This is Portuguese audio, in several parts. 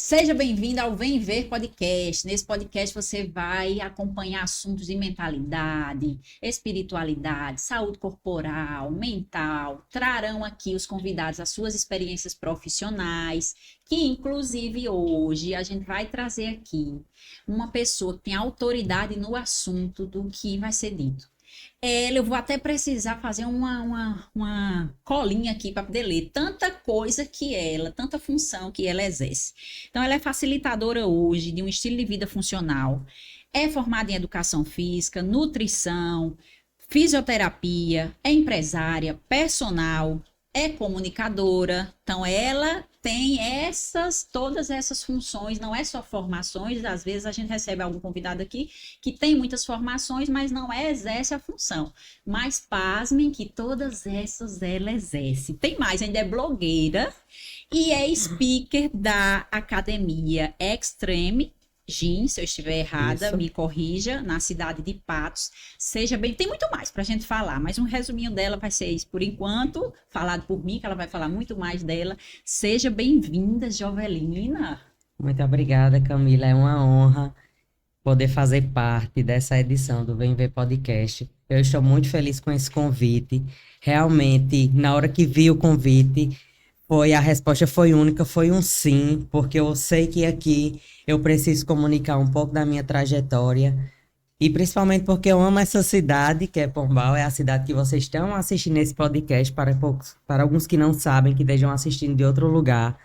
Seja bem-vindo ao Vem Ver Podcast. Nesse podcast você vai acompanhar assuntos de mentalidade, espiritualidade, saúde corporal, mental. Trarão aqui os convidados as suas experiências profissionais, que inclusive hoje a gente vai trazer aqui uma pessoa que tem autoridade no assunto do que vai ser dito. Eu vou até precisar fazer uma colinha aqui para poder ler tanta coisa que ela, tanta função que ela exerce. Então, ela é facilitadora hoje de um estilo de vida funcional, é formada em educação física, nutrição, fisioterapia, é empresária, personal, é comunicadora. Então, ela tem todas essas funções, não é só formações. Às vezes a gente recebe algum convidado aqui que tem muitas formações, mas não exerce a função. Mas pasmem que todas essas ela exerce. Tem mais, ainda é blogueira e é speaker da academia Extreme Gym. Se eu estiver errada, me corrija, na cidade de Patos. Seja bem, tem muito mais para a gente falar, mas um resuminho dela vai ser isso por enquanto, falado por mim, que ela vai falar muito mais dela. Seja bem-vinda, Jovelina. Muito obrigada, Camila. É uma honra poder fazer parte dessa edição do Vem Ver Podcast. Eu estou muito feliz com esse convite. Realmente, na hora que vi o convite, a resposta foi única, foi um sim, porque eu sei que aqui eu preciso comunicar um pouco da minha trajetória, e principalmente porque eu amo essa cidade, que é Pombal, é a cidade que vocês estão assistindo esse podcast, para alguns que não sabem, que estejam assistindo de outro lugar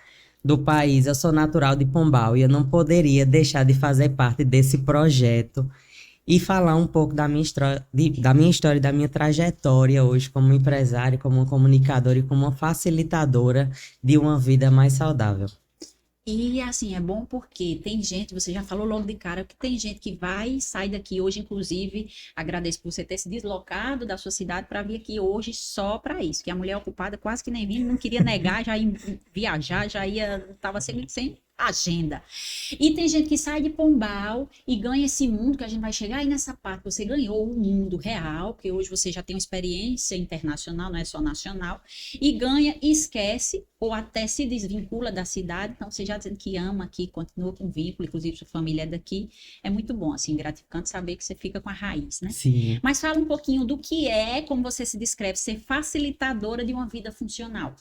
do país. Eu sou natural de Pombal e eu não poderia deixar de fazer parte desse projeto e falar um pouco da minha história, e da minha trajetória hoje como empresária, como comunicadora e como uma facilitadora de uma vida mais saudável. E assim, é bom porque tem gente, você já falou logo de cara, que tem gente que vai sair daqui hoje, inclusive, agradeço por você ter se deslocado da sua cidade para vir aqui hoje só para isso, que a mulher ocupada quase que nem vinha, não queria negar, já ia viajar, já ia, estava sem agenda. E tem gente que sai de Pombal e ganha esse mundo, que a gente vai chegar aí nessa parte, você ganhou o mundo real, porque hoje você já tem uma experiência internacional, não é só nacional, e ganha e esquece, ou até se desvincula da cidade. Então você já dizendo que ama aqui, continua com vínculo, inclusive sua família é daqui, é muito bom, assim, gratificante saber que você fica com a raiz, né? Sim. Mas fala um pouquinho do que é, como você se descreve, ser facilitadora de uma vida funcional.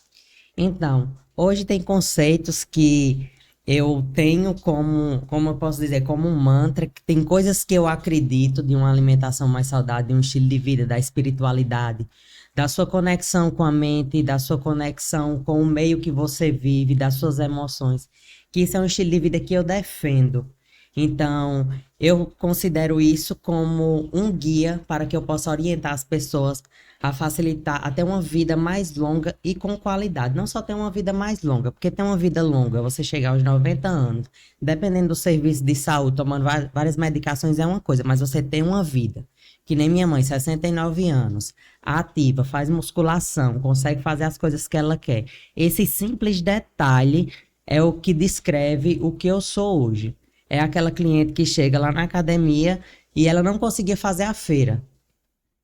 Então, hoje tem conceitos que eu tenho como eu posso dizer, como um mantra, que tem coisas que eu acredito de uma alimentação mais saudável, de um estilo de vida, da espiritualidade, da sua conexão com a mente, da sua conexão com o meio que você vive, das suas emoções, que isso é um estilo de vida que eu defendo. Então, eu considero isso como um guia para que eu possa orientar as pessoas a facilitar até uma vida mais longa e com qualidade. Não só ter uma vida mais longa, porque ter uma vida longa, você chegar aos 90 anos, dependendo do serviço de saúde, tomando várias medicações é uma coisa, mas você tem uma vida. Que nem minha mãe, 69 anos, ativa, faz musculação, consegue fazer as coisas que ela quer. Esse simples detalhe é o que descreve o que eu sou hoje. É aquela cliente que chega lá na academia e ela não conseguia fazer a feira.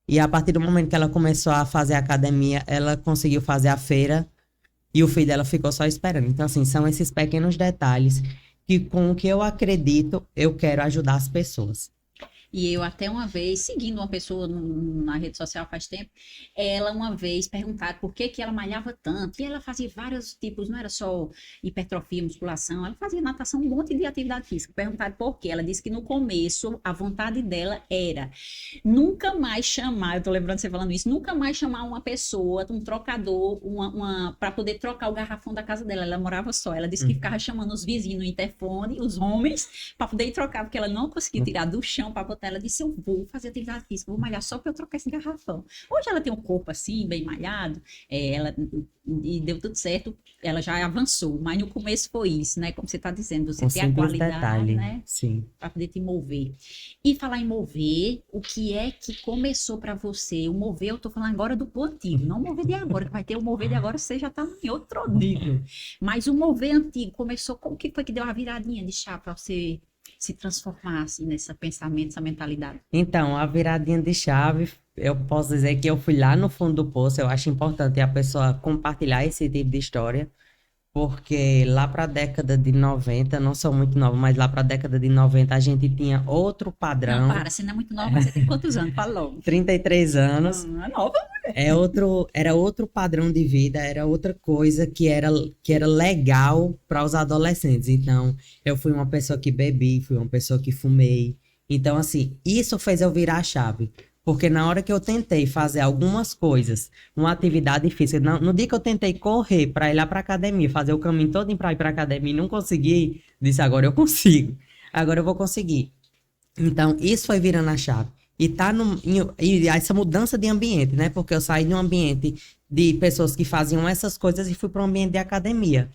E a partir do momento que ela começou a fazer a academia, ela conseguiu fazer a feira e o filho dela ficou só esperando. Então, assim, são esses pequenos detalhes que, com o que eu acredito, eu quero ajudar as pessoas. E eu até uma vez, seguindo uma pessoa na rede social faz tempo, ela uma vez perguntaram por que ela malhava tanto. E ela fazia vários tipos, não era só hipertrofia, musculação, ela fazia natação, um monte de atividade física. Perguntaram por quê. Ela disse que no começo a vontade dela era nunca mais chamar, eu tô lembrando você falando isso, nunca mais chamar uma pessoa, um trocador, para poder trocar o garrafão da casa dela. Ela morava só. Ela disse que ficava chamando os vizinhos no interfone, os homens, para poder trocar, porque ela não conseguia tirar do chão para botar. Ela disse, eu vou fazer atividade física, vou malhar só para eu trocar esse garrafão. Hoje ela tem um corpo assim, bem malhado, e deu tudo certo, ela já avançou, mas no começo foi isso, né? Como você está dizendo, você ter a qualidade, detalhe, né? Sim. Para poder te mover. E falar em mover, o que é que começou para você? O mover, eu tô falando agora do antigo, não o mover de agora, que vai ter o mover de agora, você já tá em outro nível. Mas o mover antigo começou, como que foi que deu a viradinha de chave para você se transformar assim, nesse pensamento, nessa mentalidade? Então, a viradinha de chave, eu posso dizer que eu fui lá no fundo do poço. Eu acho importante a pessoa compartilhar esse tipo de história, porque lá para a década de 90, não sou muito nova, mas lá para a década de 90 a gente tinha outro Não, padrão, para, você não é muito nova, você tem quantos anos? Fala logo. 33 anos, É nova. era outro padrão de vida, era outra coisa que era legal para os adolescentes. Então, eu fui uma pessoa que bebi, fui uma pessoa que fumei. Então, assim, isso fez eu virar a chave. Porque na hora que eu tentei fazer algumas coisas, uma atividade física, no dia que eu tentei correr para ir lá para academia, fazer o caminho todo para ir para academia e não consegui, disse agora eu consigo. Agora eu vou conseguir. Então, isso foi virando a chave. E essa mudança de ambiente, né? Porque eu saí de um ambiente de pessoas que faziam essas coisas e fui para um ambiente de academia.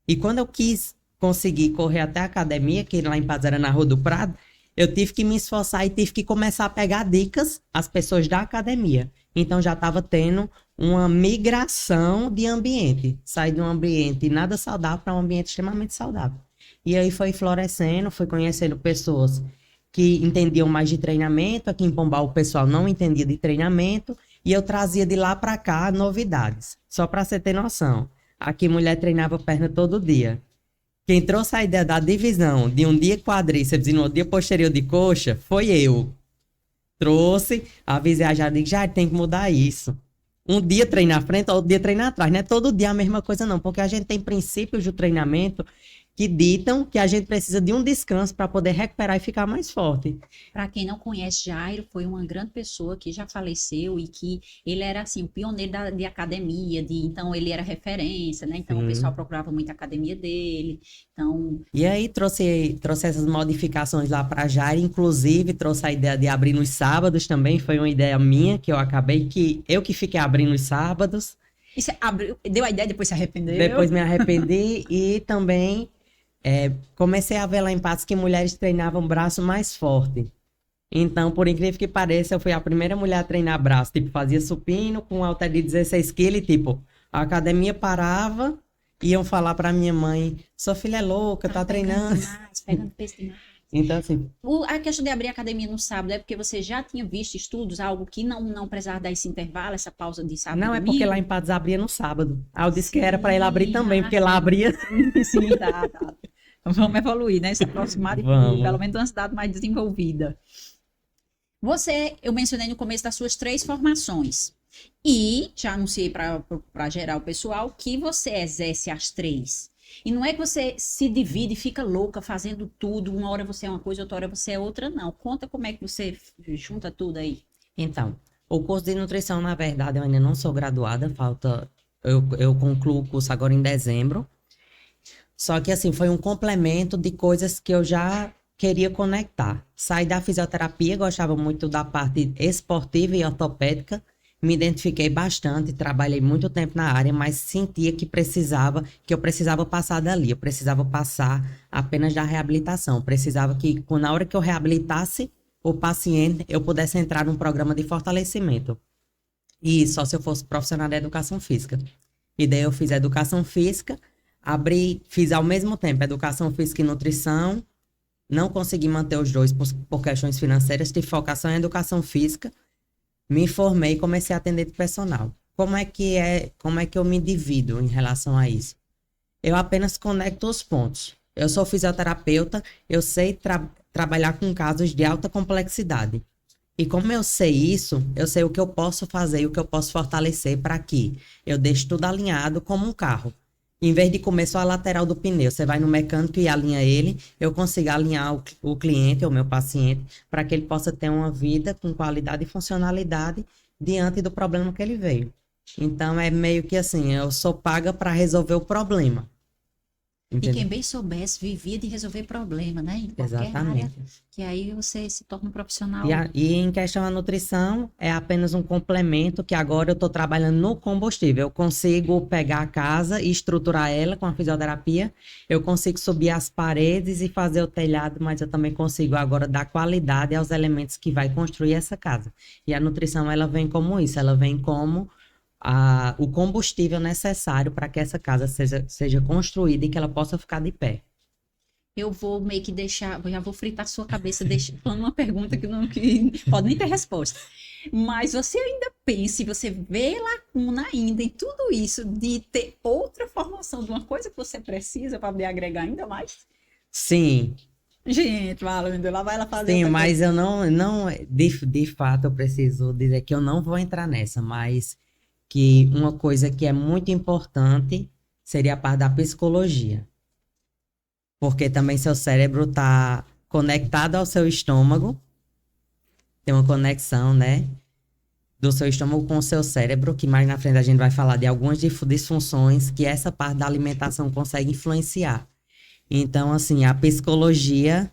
E quando eu quis conseguir correr até a academia, que lá em Paz era na Rua do Prado, eu tive que me esforçar e tive que começar a pegar dicas às pessoas da academia. Então já estava tendo uma migração de ambiente. Saí de um ambiente nada saudável para um ambiente extremamente saudável. E aí foi florescendo, fui conhecendo pessoas que entendiam mais de treinamento. Aqui em Pombal o pessoal não entendia de treinamento e eu trazia de lá para cá novidades. Só para você ter noção, aqui mulher treinava perna todo dia. Quem trouxe a ideia da divisão de um dia quadríceps e no dia posterior de coxa foi eu. Trouxe, avisei a Jade, já tem que mudar isso. Um dia treina à frente, outro dia treina atrás. Não é todo dia a mesma coisa não, porque a gente tem princípios do treinamento que ditam que a gente precisa de um descanso para poder recuperar e ficar mais forte. Para quem não conhece, Jairo foi uma grande pessoa que já faleceu e que ele era assim o pioneiro de academia, então ele era referência, né? Então o pessoal procurava muito a academia dele. Então, E aí trouxe essas modificações lá para Jair, inclusive trouxe a ideia de abrir nos sábados também, foi uma ideia minha que eu acabei que eu que fiquei abrindo nos sábados. e você abriu, deu a ideia, depois se arrependeu? Depois me arrependi e também comecei a ver lá em Patos que mulheres treinavam braço mais forte. Então, por incrível que pareça, eu fui a primeira mulher a treinar braço. Tipo, fazia supino com halter de 16 quilos e, tipo, a academia parava, iam falar pra minha mãe, sua filha é louca, tá treinando. Pegando peso demais. Então, assim, A questão de abrir a academia no sábado é porque você já tinha visto estudos, algo que não precisava dar esse intervalo, essa pausa de sábado não e é porque domingo? lá em Patos abria no sábado. Aí eu disse que Sim, era pra ele abrir também, porque lá sim. abria. Sim, tá. Vamos evoluir, né? Se aproximar de Vamos. pelo menos de uma cidade mais desenvolvida. Eu mencionei no começo das suas 3 formações. E já anunciei para geral o pessoal que você exerce as 3. E não é que você se divide e fica louca fazendo tudo. Uma hora você é uma coisa, outra hora você é outra, não. Conta como é que você junta tudo aí. Então, o curso de nutrição, na verdade, eu ainda não sou graduada, falta. Eu concluo o curso agora em dezembro. Só que, assim, foi um complemento de coisas que eu já queria conectar. Saí da fisioterapia, gostava muito da parte esportiva e ortopédica. Me identifiquei bastante, trabalhei muito tempo na área, mas sentia que eu precisava passar dali, eu precisava passar apenas da reabilitação. Eu precisava que, na hora que eu reabilitasse o paciente, eu pudesse entrar num programa de fortalecimento. E só se eu fosse profissional da educação física. E daí eu fiz educação física, fiz ao mesmo tempo educação física e nutrição. Não consegui manter os dois por questões financeiras, tive focação em educação física. Me formei e comecei a atender de personal. Como é que eu me divido em relação a isso? Eu apenas conecto os pontos. Eu sou fisioterapeuta, eu sei trabalhar com casos de alta complexidade. E como eu sei isso, eu sei o que eu posso fazer e o que eu posso fortalecer para que eu deixe tudo alinhado como um carro. Em vez de comer só a lateral do pneu, você vai no mecânico e alinha ele, eu consigo alinhar o cliente, o meu paciente, para que ele possa ter uma vida com qualidade e funcionalidade diante do problema que ele veio. Então, é meio que assim, eu sou paga para resolver o problema. Entendeu? E quem bem soubesse, vivia de resolver problema, né? Em qualquer Exatamente. área, que aí você se torna um profissional. E em questão da nutrição, é apenas um complemento que agora eu estou trabalhando no combustível. Eu consigo pegar a casa e estruturar ela com a fisioterapia. Eu consigo subir as paredes e fazer o telhado, mas eu também consigo agora dar qualidade aos elementos que vai construir essa casa. E a nutrição, ela vem como isso, ela vem como o combustível necessário para que essa casa seja construída e que ela possa ficar de pé. Eu vou meio que deixar, já vou fritar sua cabeça falando uma pergunta que não que pode nem ter resposta. Mas você ainda pensa, e você vê lacuna ainda em tudo isso de ter outra formação de uma coisa que você precisa para poder agregar ainda mais? Sim, Gente, fala, meu Deus, lá vai ela fazer sim, outra coisa. mas eu não, de fato, eu preciso dizer que eu não vou entrar nessa, mas que uma coisa que é muito importante seria a parte da psicologia. Porque também seu cérebro está conectado ao seu estômago, tem uma conexão, né? Do seu estômago com o seu cérebro, que mais na frente a gente vai falar de algumas disfunções que essa parte da alimentação consegue influenciar. Então, assim, a psicologia,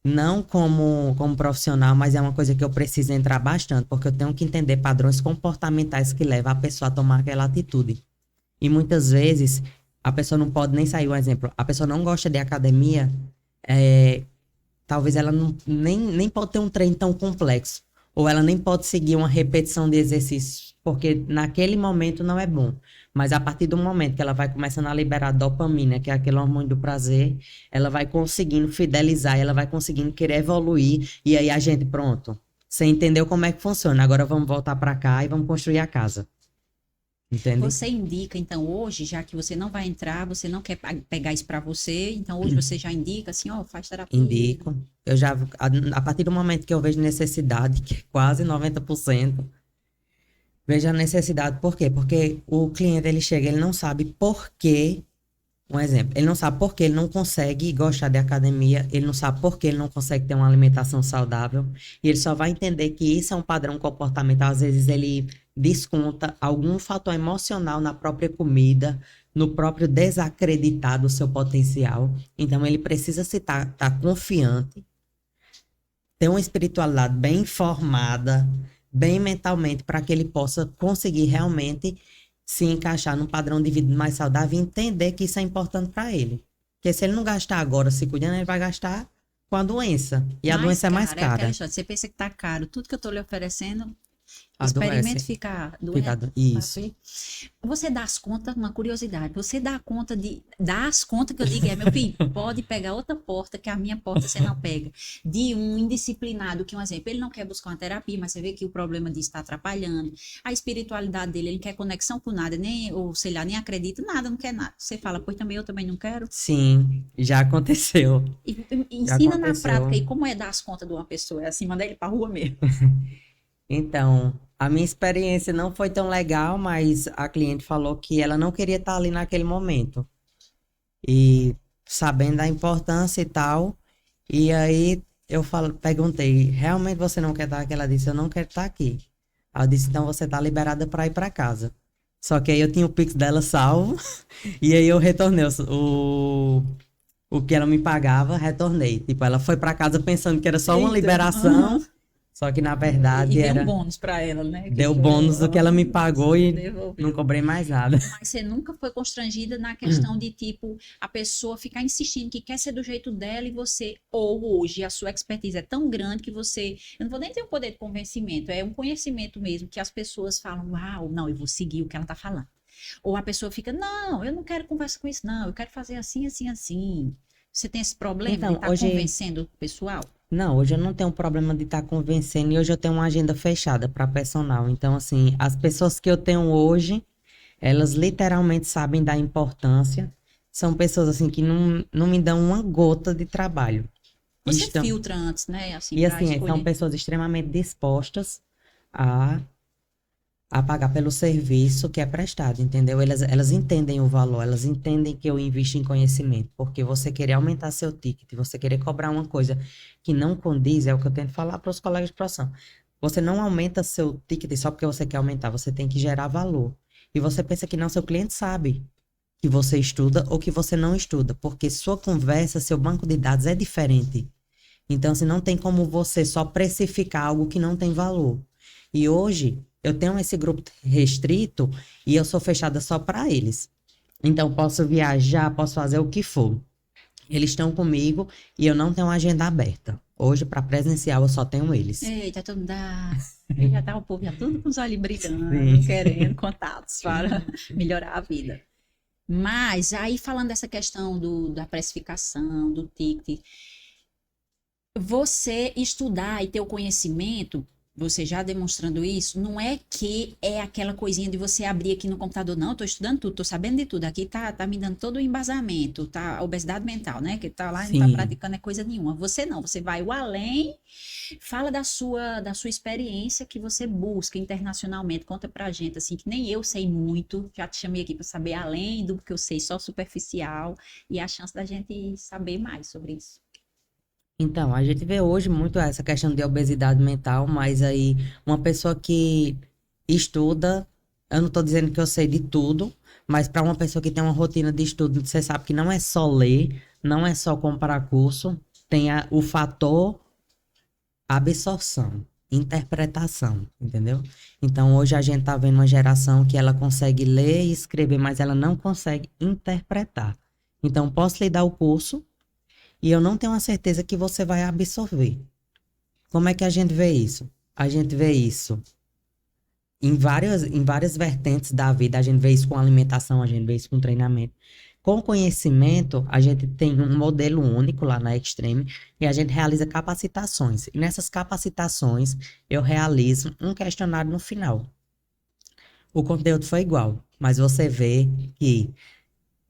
não como profissional, mas é uma coisa que eu preciso entrar bastante, porque eu tenho que entender padrões comportamentais que levam a pessoa a tomar aquela atitude. E muitas vezes a pessoa não pode nem sair, um exemplo, a pessoa não gosta de academia, talvez ela nem pode ter um treino tão complexo. Ou ela nem pode seguir uma repetição de exercícios, porque naquele momento não é bom. Mas a partir do momento que ela vai começando a liberar dopamina, que é aquele hormônio do prazer, ela vai conseguindo fidelizar, ela vai conseguindo querer evoluir. E aí a gente, pronto, você entendeu como é que funciona. Agora vamos voltar para cá e vamos construir a casa. Entende? Você indica, então, hoje, já que você não vai entrar, você não quer pegar isso para você, então hoje você já indica assim, ó, faz terapia. Indico. Eu já, a partir do momento que eu vejo necessidade, que é quase 90%, vejo a necessidade. Por quê? Porque o cliente, ele chega, ele não sabe por quê. Um exemplo, ele não sabe por que ele não consegue gostar de academia, ele não sabe por que ele não consegue ter uma alimentação saudável, e ele só vai entender que isso é um padrão comportamental. Às vezes ele desconta algum fator emocional na própria comida, no próprio desacreditar do seu potencial. Então ele precisa se tá confiante, ter uma espiritualidade bem formada, bem mentalmente, para que ele possa conseguir realmente se encaixar num padrão de vida mais saudável e entender que isso é importante para ele. Porque se ele não gastar agora se cuidando, ele vai gastar com a doença. E a doença é mais É cara. aquela história, você pensa que tá caro, tudo que eu tô lhe oferecendo, Adoece. experimente ficar Cuidado. doente. Isso. Você dá as contas, uma curiosidade, você dá conta dá as contas que eu digo, meu filho, pode pegar outra porta, que a minha porta você não pega. De um indisciplinado, que um exemplo, ele não quer buscar uma terapia, mas você vê que o problema disso está atrapalhando. A espiritualidade dele, ele não quer conexão com nada, nem, ou sei lá, nem acredita, nada, não quer nada. Você fala, pois também eu também não quero. Sim, já aconteceu. Ensina na prática aí como é dar as contas de uma pessoa, é assim, mandar ele pra rua mesmo. Então, a minha experiência não foi tão legal, mas a cliente falou que ela não queria estar ali naquele momento. E sabendo da importância e tal, e aí eu perguntei, realmente você não quer estar aqui? Ela disse, eu não quero estar aqui. Aí eu disse, então você está liberada para ir para casa. Só que aí eu tinha o Pix dela salvo, e aí eu retornei o que ela me pagava, retornei. Tipo, ela foi para casa pensando que era só uma Eita, liberação, só que na verdade e era... deu um bônus pra ela, né? Que Deu foi, bônus do que ela me pagou e devolveu. não cobrei mais nada. Mas você nunca foi constrangida na questão de, tipo, a pessoa ficar insistindo que quer ser do jeito dela e você, ou hoje, a sua expertise é tão grande que você, eu não vou nem ter um poder de convencimento, é um conhecimento mesmo, que as pessoas falam, uau, não, eu vou seguir o que ela tá falando. Ou a pessoa fica, não, eu não quero conversar com isso, não, eu quero fazer assim, assim, assim. Você tem esse problema Então, de estar hoje... convencendo o pessoal? Não, hoje eu não tenho problema de estar convencendo e hoje eu tenho uma agenda fechada para personal. Então, assim, as pessoas que eu tenho hoje, elas literalmente sabem da importância. São pessoas, assim, que não me dão uma gota de trabalho. Você filtra antes, né? Assim, E pra assim, são escolher. pessoas extremamente dispostas a pagar pelo serviço que é prestado, entendeu? Elas entendem o valor, elas entendem que eu invisto em conhecimento, porque você querer aumentar seu ticket, você querer cobrar uma coisa que não condiz, é o que eu tento falar para os colegas de profissão. Você não aumenta seu ticket só porque você quer aumentar, você tem que gerar valor. E você pensa que não, seu cliente sabe que você estuda ou que você não estuda, porque sua conversa, seu banco de dados é diferente. Então, assim, não tem como você só precificar algo que não tem valor. E hoje, eu tenho esse grupo restrito e eu sou fechada só para eles. Então, posso viajar, posso fazer o que for. Eles estão comigo e eu não tenho uma agenda aberta. Hoje, para presencial, eu só tenho eles. Eita, tudo dá. Já tá o povo já tudo com os olhos brilhando, Sim. querendo contatos para melhorar a vida. Mas aí falando dessa questão da precificação, do ticket, você estudar e ter o conhecimento, você já demonstrando isso, não é que é aquela coisinha de você abrir aqui no computador, não, estou estudando tudo, estou sabendo de tudo, aqui tá me dando todo o embasamento, tá, a obesidade mental, né, que tá lá e não tá Sim. praticando é coisa nenhuma. Você não, você vai o além, fala da sua experiência que você busca internacionalmente, conta pra gente, assim, que nem eu sei muito, já te chamei aqui para saber além do que eu sei, só superficial, e a chance da gente saber mais sobre isso. Então, a gente vê hoje muito essa questão de obesidade mental, mas aí uma pessoa que estuda, eu não estou dizendo que eu sei de tudo, mas para uma pessoa que tem uma rotina de estudo, você sabe que não é só ler, não é só comprar curso, tem o fator absorção, interpretação, entendeu? Então, hoje a gente tá vendo uma geração que ela consegue ler e escrever, mas ela não consegue interpretar. Então, posso lhe dar o curso e eu não tenho a certeza que você vai absorver. Como é que a gente vê isso? A gente vê isso em várias vertentes da vida. A gente vê isso com alimentação, a gente vê isso com treinamento. Com conhecimento, a gente tem um modelo único lá na Extreme e a gente realiza capacitações. E nessas capacitações, eu realizo um questionário no final. O conteúdo foi igual, mas você vê que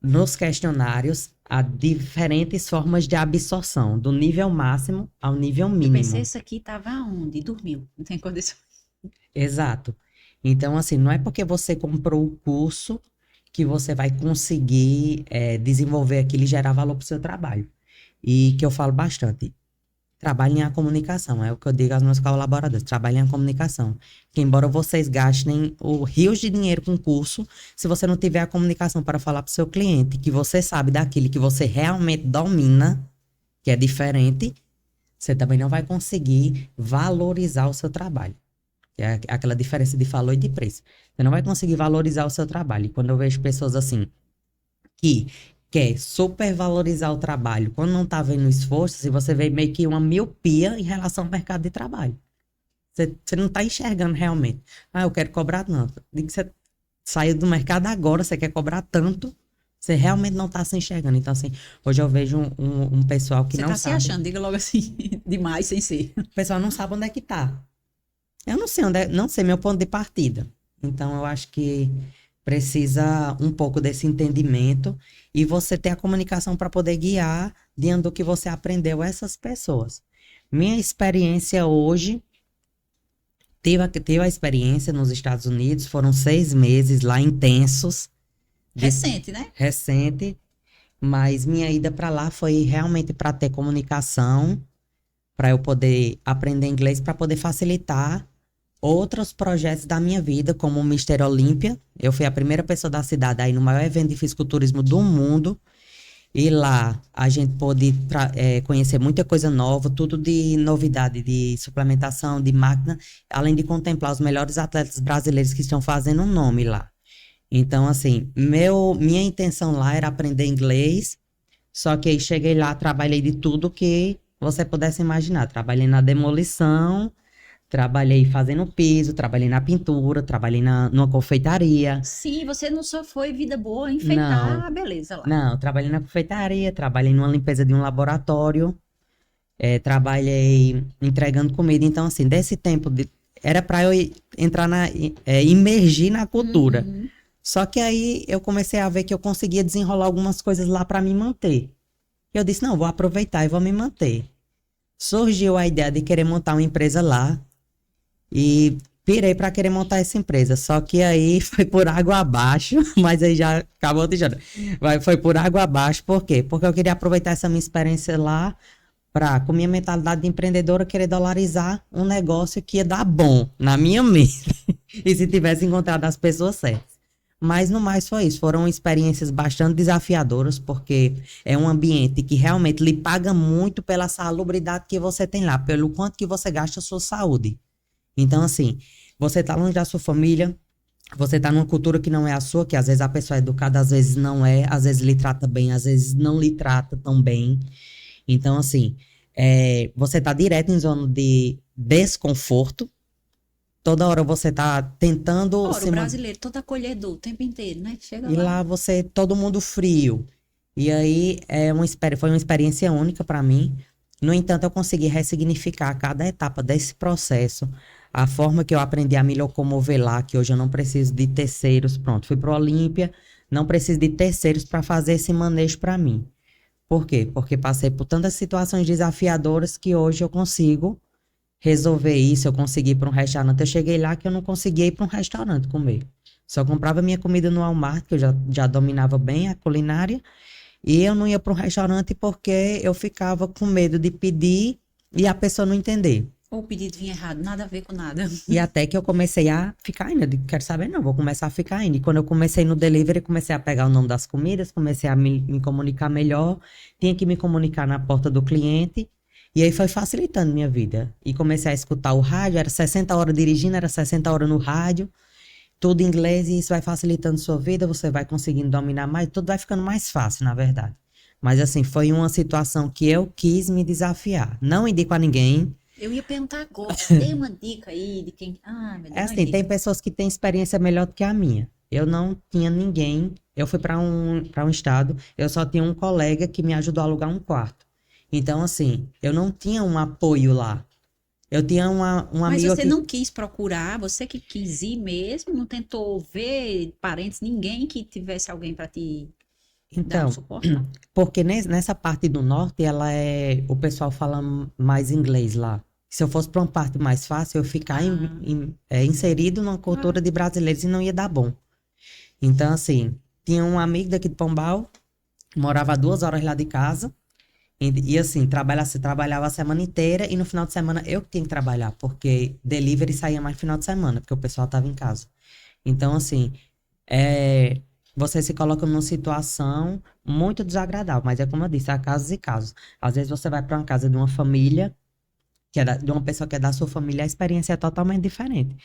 nos questionários há diferentes formas de absorção, do nível máximo ao nível Eu pensei, mínimo. isso aqui tava onde? Dormiu, não tem condição. Exato. Então, assim, não é porque você comprou o curso que você vai conseguir desenvolver aquilo e gerar valor para o seu trabalho. E que eu falo bastante. Trabalhem a comunicação, é o que eu digo aos meus colaboradores. Trabalhem a comunicação. Que embora vocês gastem rios de dinheiro com curso, se você não tiver a comunicação para falar para o seu cliente que você sabe daquilo que você realmente domina, que é diferente, você também não vai conseguir valorizar o seu trabalho. Que é aquela diferença de valor e de preço. Você não vai conseguir valorizar o seu trabalho. E quando eu vejo pessoas assim, que quer supervalorizar o trabalho, quando não tá vendo esforço, se você vê meio que uma miopia em relação ao mercado de trabalho. Você não tá enxergando realmente. Ah, eu quero cobrar tanto. Digo que você saiu do mercado agora, você quer cobrar tanto, você realmente não tá se enxergando. Então, assim, hoje eu vejo um pessoal que Você não tá se sabe. achando, diga logo assim, demais sem ser. O pessoal não sabe onde é que tá. Eu não sei onde é, não sei meu ponto de partida. Então, eu acho que precisa um pouco desse entendimento e você ter a comunicação para poder guiar diante do que você aprendeu essas pessoas. Minha experiência hoje, tive a experiência nos Estados Unidos, foram 6 meses lá intensos, de, Recente, né? recente, mas minha ida para lá foi realmente para ter comunicação, para eu poder aprender inglês, para poder facilitar outros projetos da minha vida, como o Mister Olímpia. Eu fui a primeira pessoa da cidade aí no maior evento de fisiculturismo do mundo. E lá a gente pôde conhecer muita coisa nova, tudo de novidade, de suplementação, de máquina, além de contemplar os melhores atletas brasileiros que estão fazendo um nome lá. Então, assim, minha intenção lá era aprender inglês, só que aí cheguei lá, trabalhei de tudo que você pudesse imaginar. Trabalhei na demolição, trabalhei fazendo piso, trabalhei na pintura, trabalhei numa confeitaria. Sim, você não só foi vida boa enfeitar Não, a beleza lá. não, trabalhei na confeitaria, trabalhei numa limpeza de um laboratório, trabalhei entregando comida. Então, assim, desse tempo, era para eu entrar imergir na cultura. Uhum. Só que aí eu comecei a ver que eu conseguia desenrolar algumas coisas lá para me manter. Eu disse, não, vou aproveitar e vou me manter. Surgiu a ideia de querer montar uma empresa lá. E pirei para querer montar essa empresa. Só que aí foi por água abaixo, mas aí já acabou de chorar. Foi por água abaixo, por quê? Porque eu queria aproveitar essa minha experiência lá para, com minha mentalidade de empreendedora, querer dolarizar um negócio que ia dar bom na minha mente. E se tivesse encontrado as pessoas certas. Mas no mais foi isso. Foram experiências bastante desafiadoras, porque é um ambiente que realmente lhe paga muito pela salubridade que você tem lá, pelo quanto que você gasta a sua saúde. Então, assim, você tá longe da sua família, você tá numa cultura que não é a sua, que às vezes a pessoa é educada, às vezes não é, às vezes lhe trata bem, às vezes não lhe trata tão bem. Então, assim, você tá direto em zona de desconforto, toda hora você tá tentando Ora, o brasileiro todo acolhedor o tempo inteiro, né? Chega e lá. lá você, todo mundo frio. E aí foi uma experiência única para mim. No entanto, eu consegui ressignificar cada etapa desse processo, a forma que eu aprendi a me locomover lá, que hoje eu não preciso de terceiros. Pronto, fui para o Olímpia, não preciso de terceiros para fazer esse manejo para mim. Por quê? Porque passei por tantas situações desafiadoras que hoje eu consigo resolver isso. Eu consegui ir para um restaurante. Eu cheguei lá que eu não conseguia ir para um restaurante comer. Só comprava minha comida no Walmart, que eu já dominava bem a culinária. E eu não ia para um restaurante porque eu ficava com medo de pedir e a pessoa não entender. Ou o pedido vinha errado, nada a ver com nada. E até que eu comecei a ficar indo. Eu digo, quero saber, não, vou começar a ficar indo. E quando eu comecei no delivery, comecei a pegar o nome das comidas, comecei a me comunicar melhor. Tinha que me comunicar na porta do cliente. E aí foi facilitando minha vida. E comecei a escutar o rádio, era 60 horas dirigindo, era 60 horas no rádio. Tudo em inglês, e isso vai facilitando sua vida, você vai conseguindo dominar mais, tudo vai ficando mais fácil, na verdade. Mas assim, foi uma situação que eu quis me desafiar. Não indico a ninguém. Eu ia perguntar agora, dê uma dica aí de quem. Ah, meu Deus, É não assim, indica. tem pessoas que têm experiência melhor do que a minha. Eu não tinha ninguém. Eu fui para um estado, eu só tinha um colega que me ajudou a alugar um quarto. Então, assim, eu não tinha um apoio lá. Eu tinha uma Mas amiga você que. não quis procurar, você que quis ir mesmo, não tentou ver parentes, ninguém que tivesse alguém para te dar um Então, suporte, não? porque nessa parte do norte, o pessoal fala mais inglês lá. Se eu fosse para uma parte mais fácil, eu ficar Ah, inserido numa cultura claro. de brasileiros e não ia dar bom. Então, assim, tinha um amigo daqui de Pombal, morava a 2 horas lá de casa, e assim, trabalhava a semana inteira e no final de semana eu que tinha que trabalhar, porque delivery saía mais no final de semana, porque o pessoal estava em casa. Então, assim, é, você se coloca numa situação muito desagradável, mas é como eu disse, há casos e casos. Às vezes você vai para uma casa de uma família, de uma pessoa que é da sua família, a experiência é totalmente diferente.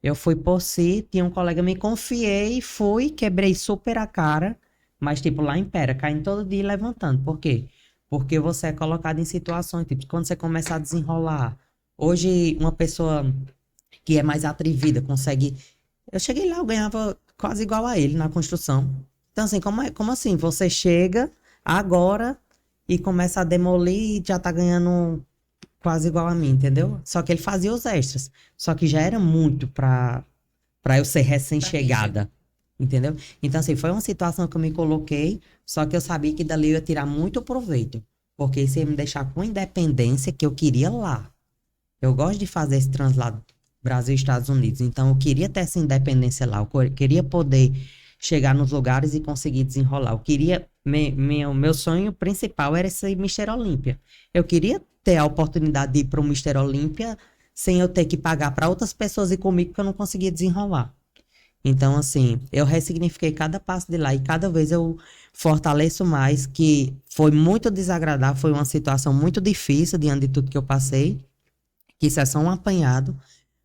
Eu fui por si, tinha um colega, me confiei, fui, quebrei super a cara, mas tipo lá em pera, caindo todo dia e levantando. Por quê? Porque você é colocado em situações, tipo, quando você começa a desenrolar. Hoje, uma pessoa que é mais atrevida consegue. Eu cheguei lá, eu ganhava quase igual a ele na construção. Então, assim, como assim? Você chega agora e começa a demolir e já tá ganhando quase igual a mim, entendeu? Só que ele fazia os extras. Só que já era muito pra eu ser Pra quem chega. recém-chegada, entendeu? Então, assim, foi uma situação que eu me coloquei, só que eu sabia que dali eu ia tirar muito proveito. Porque isso ia me deixar com independência que eu queria lá. Eu gosto de fazer esse translado Brasil e Estados Unidos. Então, eu queria ter essa independência lá. Queria poder chegar nos lugares e conseguir desenrolar. Eu queria. Meu sonho principal era ser Mister Olímpia. Eu queria ter a oportunidade de ir para o Mister Olímpia sem eu ter que pagar para outras pessoas ir comigo, porque eu não conseguia desenrolar. Então, assim, eu ressignifiquei cada passo de lá e cada vez eu fortaleço mais que foi muito desagradável, foi uma situação muito difícil diante de tudo que eu passei, que isso é só um apanhado,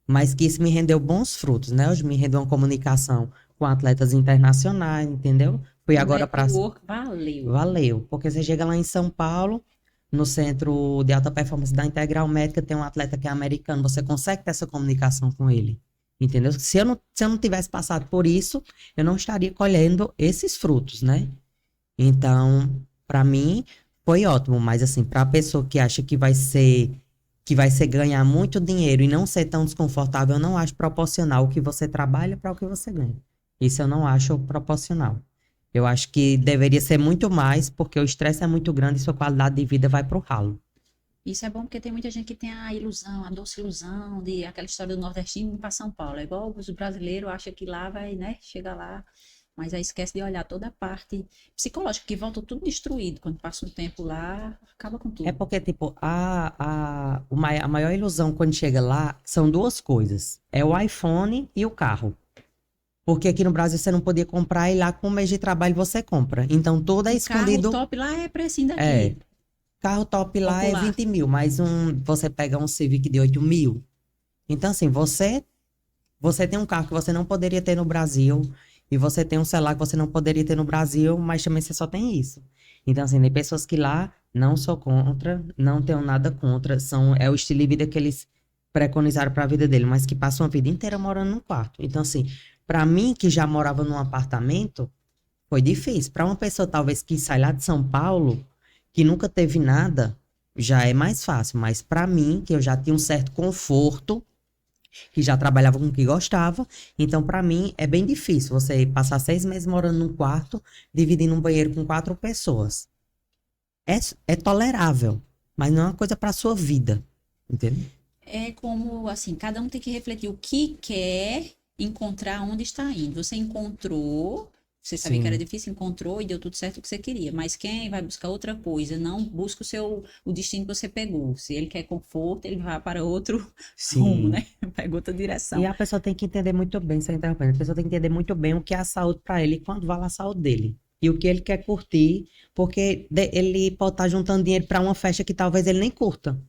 mas que isso me rendeu bons frutos, né? Hoje me rendeu uma comunicação com atletas internacionais, entendeu? Fui O agora para. network valeu. Valeu, porque você chega lá em São Paulo, no Centro de Alta Performance da Integral Médica, tem um atleta que é americano, você consegue ter essa comunicação com ele, entendeu? Se eu não tivesse passado por isso, eu não estaria colhendo esses frutos, né? Então, para mim, foi ótimo, mas assim, para a pessoa que acha que vai ser ganhar muito dinheiro e não ser tão desconfortável, eu não acho proporcional o que você trabalha para o que você ganha. Isso eu não acho proporcional. Eu acho que deveria ser muito mais, porque o estresse é muito grande e sua qualidade de vida vai pro ralo. Isso é bom porque tem muita gente que tem a ilusão, a doce ilusão de aquela história do nordestino ir para São Paulo. É igual os brasileiros acham que lá vai, né? Chega lá, mas aí esquece de olhar toda a parte psicológica, que volta tudo destruído. Quando passa um tempo lá, acaba com É tudo. porque, tipo, a maior ilusão quando chega lá são duas coisas. É o iPhone e o carro. Porque aqui no Brasil você não podia comprar e lá com um mês de trabalho você compra. Então tudo é E carro escondido. top lá é precinho É, daqui, carro top lá é popular. 20 mil, mas você pega um Civic de 8 mil. Então, assim, você tem um carro que você não poderia ter no Brasil, e você tem um celular que você não poderia ter no Brasil, mas também você só tem isso. Então, assim, tem pessoas que lá não sou contra, não tenho nada contra, é o estilo de vida que eles preconizaram para a vida dele, mas que passa uma vida inteira morando num quarto. Então, assim, para mim, que já morava num apartamento, foi difícil. Para uma pessoa, talvez, que sai lá de São Paulo, que nunca teve nada, já é mais fácil. Mas para mim, que eu já tinha um certo conforto, que já trabalhava com o que gostava, então para mim é bem difícil você passar 6 meses morando num quarto, dividindo um banheiro com 4 pessoas. É tolerável, mas não é uma coisa para sua vida, entendeu? É como, assim, cada um tem que refletir o que quer, encontrar onde está indo. Você encontrou, você sabia que era Sim, difícil, encontrou e deu tudo certo o que você queria. Mas quem vai buscar outra coisa, não busca o destino que você pegou. Se ele quer conforto, ele vai para outro rumo, sim. né? Pega outra E direção. a pessoa tem que entender muito bem, só interrompendo, a pessoa tem que entender muito bem o que é a saúde para ele e quando vale a saúde dele. E o que ele quer curtir, porque ele pode estar juntando dinheiro para uma festa que talvez ele nem curta.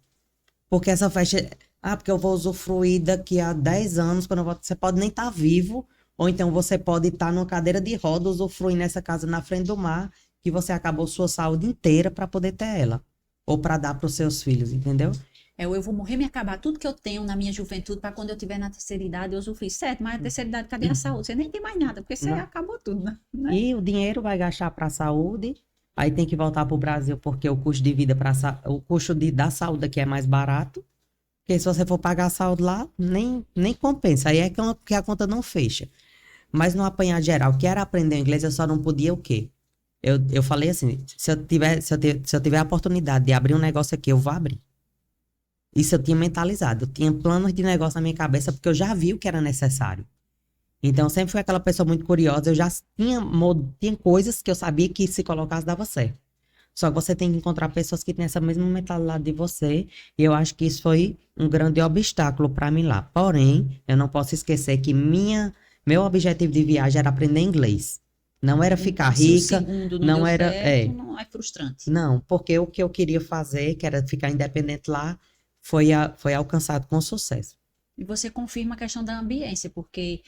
Porque essa festa, porque eu vou usufruir daqui a 10 anos, quando você pode nem estar vivo, ou então você pode estar numa cadeira de roda, usufruir nessa casa na frente do mar, que você acabou sua saúde inteira para poder ter ela. Ou para dar para os seus filhos, entendeu? Eu vou morrer, me acabar tudo que eu tenho na minha juventude para quando eu tiver na terceira idade eu usufruir. Certo, mas a terceira idade, cadê a saúde? Você nem tem mais nada, porque você Não. acabou tudo, né? E o dinheiro vai gastar para a saúde, aí tem que voltar para o Brasil, porque o custo de vida, o custo da saúde aqui é mais barato. Porque se você for pagar a saúde lá, nem compensa. Aí é que a conta não fecha. Mas no apanhado geral, que era aprender inglês, eu só não podia o quê? Eu falei assim, se eu tiver a oportunidade de abrir um negócio aqui, eu vou abrir. Isso eu tinha mentalizado. Eu tinha planos de negócio na minha cabeça, porque eu já vi o que era necessário. Então, eu sempre fui aquela pessoa muito curiosa. Eu já tinha coisas que eu sabia que se colocasse dava certo. Só que você tem que encontrar pessoas que têm essa mesma mentalidade de você. E eu acho que isso foi um grande obstáculo para mim lá. Porém, eu não posso esquecer que meu objetivo de viagem era aprender inglês. Não era ficar Se o rica, segundo não não deu era. certo, não é frustrante. Não, porque o que eu queria fazer, que era ficar independente lá, foi alcançado com sucesso. E você confirma a questão da ambiência, porque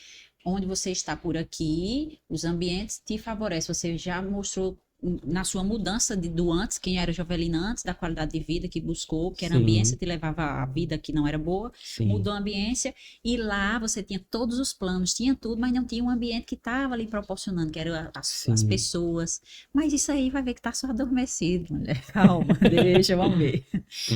onde você está por aqui, os ambientes te favorecem. Você já mostrou na sua mudança do antes, quem era Jovelina antes, da qualidade de vida que buscou, que era a ambiência, Sim, te levava a vida que não era boa, sim, mudou a ambiência, e lá você tinha todos os planos, tinha tudo, mas não tinha um ambiente que estava ali proporcionando, que eram as sim. pessoas. Mas isso aí vai ver que está só adormecido, mulher. Calma, deixa, vamos ver.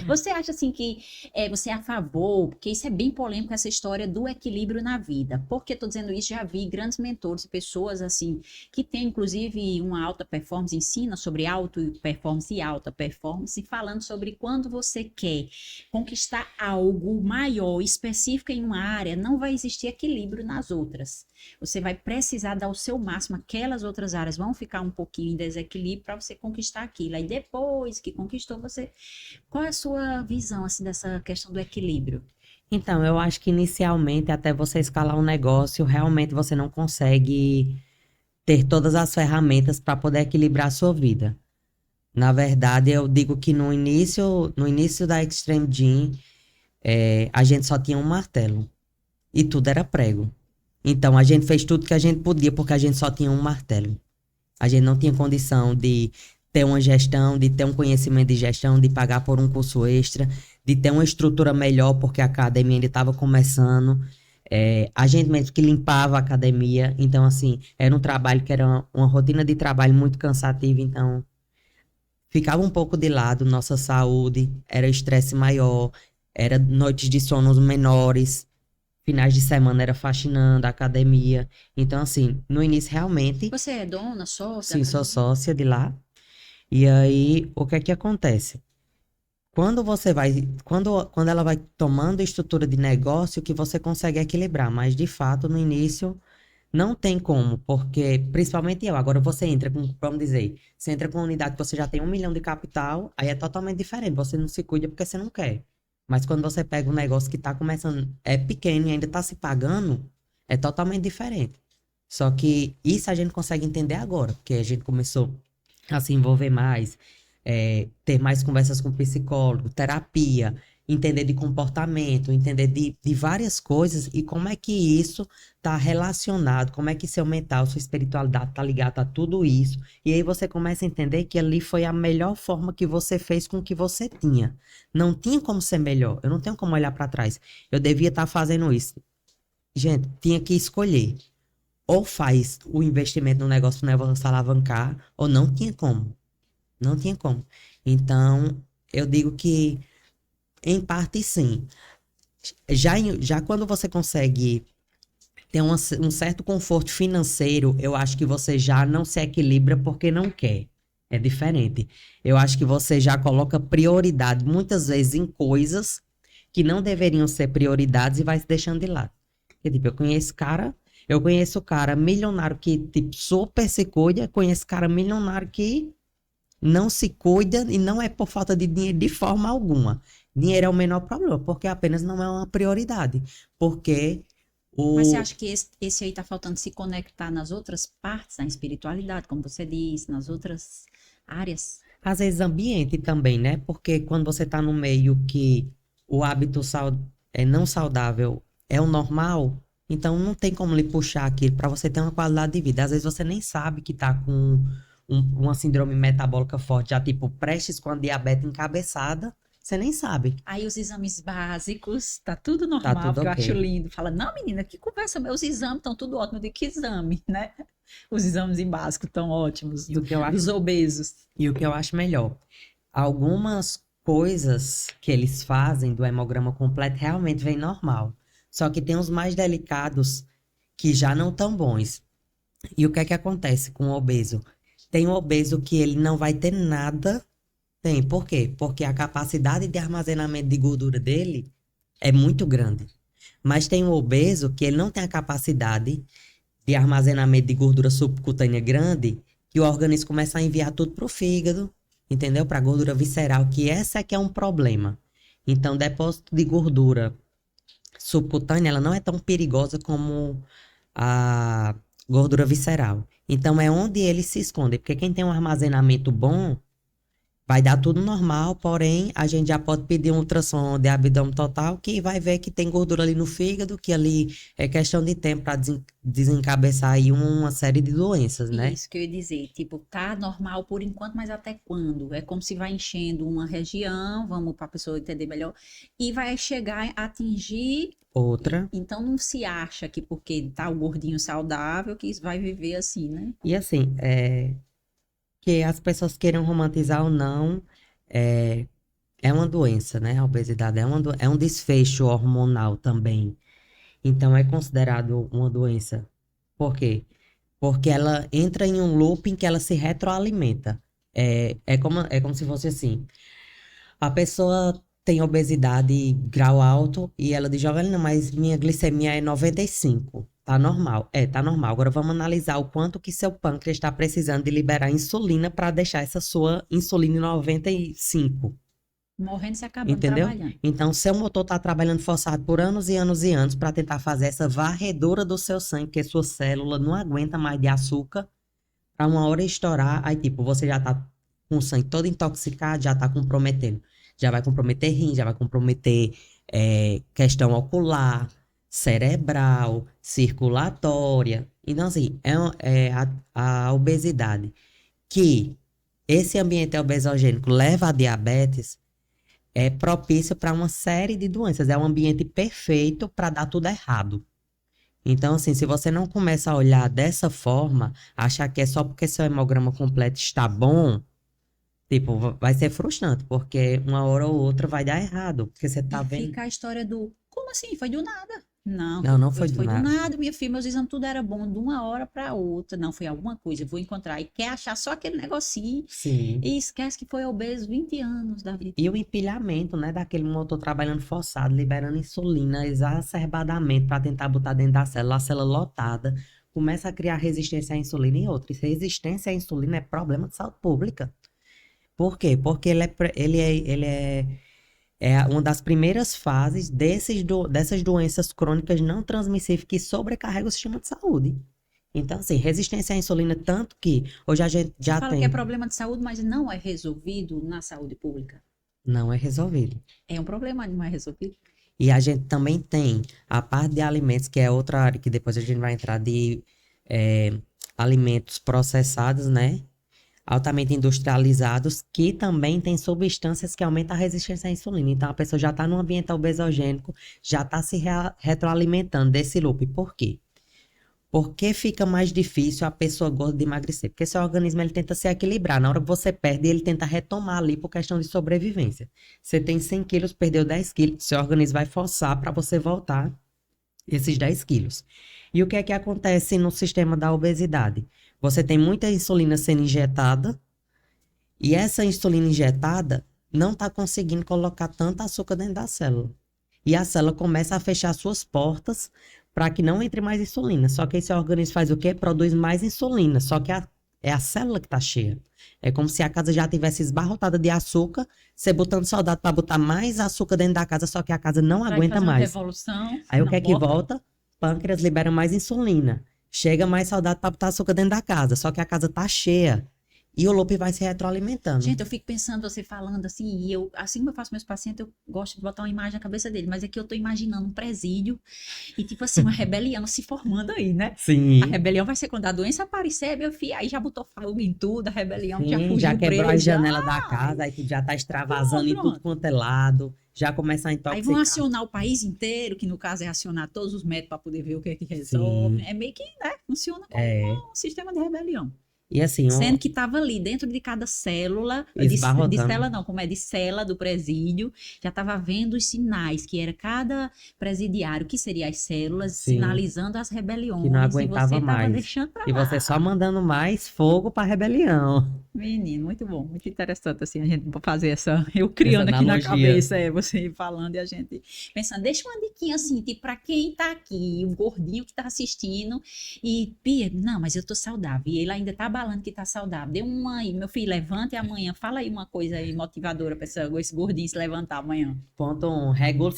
Você acha assim que você é a favor, porque isso é bem polêmico, essa história do equilíbrio na vida. Por que estou dizendo isso? Já vi grandes mentores e pessoas assim, que têm inclusive uma alta performance, ensina sobre auto performance e alta performance, falando sobre quando você quer conquistar algo maior, específico em uma área, não vai existir equilíbrio nas outras. Você vai precisar dar o seu máximo, aquelas outras áreas vão ficar um pouquinho em desequilíbrio para você conquistar aquilo. Aí depois que conquistou, você qual é a sua visão assim dessa questão do equilíbrio? Então, eu acho que inicialmente, até você escalar um negócio, realmente você não consegue ter todas as ferramentas para poder equilibrar a sua vida. Na verdade, eu digo que no início da Extreme Gym, a gente só tinha um martelo e tudo era prego. Então, a gente fez tudo que a gente podia porque a gente só tinha um martelo. A gente não tinha condição de ter uma gestão, de ter um conhecimento de gestão, de pagar por um curso extra, de ter uma estrutura melhor, porque a academia ainda estava começando. A gente mesmo que limpava a academia. Então, assim, era um trabalho que era uma rotina de trabalho muito cansativa. Então, ficava um pouco de lado nossa saúde, era estresse maior, era noites de sonos menores, finais de semana era faxinando a academia. Então, assim, no início, realmente, Você é dona, sócia da sim, sou academia? sócia de lá. E aí, o que é que acontece? Quando ela vai tomando estrutura de negócio, que você consegue equilibrar, mas de fato, no início, não tem como, porque, principalmente eu, agora você entra com, vamos dizer, você entra com uma unidade que você já tem 1 milhão de capital, aí é totalmente diferente, você não se cuida porque você não quer. Mas quando você pega um negócio que tá começando, é pequeno e ainda tá se pagando, é totalmente diferente. Só que isso a gente consegue entender agora, porque a gente começou a se envolver mais, ter mais conversas com psicólogo, terapia. entender de comportamento, entender de várias coisas e como é que isso está relacionado, como é que seu mental, sua espiritualidade está ligada a tudo isso. E aí você começa a entender que ali foi a melhor forma que você fez com o que você tinha. Não tinha como ser melhor. Eu não tenho como olhar para trás. Eu devia estar fazendo isso. Gente, tinha que escolher. Ou faz o investimento no negócio para o negócio alavancar, ou não tinha como. Não tinha como. Então, eu digo que, em parte, sim. Já quando você consegue ter um certo conforto financeiro, eu acho que você já não se equilibra porque não quer. É diferente. Eu acho que você já coloca prioridade, muitas vezes, em coisas que não deveriam ser prioridades e vai se deixando de lado. Porque, tipo, eu conheço cara milionário que, tipo, super se cuida, conheço cara milionário que não se cuida e não é por falta de dinheiro de forma alguma. Dinheiro é o menor problema, porque apenas não é uma prioridade. Porque Mas você o, acha que esse aí tá faltando se conectar nas outras partes, na espiritualidade, como você disse, nas outras áreas? às vezes, ambiente também, né? Porque quando você tá no meio que o hábito é não saudável é o normal, então não tem como lhe puxar aquilo para você ter uma qualidade de vida. Às vezes você nem sabe que tá com uma síndrome metabólica forte, já tipo prestes com a diabetes encabeçada, você nem sabe. Aí os exames básicos, tá tudo Tá normal, tudo porque eu ok. acho lindo. Fala, não, menina, que conversa, meus exames estão tudo ótimos. Eu digo, que exame, né? Os exames básicos estão ótimos, E o que eu acho, dos obesos. e o que eu acho melhor, algumas coisas que eles fazem do hemograma completo realmente vem normal. Só que tem os mais delicados que já não tão bons. E o que é que acontece com o obeso? Tem um obeso que ele não vai ter nada. Tem, por quê? Porque a capacidade de armazenamento de gordura dele é muito grande. Mas tem um obeso que ele não tem a capacidade de armazenamento de gordura subcutânea grande, que o organismo começa a enviar tudo para o fígado, entendeu? Para a gordura visceral, que essa é que é um problema. Então, depósito de gordura subcutânea, ela não é tão perigosa como a gordura visceral. Então, é onde ele se esconde, porque quem tem um armazenamento bom, vai dar tudo normal, porém, a gente já pode pedir um ultrassom de abdômen total, que vai ver que tem gordura ali no fígado, que ali é questão de tempo para desencabeçar aí uma série de doenças, né? Isso que eu ia dizer, tipo, tá normal por enquanto, mas até quando? É como se vai enchendo uma região, vamos para a pessoa entender melhor, e vai chegar a atingir. Outra. Então não se acha que porque tá o gordinho saudável que vai viver assim, né? E assim, que as pessoas queiram romantizar ou não, é, é uma doença, né? A obesidade é um desfecho hormonal também. Então, é considerado uma doença. Por quê? Porque ela entra em um looping que ela se retroalimenta. É como se fosse assim. A pessoa tem obesidade grau alto e ela diz, Giovanna, mas minha glicemia é 95. Tá normal. Tá normal. Agora vamos analisar o quanto que seu pâncreas está precisando de liberar insulina para deixar essa sua insulina em 95. Morrendo se acabando Entendeu? trabalhando. Então, seu motor está trabalhando forçado por anos e anos e anos para tentar fazer essa varredura do seu sangue, porque sua célula não aguenta mais de açúcar, para uma hora estourar, aí tipo, você já tá com o sangue todo intoxicado, já tá comprometendo. Já vai comprometer rim, já vai comprometer questão ocular, cerebral, circulatória. Então, assim, a obesidade, que esse ambiente obesogênico leva a diabetes, é propício para uma série de doenças. É um ambiente perfeito para dar tudo errado. Então, assim, se você não começa a olhar dessa forma, achar que é só porque seu hemograma completo está bom, tipo, vai ser frustrante, porque uma hora ou outra vai dar errado, porque você tá E vendo. fica a história do, como assim? Foi do nada? Não, Não, não foi do foi do nada. nada, minha filha, meus exames tudo era bom de uma hora para outra. Não, foi alguma coisa, eu vou encontrar. E quer achar só aquele negocinho Sim. e esquece que foi obeso 20 anos da vida. E o empilhamento, né, daquele motor trabalhando forçado, liberando insulina exacerbadamente para tentar botar dentro da célula, a célula lotada, começa a criar resistência à insulina e outra. E resistência à insulina é problema de saúde pública. Por quê? Porque ele é uma das primeiras fases dessas doenças crônicas não transmissíveis que sobrecarregam o sistema de saúde. Então, assim, resistência à insulina, tanto que hoje a gente já Fala que é tem. problema de saúde, mas não é resolvido na saúde pública. Não é resolvido. É um problema, não é resolvido. E a gente também tem a parte de alimentos, que é outra área que depois a gente vai entrar de eh, alimentos processados, né? Altamente industrializados, que também tem substâncias que aumentam a resistência à insulina. Então, a pessoa já está num ambiente obesogênico, já está se retroalimentando desse loop. Por quê? Porque fica mais difícil a pessoa gorda de emagrecer? Porque seu organismo ele tenta se equilibrar. Na hora que você perde, ele tenta retomar ali por questão de sobrevivência. Você tem 100 quilos, perdeu 10 quilos, seu organismo vai forçar para você voltar esses 10 quilos. E o que é que acontece no sistema da obesidade? Você tem muita insulina sendo injetada e essa insulina injetada não está conseguindo colocar tanto açúcar dentro da célula. E a célula começa a fechar suas portas para que não entre mais insulina. Só que esse organismo faz o quê? Produz mais insulina. Só que é a célula que está cheia. É como se a casa já tivesse esbarrotada de açúcar, você botando soldado para botar mais açúcar dentro da casa, só que a casa não Vai aguenta fazer uma mais. revolução. Aí o Não que é que bota. volta? Pâncreas libera mais insulina. Chega mais soldado para botar açúcar dentro da casa, só que a casa tá cheia. E o loop vai se retroalimentando. Gente, eu fico pensando, você falando assim, e eu, assim como eu faço meus pacientes, eu gosto de botar uma imagem na cabeça dele, mas aqui eu tô imaginando um presídio e, tipo assim, uma rebelião se formando aí, né? Sim. A rebelião vai ser quando a doença aparecer, meu filho, aí já botou fogo em tudo, a rebelião já Sim, fugiu já quebrou preso, as já. janelas da casa, aí tu já tá extravasando em tudo Pronto. quanto é lado, já começa a Aí vão intoxicar. acionar o país inteiro, que no caso é acionar todos os médicos para poder ver o que é que resolve. Sim, É meio que, né, funciona como é. um sistema de rebelião. E assim, Sendo que estava ali dentro de cada célula, de esbarrotando. célula não, como é de cela do presídio, já estava vendo os sinais, que era cada presidiário, que seria as células, Sim, sinalizando as que não rebeliões, e você aguentava estava mais. deixando para E você só lá. mandando mais fogo pra rebelião. Menino, muito bom, muito interessante assim a gente fazer essa, eu Essa criando aqui na analogia. cabeça, você falando e a gente pensando, deixa uma diquinha assim, tipo, para quem tá aqui, o gordinho que tá assistindo e, Pia, não, mas eu tô saudável, e ele ainda tá abalando que tá saudável, dê uma aí, meu filho, levante amanhã, fala aí uma coisa aí motivadora para esse gordinho se levantar amanhã. Ponto 1, regule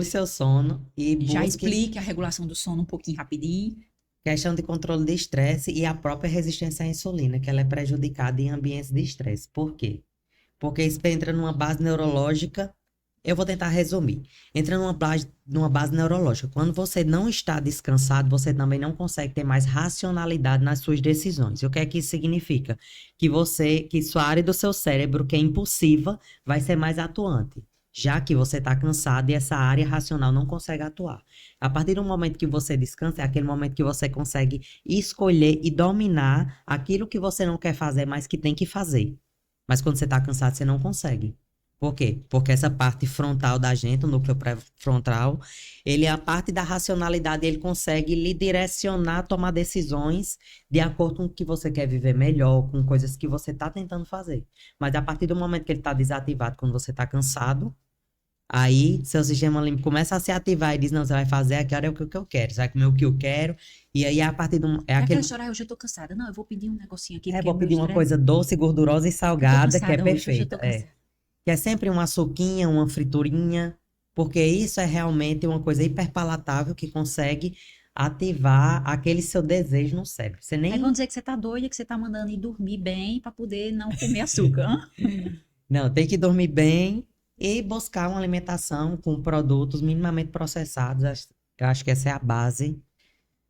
seu sono e Já busque explique a regulação do sono um pouquinho rapidinho. questão de controle de estresse e a própria resistência à insulina, que ela é prejudicada em ambientes de estresse. Por quê? Porque isso entra numa base neurológica. Eu vou tentar resumir. Entra numa base neurológica. Quando você não está descansado, você também não consegue ter mais racionalidade nas suas decisões. E o que é que isso significa? Que sua área do seu cérebro, que é impulsiva, vai ser mais atuante. Já que você está cansado e essa área racional não consegue atuar. A partir do momento que você descansa, é aquele momento que você consegue escolher e dominar aquilo que você não quer fazer, mas que tem que fazer. Mas quando você está cansado, você não consegue. Por quê? Porque essa parte frontal da gente, o núcleo pré-frontal, ele é a parte da racionalidade, ele consegue lhe direcionar a tomar decisões de acordo com o que você quer viver melhor, com coisas que você está tentando fazer. Mas a partir do momento que ele está desativado, quando você está cansado, aí seu sistema límbico começa a se ativar e diz, não, você vai fazer aquilo é o que eu quero, você vai comer o que eu quero, e aí a partir do... É É aquele... aquela história, hoje eu tô cansada. Não, eu vou pedir um negocinho aqui, É, porque vou o meu pedir uma estresse, coisa doce, gordurosa e eu tô salgada, que é cansada hoje eu tô perfeita. É. cansada. Que é sempre uma suquinha, uma friturinha, porque isso é realmente uma coisa hiperpalatável que consegue ativar aquele seu desejo no cérebro. Você Aí vão nem... dizer que você tá doida, que você tá mandando ir dormir bem para poder não comer açúcar. Hã? Não, tem que dormir bem e buscar uma alimentação com produtos minimamente processados. Eu acho que essa é a base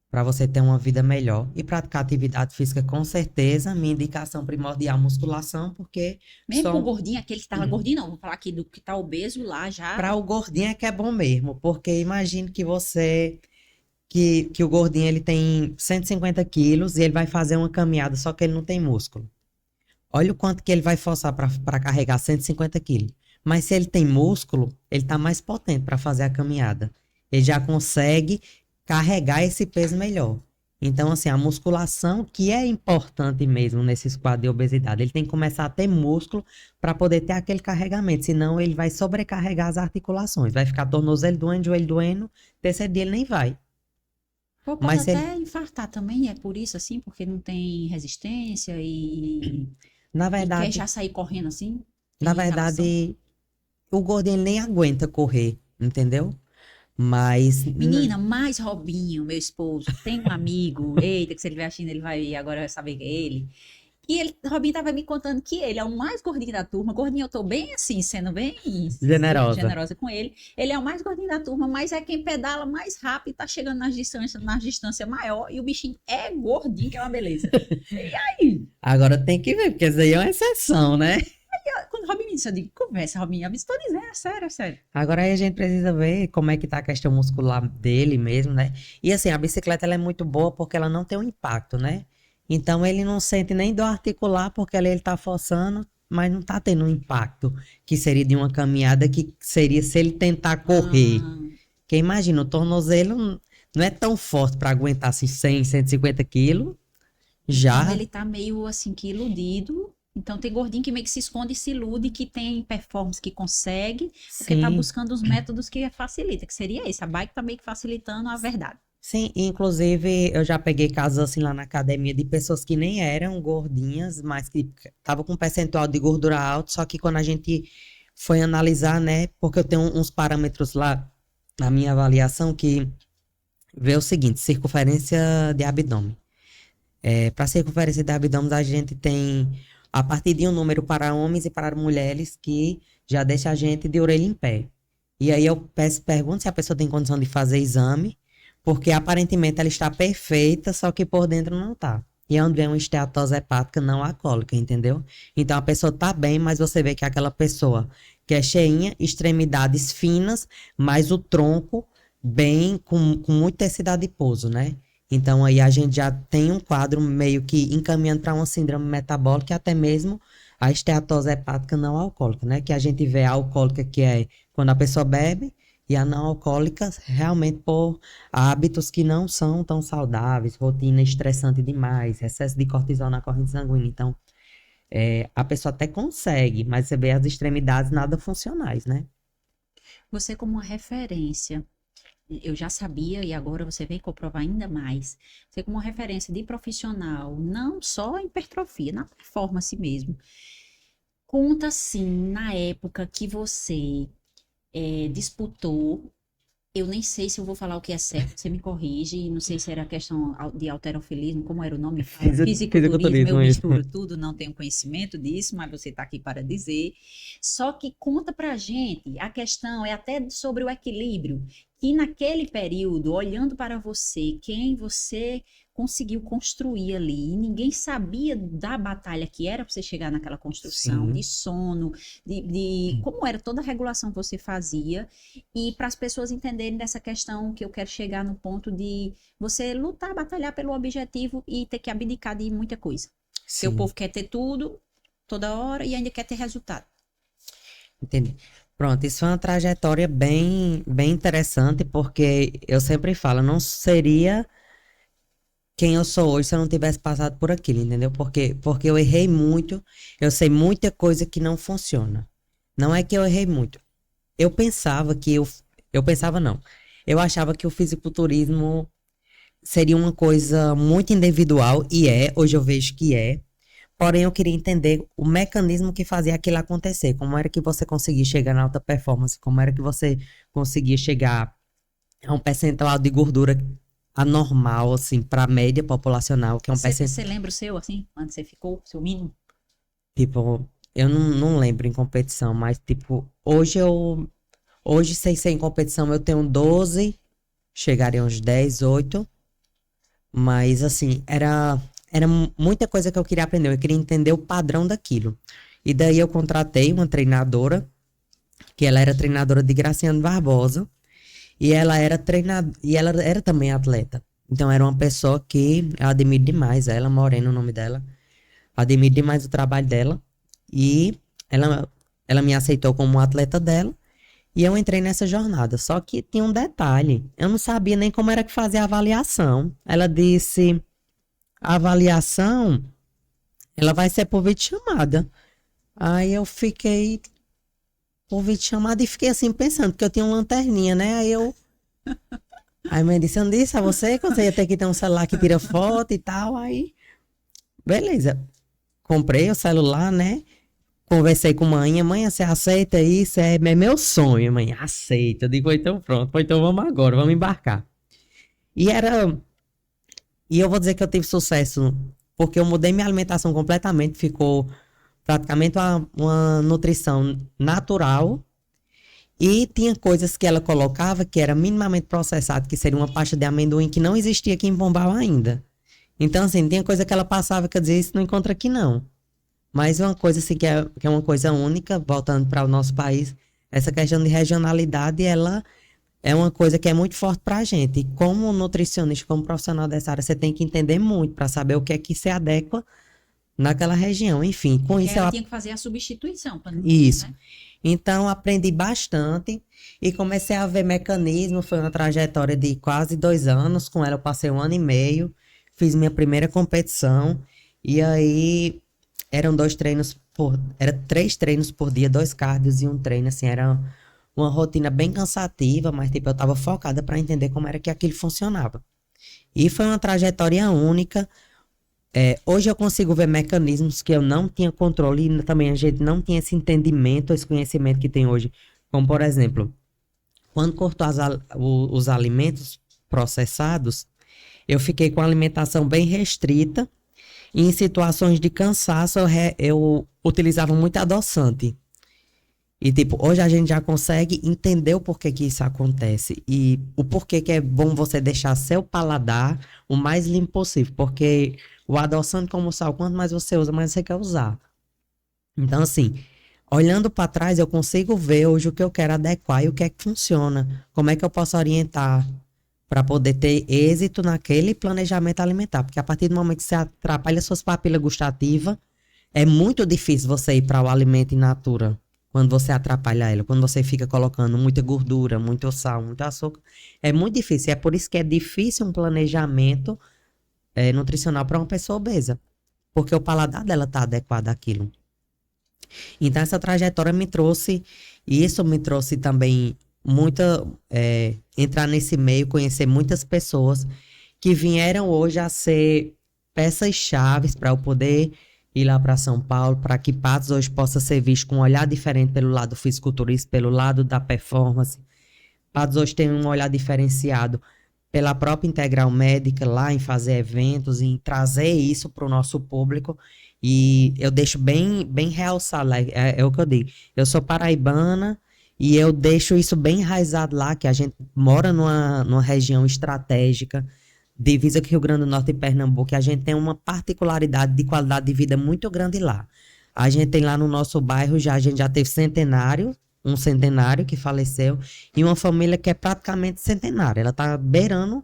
para você ter uma vida melhor. E praticar atividade física, com certeza, minha indicação primordial, musculação, porque Mesmo pro só gordinho, aquele que tá gordinho, não, vou falar aqui do que tá obeso lá já. para o gordinho é que é bom mesmo, porque imagine que você que o gordinho ele tem 150 quilos e ele vai fazer uma caminhada, só que ele não tem músculo. Olha o quanto que ele vai forçar para carregar 150 quilos. Mas se ele tem músculo, ele está mais potente para fazer a caminhada. Ele já consegue carregar esse peso melhor. Então, assim, a musculação, que é importante mesmo nesses quadros de obesidade, ele tem que começar a ter músculo para poder ter aquele carregamento, senão ele vai sobrecarregar as articulações, vai ficar tornozelo doendo, joelho doendo, terceiro dia ele nem vai. Pô, pode Mas se ele, até infartar também, é por isso assim, porque não tem resistência na e quer verdade, já sair correndo assim, na tem relação. verdade, o gordinho ele nem aguenta correr, entendeu? Mas Menina, mais Robinho, meu esposo, tem um amigo, eita, que se ele ver a China, ele vai agora vai saber que é ele. E ele, Robinho tava me contando que ele é o mais gordinho da turma. Gordinho, eu tô bem assim, sendo bem Generosa. generosa com ele. Ele é o mais gordinho da turma, mas é quem pedala mais rápido, tá chegando nas distâncias maior. E o bichinho é gordinho, que é uma beleza. E aí, Agora tem que ver, porque isso aí é uma exceção, né? quando o Robinho me disse, eu digo, conversa, Robinho. Eu estou dizendo, é sério, é sério. Agora aí a gente precisa ver como é que tá a questão muscular dele mesmo, né? E assim, a bicicleta ela é muito boa porque ela não tem um impacto, né? Então ele não sente nem dor articular porque ali ele tá forçando, mas não tá tendo um impacto que seria de uma caminhada que seria se ele tentar correr. Ah, Porque imagina, o tornozelo não é tão forte para aguentar assim 100, 150 quilos. então Já, ele tá meio assim que iludido. Então tem gordinho que meio que se esconde e se ilude, que tem performance que consegue, porque tá sim. buscando os métodos que facilita, que seria esse. A bike tá meio que facilitando a verdade. Sim, inclusive eu já peguei casos assim lá na academia de pessoas que nem eram gordinhas, mas que estavam com um percentual de gordura alto, só que quando a gente foi analisar, né, porque eu tenho uns parâmetros lá na minha avaliação que vê o seguinte, circunferência de abdômen. Para circunferência de abdômen a gente tem a partir de um número para homens e para mulheres que já deixa a gente de orelha em pé. E aí eu pergunto se a pessoa tem condição de fazer exame, porque aparentemente ela está perfeita, só que por dentro não tá. E é onde vem uma esteatose hepática não alcoólica, entendeu? Então a pessoa tá bem, mas você vê que é aquela pessoa que é cheinha, extremidades finas, mas o tronco bem, com muito tecido adiposo, né? Então aí a gente já tem um quadro meio que encaminhando para uma síndrome metabólica e até mesmo a esteatose hepática não alcoólica, né? Que a gente vê a alcoólica que é quando a pessoa bebe e a não alcoólica realmente por hábitos que não são tão saudáveis, rotina estressante demais, excesso de cortisol na corrente sanguínea. Então, a pessoa até consegue, mas você vê as extremidades nada funcionais, né? Você como uma referência, eu já sabia e agora você vem comprovar ainda mais. Você como uma referência de profissional, não só em hipertrofia, na performance mesmo. Conta assim, na época que você disputou, eu nem sei se eu vou falar o que é certo, você me corrige, não sei se era questão de halterofilismo, como era o nome? Fisiculturismo, eu Fisiculturismo, isso. misturo tudo, não tenho conhecimento disso, mas você está aqui para dizer. Só que conta pra gente, a questão é até sobre o equilíbrio, que naquele período, olhando para você, quem você conseguiu construir ali, e ninguém sabia da batalha que era para você chegar naquela construção, Sim. de sono, de como era toda a regulação que você fazia, e para as pessoas entenderem dessa questão que eu quero chegar no ponto de você lutar, batalhar pelo objetivo e ter que abdicar de muita coisa. Porque o Sim. povo quer ter tudo, toda hora, e ainda quer ter resultado. Entendi. Pronto, isso é uma trajetória bem, bem interessante, porque eu sempre falo, não seria quem eu sou hoje se eu não tivesse passado por aquilo, entendeu? Porque eu errei muito, eu sei muita coisa que não funciona. Não é que eu errei muito. Eu pensava que eu pensava não. Eu achava que o fisiculturismo seria uma coisa muito individual, e hoje eu vejo que é. Porém, eu queria entender o mecanismo que fazia aquilo acontecer. Como era que você conseguia chegar na alta performance? Como era que você conseguia chegar a um percentual de gordura anormal, assim, para a média populacional, que é um percentual. Você lembra o seu, assim, onde você ficou, seu mínimo? Tipo, eu não lembro em competição, mas, tipo, hoje, sem ser em competição, eu tenho 12, chegaria uns 10, 8. Mas, assim, era muita coisa que eu queria aprender. Eu queria entender o padrão daquilo. E daí eu contratei uma treinadora, que ela era treinadora de Graciano Barbosa. E ela era também atleta. Então era uma pessoa que eu admiro demais ela, Morena, o nome dela. Admiro demais o trabalho dela. E ela me aceitou como atleta dela. E eu entrei nessa jornada. Só que tinha um detalhe. Eu não sabia nem como era que fazia a avaliação. Ela disse: a avaliação, ela vai ser por videochamada. Aí eu fiquei por videochamada e fiquei assim pensando, porque eu tinha uma lanterninha, né? Aí a mãe disse: eu não disse a você que você ia ter que ter um celular que tira foto e tal. Aí, beleza. Comprei o celular, né? Conversei com a mãe, você aceita isso? É meu sonho, mãe. Aceita. Eu digo: então pronto, então vamos agora, vamos embarcar. E era. E eu vou dizer que eu tive sucesso porque eu mudei minha alimentação completamente, ficou praticamente uma nutrição natural. E tinha coisas que ela colocava que era minimamente processado, que seria uma pasta de amendoim que não existia aqui em Pombal ainda. Então, assim, tinha coisa que ela passava que eu dizia, isso não encontra aqui não. Mas uma coisa assim que é uma coisa única, voltando para o nosso país, essa questão de regionalidade, ela é uma coisa que é muito forte para a gente. E como nutricionista, como profissional dessa área, você tem que entender muito para saber o que é que se adequa naquela região. Enfim, com Porque isso ela ela... tinha que fazer a substituição, Isso. né? Então, aprendi bastante e comecei a ver mecanismo. Foi uma trajetória de quase 2 anos. Com ela, eu passei 1 ano e meio. Fiz minha primeira competição. E aí, eram 2 treinos por... Era 3 treinos por dia, 2 cardios e um treino. Assim, era uma rotina bem cansativa, mas tipo, eu estava focada para entender como era que aquilo funcionava. E foi uma trajetória única. Hoje eu consigo ver mecanismos que eu não tinha controle e também a gente não tinha esse entendimento, esse conhecimento que tem hoje. Como, por exemplo, quando cortou os alimentos processados, eu fiquei com a alimentação bem restrita e em situações de cansaço eu utilizava muito adoçante. E, tipo, hoje a gente já consegue entender o porquê que isso acontece. E o porquê que é bom você deixar seu paladar o mais limpo possível. Porque o adoçante como o sal, quanto mais você usa, mais você quer usar. Então, assim, olhando para trás, eu consigo ver hoje o que eu quero adequar e o que é que funciona. Como é que eu posso orientar para poder ter êxito naquele planejamento alimentar. Porque a partir do momento que você atrapalha suas papilas gustativas, é muito difícil você ir para o alimento in natura. Quando você atrapalha ela, quando você fica colocando muita gordura, muito sal, muito açúcar, é muito difícil. É por isso que é difícil um planejamento nutricional para uma pessoa obesa, porque o paladar dela está adequado àquilo. Então essa trajetória me trouxe, e isso me trouxe também muita, entrar nesse meio, conhecer muitas pessoas que vieram hoje a ser peças chaves para eu poder ir lá para São Paulo, para que Patos hoje possa ser visto com um olhar diferente pelo lado fisiculturista, pelo lado da performance. Patos hoje tem um olhar diferenciado pela própria Integral Médica lá em fazer eventos, em trazer isso para o nosso público. E eu deixo bem, bem realçado lá, é o que eu digo. Eu sou paraibana e eu deixo isso bem enraizado lá, que a gente mora numa região estratégica, divisa com Rio Grande do Norte e Pernambuco, e a gente tem uma particularidade de qualidade de vida muito grande lá. A gente tem lá no nosso bairro, a gente já teve um centenário que faleceu, e uma família que é praticamente centenária. Ela está beirando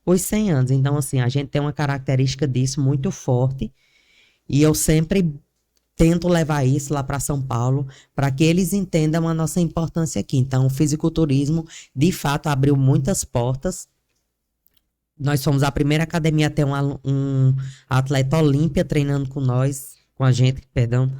os 100 anos. Então, assim, a gente tem uma característica disso muito forte, e eu sempre tento levar isso lá para São Paulo, para que eles entendam a nossa importância aqui. Então, o fisiculturismo, de fato, abriu muitas portas. Nós fomos a primeira academia a ter um atleta olímpia treinando com nós, com a gente, perdão,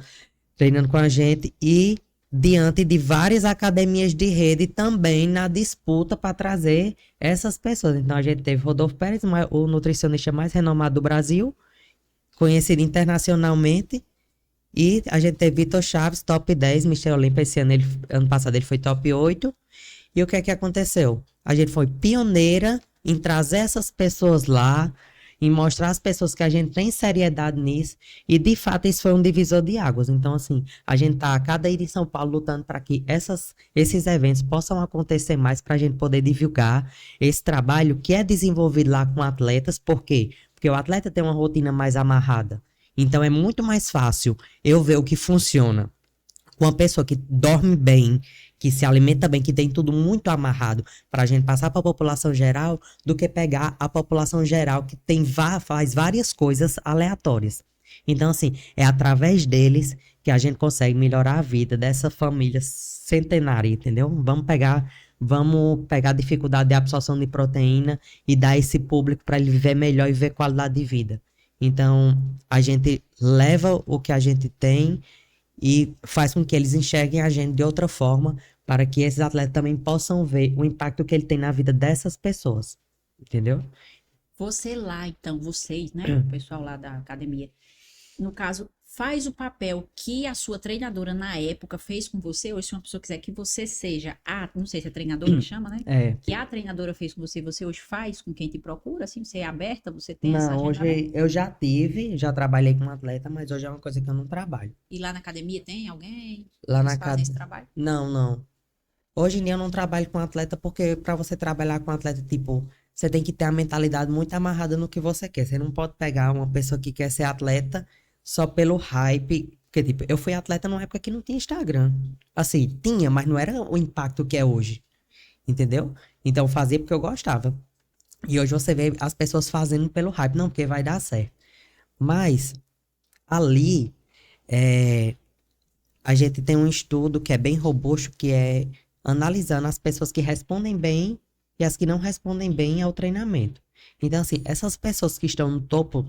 treinando com a gente, e diante de várias academias de rede também na disputa para trazer essas pessoas. Então, a gente teve Rodolfo Pérez, o nutricionista mais renomado do Brasil, conhecido internacionalmente. E a gente teve Vitor Chaves, top 10, Mister Olímpia. Esse ano, ano passado, ele foi top 8. E o que é que aconteceu? A gente foi pioneira em trazer essas pessoas lá, em mostrar às pessoas que a gente tem seriedade nisso. E, de fato, isso foi um divisor de águas. Então, assim, a gente tá a cada ida em São Paulo lutando para que esses eventos possam acontecer mais, para a gente poder divulgar esse trabalho que é desenvolvido lá com atletas. Por quê? Porque o atleta tem uma rotina mais amarrada. Então, é muito mais fácil eu ver o que funciona com uma pessoa que dorme bem, que se alimenta bem, que tem tudo muito amarrado para a gente passar para a população geral, do que pegar a população geral que faz várias coisas aleatórias. Então, assim, é através deles que a gente consegue melhorar a vida dessa família centenária, entendeu? Vamos pegar a dificuldade de absorção de proteína e dar esse público para ele viver melhor e ver qualidade de vida. Então, a gente leva o que a gente tem e faz com que eles enxerguem a gente de outra forma, para que esses atletas também possam ver o impacto que ele tem na vida dessas pessoas. Entendeu? Você lá, então, vocês, né? O pessoal lá da academia, no caso, faz o papel que a sua treinadora na época fez com você, hoje se uma pessoa quiser que você seja não sei se é treinadora chama, né? É. Que a treinadora fez com você, você hoje faz com quem te procura, assim, você é aberta, você tem essa Não, agenda aberta? hoje eu já trabalhei como atleta, mas hoje é uma coisa que eu não trabalho. E lá na academia tem alguém? Lá Eles na fazem casa. esse trabalho? Não, não. Hoje em dia eu não trabalho com atleta porque para você trabalhar com atleta, tipo, você tem que ter a mentalidade muito amarrada no que você quer. Você não pode pegar uma pessoa que quer ser atleta só pelo hype. Porque, tipo, eu fui atleta numa época que não tinha Instagram. Assim, tinha, mas não era o impacto que é hoje. Entendeu? Então eu fazia porque eu gostava. E hoje você vê as pessoas fazendo pelo hype, não, porque vai dar certo. Mas ali é, a gente tem um estudo que é bem robusto, que é analisando as pessoas que respondem bem e as que não respondem bem ao treinamento. Então, assim, essas pessoas que estão no topo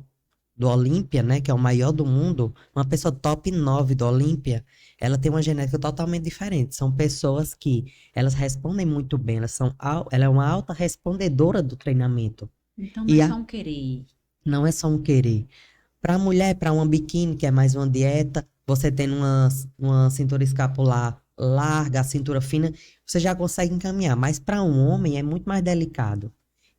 do Olímpia, né, que é o maior do mundo, uma pessoa top 9 do Olímpia, ela tem uma genética totalmente diferente. São pessoas que elas respondem muito bem, ela é uma alta respondedora do treinamento. Então não é E só um querer. não é só um querer. Para mulher, para uma biquíni, que é mais uma dieta, você tendo uma cintura escapular larga, a cintura fina, você já consegue encaminhar. Mas para um homem é muito mais delicado.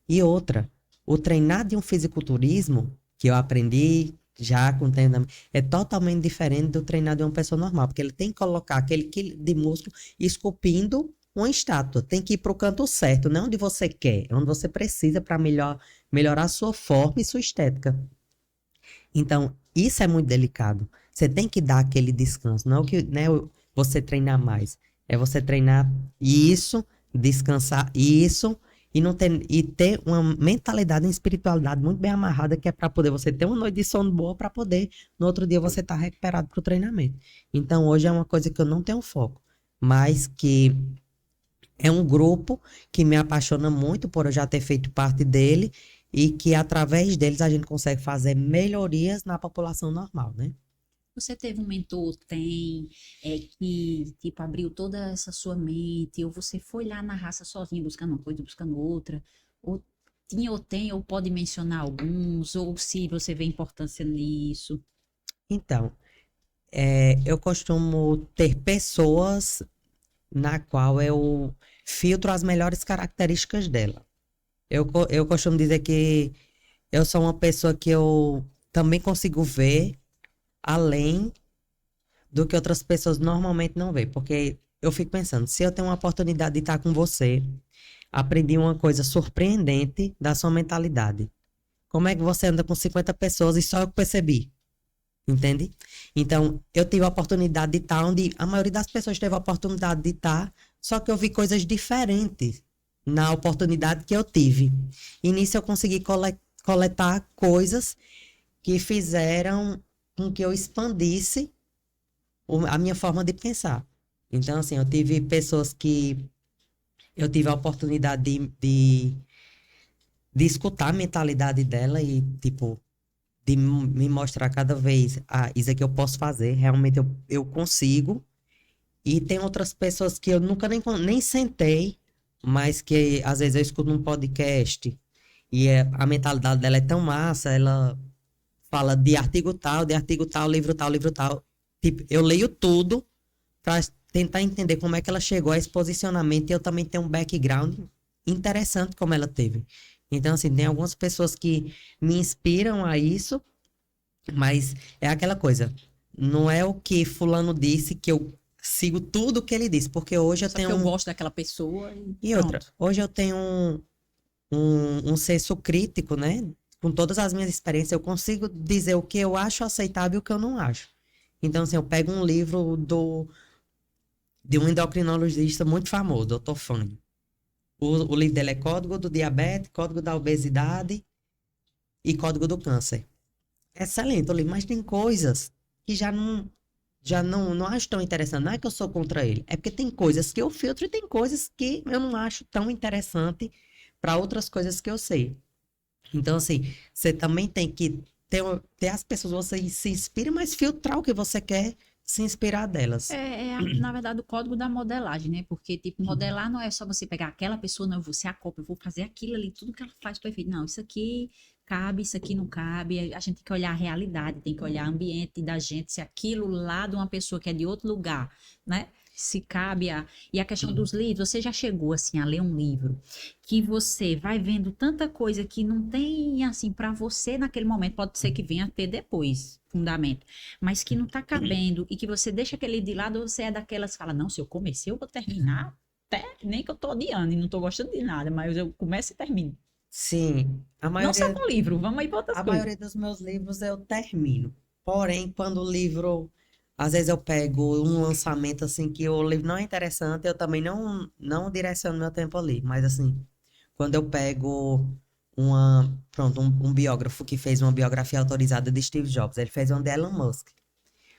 E outra, o treinar de um fisiculturismo, que eu aprendi já com treinamento, é totalmente diferente do treinar de uma pessoa normal, porque ele tem que colocar aquele quilo de músculo esculpindo uma estátua. Tem que ir para o canto certo, não onde você quer, é onde você precisa para melhorar a sua forma e sua estética. Então, isso é muito delicado. Você tem que dar aquele descanso. Não é o que, né, você treinar mais. É você treinar isso, descansar isso e ter uma mentalidade e espiritualidade muito bem amarrada, que é para poder você ter uma noite de sono boa para poder no outro dia você estar recuperado para o treinamento. Então, hoje é uma coisa que eu não tenho foco, mas que é um grupo que me apaixona muito por eu já ter feito parte dele e que através deles a gente consegue fazer melhorias na população normal, né? Você teve um mentor, que, tipo, abriu toda essa sua mente, ou você foi lá na raça sozinho, buscando uma coisa, buscando outra, ou tinha ou tem, ou pode mencionar alguns, ou se você vê importância nisso. Então, eu costumo ter pessoas na qual eu filtro as melhores características dela. Eu costumo dizer que eu sou uma pessoa que eu também consigo ver além do que outras pessoas normalmente não veem. Porque eu fico pensando, se eu tenho uma oportunidade de estar com você, aprendi uma coisa surpreendente da sua mentalidade. Como é que você anda com 50 pessoas e só eu percebi? Entende? Então, eu tive a oportunidade de estar onde a maioria das pessoas teve a oportunidade de estar, só que eu vi coisas diferentes na oportunidade que eu tive. E nisso eu consegui coletar coisas que fizeram com que eu expandisse a minha forma de pensar. Então, assim, eu tive pessoas que eu tive a oportunidade de escutar a mentalidade dela e, tipo, de me mostrar cada vez, isso aqui eu posso fazer, realmente eu consigo. E tem outras pessoas que eu nunca nem sentei, mas que às vezes eu escuto num podcast e a mentalidade dela é tão massa, ela fala de artigo tal, livro tal, livro tal. Tipo, eu leio tudo para tentar entender como é que ela chegou a esse posicionamento e eu também tenho um background interessante como ela teve. Então, assim, tem algumas pessoas que me inspiram a isso, mas é aquela coisa, não é o que fulano disse que eu sigo tudo o que ele disse, porque hoje eu Só porque tenho eu gosto daquela pessoa e outra, pronto. hoje eu tenho um senso crítico, né? Com todas as minhas experiências, eu consigo dizer o que eu acho aceitável e o que eu não acho. Então, assim, eu pego um livro de um endocrinologista muito famoso, Dr. Fanny. O livro dele é Código do Diabetes, Código da Obesidade e Código do Câncer. Excelente o livro, mas tem coisas que não acho tão interessante. Não é que eu sou contra ele, é porque tem coisas que eu filtro e tem coisas que eu não acho tão interessante para outras coisas que eu sei. Então, assim, você também tem que ter as pessoas, você se inspira, mas filtrar o que você quer se inspirar delas. Na verdade, o código da modelagem, né? Porque, tipo, modelar não é só você pegar aquela pessoa, não, você acopla, eu vou fazer aquilo ali, tudo que ela faz perfeito. Não, isso aqui cabe, isso aqui não cabe. A gente tem que olhar a realidade, tem que olhar o ambiente da gente, se aquilo lá de uma pessoa que é de outro lugar, né? Se cabe a... E a questão dos livros, você já chegou, assim, a ler um livro que você vai vendo tanta coisa que não tem, assim, para você naquele momento, pode ser que venha a ter depois, fundamento, mas que não tá cabendo e que você deixa aquele de lado, ou você é daquelas que fala, não, se eu comecei, eu vou terminar, até nem que eu tô odiando e não tô gostando de nada, mas eu começo e termino. Sim, Não só com livro, vamos aí para outras a coisas. maioria dos meus livros eu termino. Porém, quando o livro, às vezes eu pego um lançamento assim que o livro não é interessante, eu também não direciono meu tempo ali. Mas assim, quando eu pego um biógrafo que fez uma biografia autorizada de Steve Jobs, ele fez uma de Elon Musk.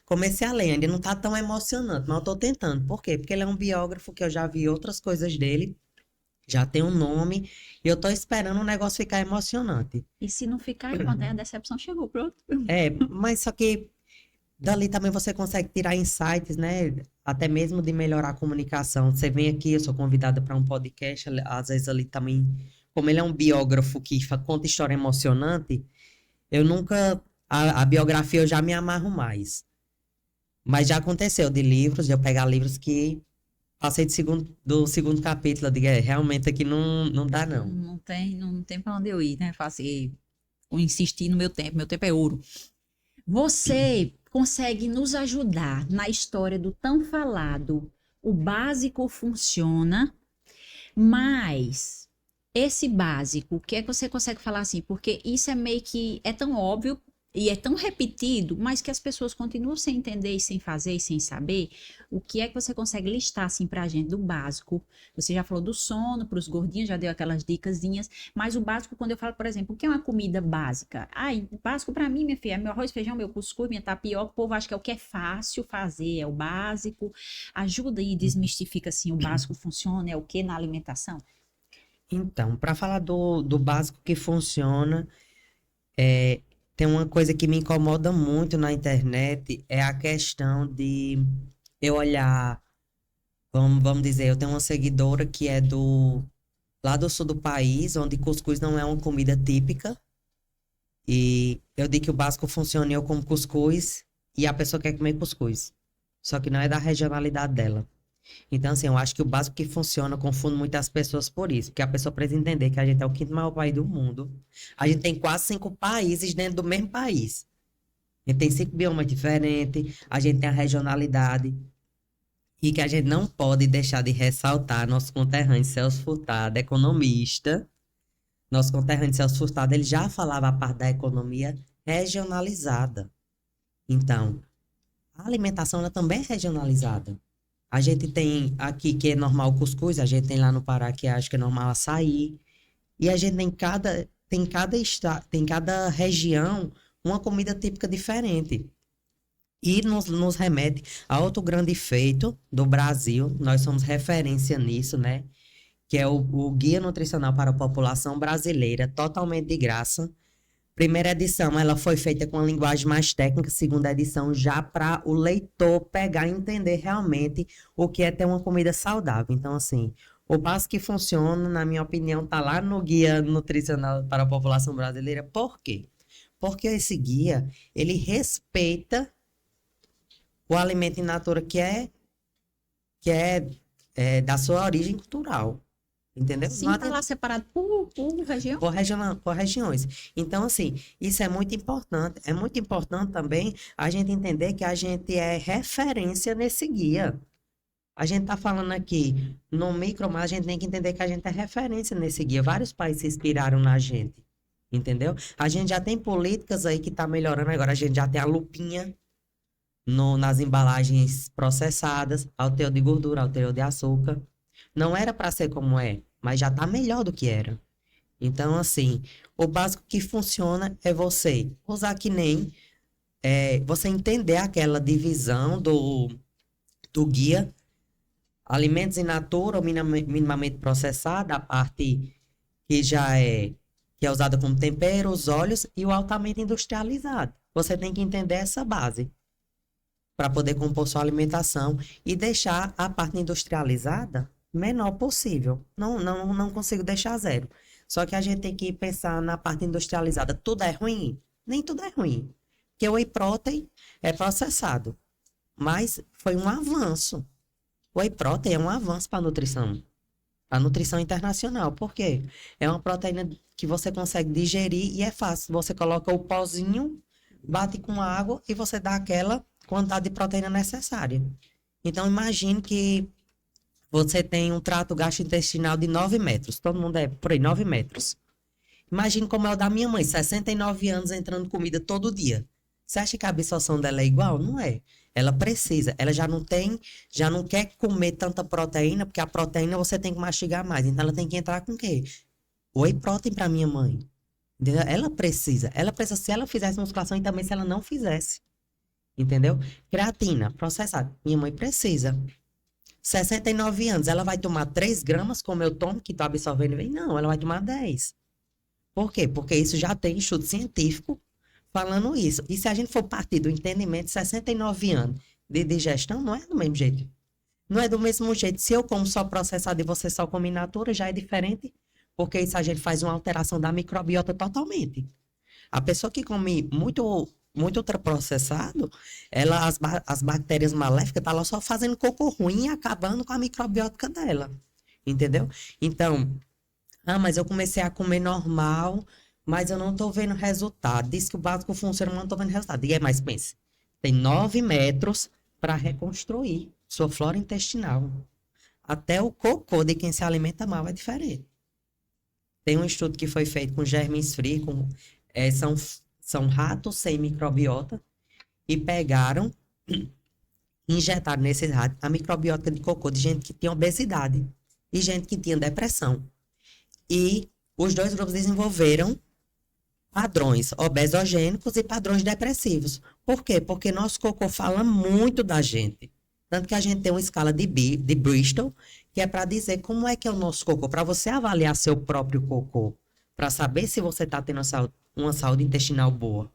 Comecei a ler, ainda não tá tão emocionante, mas eu tô tentando. Por quê? Porque ele é um biógrafo que eu já vi outras coisas dele, já tem um nome, e eu tô esperando o negócio ficar emocionante. E se não ficar, pronto, aí a decepção chegou, pronto. É, mas só que dali também você consegue tirar insights, né? Até mesmo de melhorar a comunicação. Você vem aqui, eu sou convidada para um podcast, às vezes ali também, como ele é um biógrafo que conta história emocionante, eu nunca, a biografia eu já me amarro mais. Mas já aconteceu de livros, de eu pegar livros que passei do segundo capítulo, eu digo, realmente aqui não dá não. Não tem para onde eu ir, né? Faço, vou insistir no meu tempo é ouro. Você consegue nos ajudar na história do tão falado, o básico funciona, mas esse básico, o que é que você consegue falar assim? Porque isso é meio que é tão óbvio e é tão repetido, mas que as pessoas continuam sem entender e sem fazer e sem saber. O que é que você consegue listar assim pra gente do básico? Você já falou do sono para os gordinhos, já deu aquelas dicasinhas, mas o básico quando eu falo, por exemplo, o que é uma comida básica? Ai, básico para mim, minha filha, é meu arroz, feijão, meu cuscuz, minha tapioca, o povo acha que é o que é fácil fazer, é o básico. Ajuda e desmistifica assim, o básico funciona, é o que na alimentação? Então, para falar do básico que funciona, é, tem uma coisa que me incomoda muito na internet, é a questão de eu olhar, vamos dizer, eu tenho uma seguidora que é lá do sul do país, onde cuscuz não é uma comida típica, e eu digo que o básico funciona e eu como cuscuz, e a pessoa quer comer cuscuz. Só que não é da regionalidade dela. Então, assim, eu acho que o básico que funciona confunde muitas pessoas por isso. Porque a pessoa precisa entender que a gente é o quinto maior país do mundo. A gente tem quase 5 países dentro do mesmo país. A gente tem 5 biomas diferentes, a gente tem a regionalidade. E que a gente não pode deixar de ressaltar nosso conterrâneo Celso Furtado, economista. Nosso conterrâneo Celso Furtado, ele já falava a parte da economia regionalizada. Então, a alimentação ela também é regionalizada. A gente tem aqui que é normal o cuscuz, a gente tem lá no Pará que acho que é normal açaí. E a gente tem cada região uma comida típica diferente. E nos remete a outro grande feito do Brasil, nós somos referência nisso, né? Que é o Guia Nutricional para a População Brasileira, totalmente de graça. Primeira edição, ela foi feita com uma linguagem mais técnica, segunda edição já para o leitor pegar e entender realmente o que é ter uma comida saudável. Então, assim, o passo que funciona, na minha opinião, tá lá no Guia Nutricional para a População Brasileira. Por quê? Porque esse guia, ele respeita o alimento in natura que é da sua origem cultural. Entendeu? Sim, tá lá separado por região. Por regiões. Então, assim, isso é muito importante. É muito importante também a gente entender que a gente é referência nesse guia. A gente está falando aqui no micro, mas a gente tem que entender que a gente é referência nesse guia. Vários países se inspiraram na gente. Entendeu? A gente já tem políticas aí que está melhorando agora. A gente já tem a lupinha nas embalagens processadas, ao teor de gordura, ao teor de açúcar. Não era para ser como é, mas já está melhor do que era. Então, assim, o básico que funciona é você usar que nem você entender aquela divisão do guia, alimentos in natura ou minimamente processada, a parte que é usada como tempero, os óleos e o altamente industrializado. Você tem que entender essa base para poder compor sua alimentação e deixar a parte industrializada menor possível. Não consigo deixar zero. Só que a gente tem que pensar na parte industrializada. Tudo é ruim? Nem tudo é ruim. Porque o whey protein é processado. Mas foi um avanço. O whey protein é um avanço para a nutrição internacional. Por quê? É uma proteína que você consegue digerir e é fácil. Você coloca o pozinho, bate com água e você dá aquela quantidade de proteína necessária. Então, imagine que você tem um trato gastrointestinal de 9 metros. Todo mundo é por aí, 9 metros. Imagine como é o da minha mãe, 69 anos entrando comida todo dia. Você acha que a absorção dela é igual? Não é. Ela precisa. Ela já não quer comer tanta proteína, porque a proteína você tem que mastigar mais. Então ela tem que entrar com o quê? Whey protein para minha mãe. Entendeu? Ela precisa. Ela precisa se ela fizesse musculação e também se ela não fizesse. Entendeu? Creatina, processada. Minha mãe precisa. 69 anos, ela vai tomar 3 gramas como eu tomo, que tô absorvendo bem? Não, ela vai tomar 10. Por quê? Porque isso já tem estudo científico falando isso. E se a gente for partir do entendimento de 69 anos de digestão, não é do mesmo jeito. Não é do mesmo jeito. Se eu como só processado e você só come in natura, já é diferente. Porque isso a gente faz uma alteração da microbiota totalmente. A pessoa que come muito ultraprocessado, as bactérias maléficas estão lá só fazendo cocô ruim e acabando com a microbiota dela. Entendeu? Então, mas eu comecei a comer normal, mas eu não estou vendo resultado. Diz que o básico funciona, mas não estou vendo resultado. E é mais, pense, tem 9 metros para reconstruir sua flora intestinal. Até o cocô de quem se alimenta mal é diferente. Tem um estudo que foi feito com germes free, são ratos sem microbiota, e pegaram, injetaram nesses ratos a microbiota de cocô de gente que tinha obesidade e gente que tinha depressão. E os dois grupos desenvolveram padrões obesogênicos e padrões depressivos. Por quê? Porque nosso cocô fala muito da gente. Tanto que a gente tem uma escala de Bristol, que é para dizer como é que é o nosso cocô, para você avaliar seu próprio cocô, para saber se você está tendo uma saúde intestinal boa.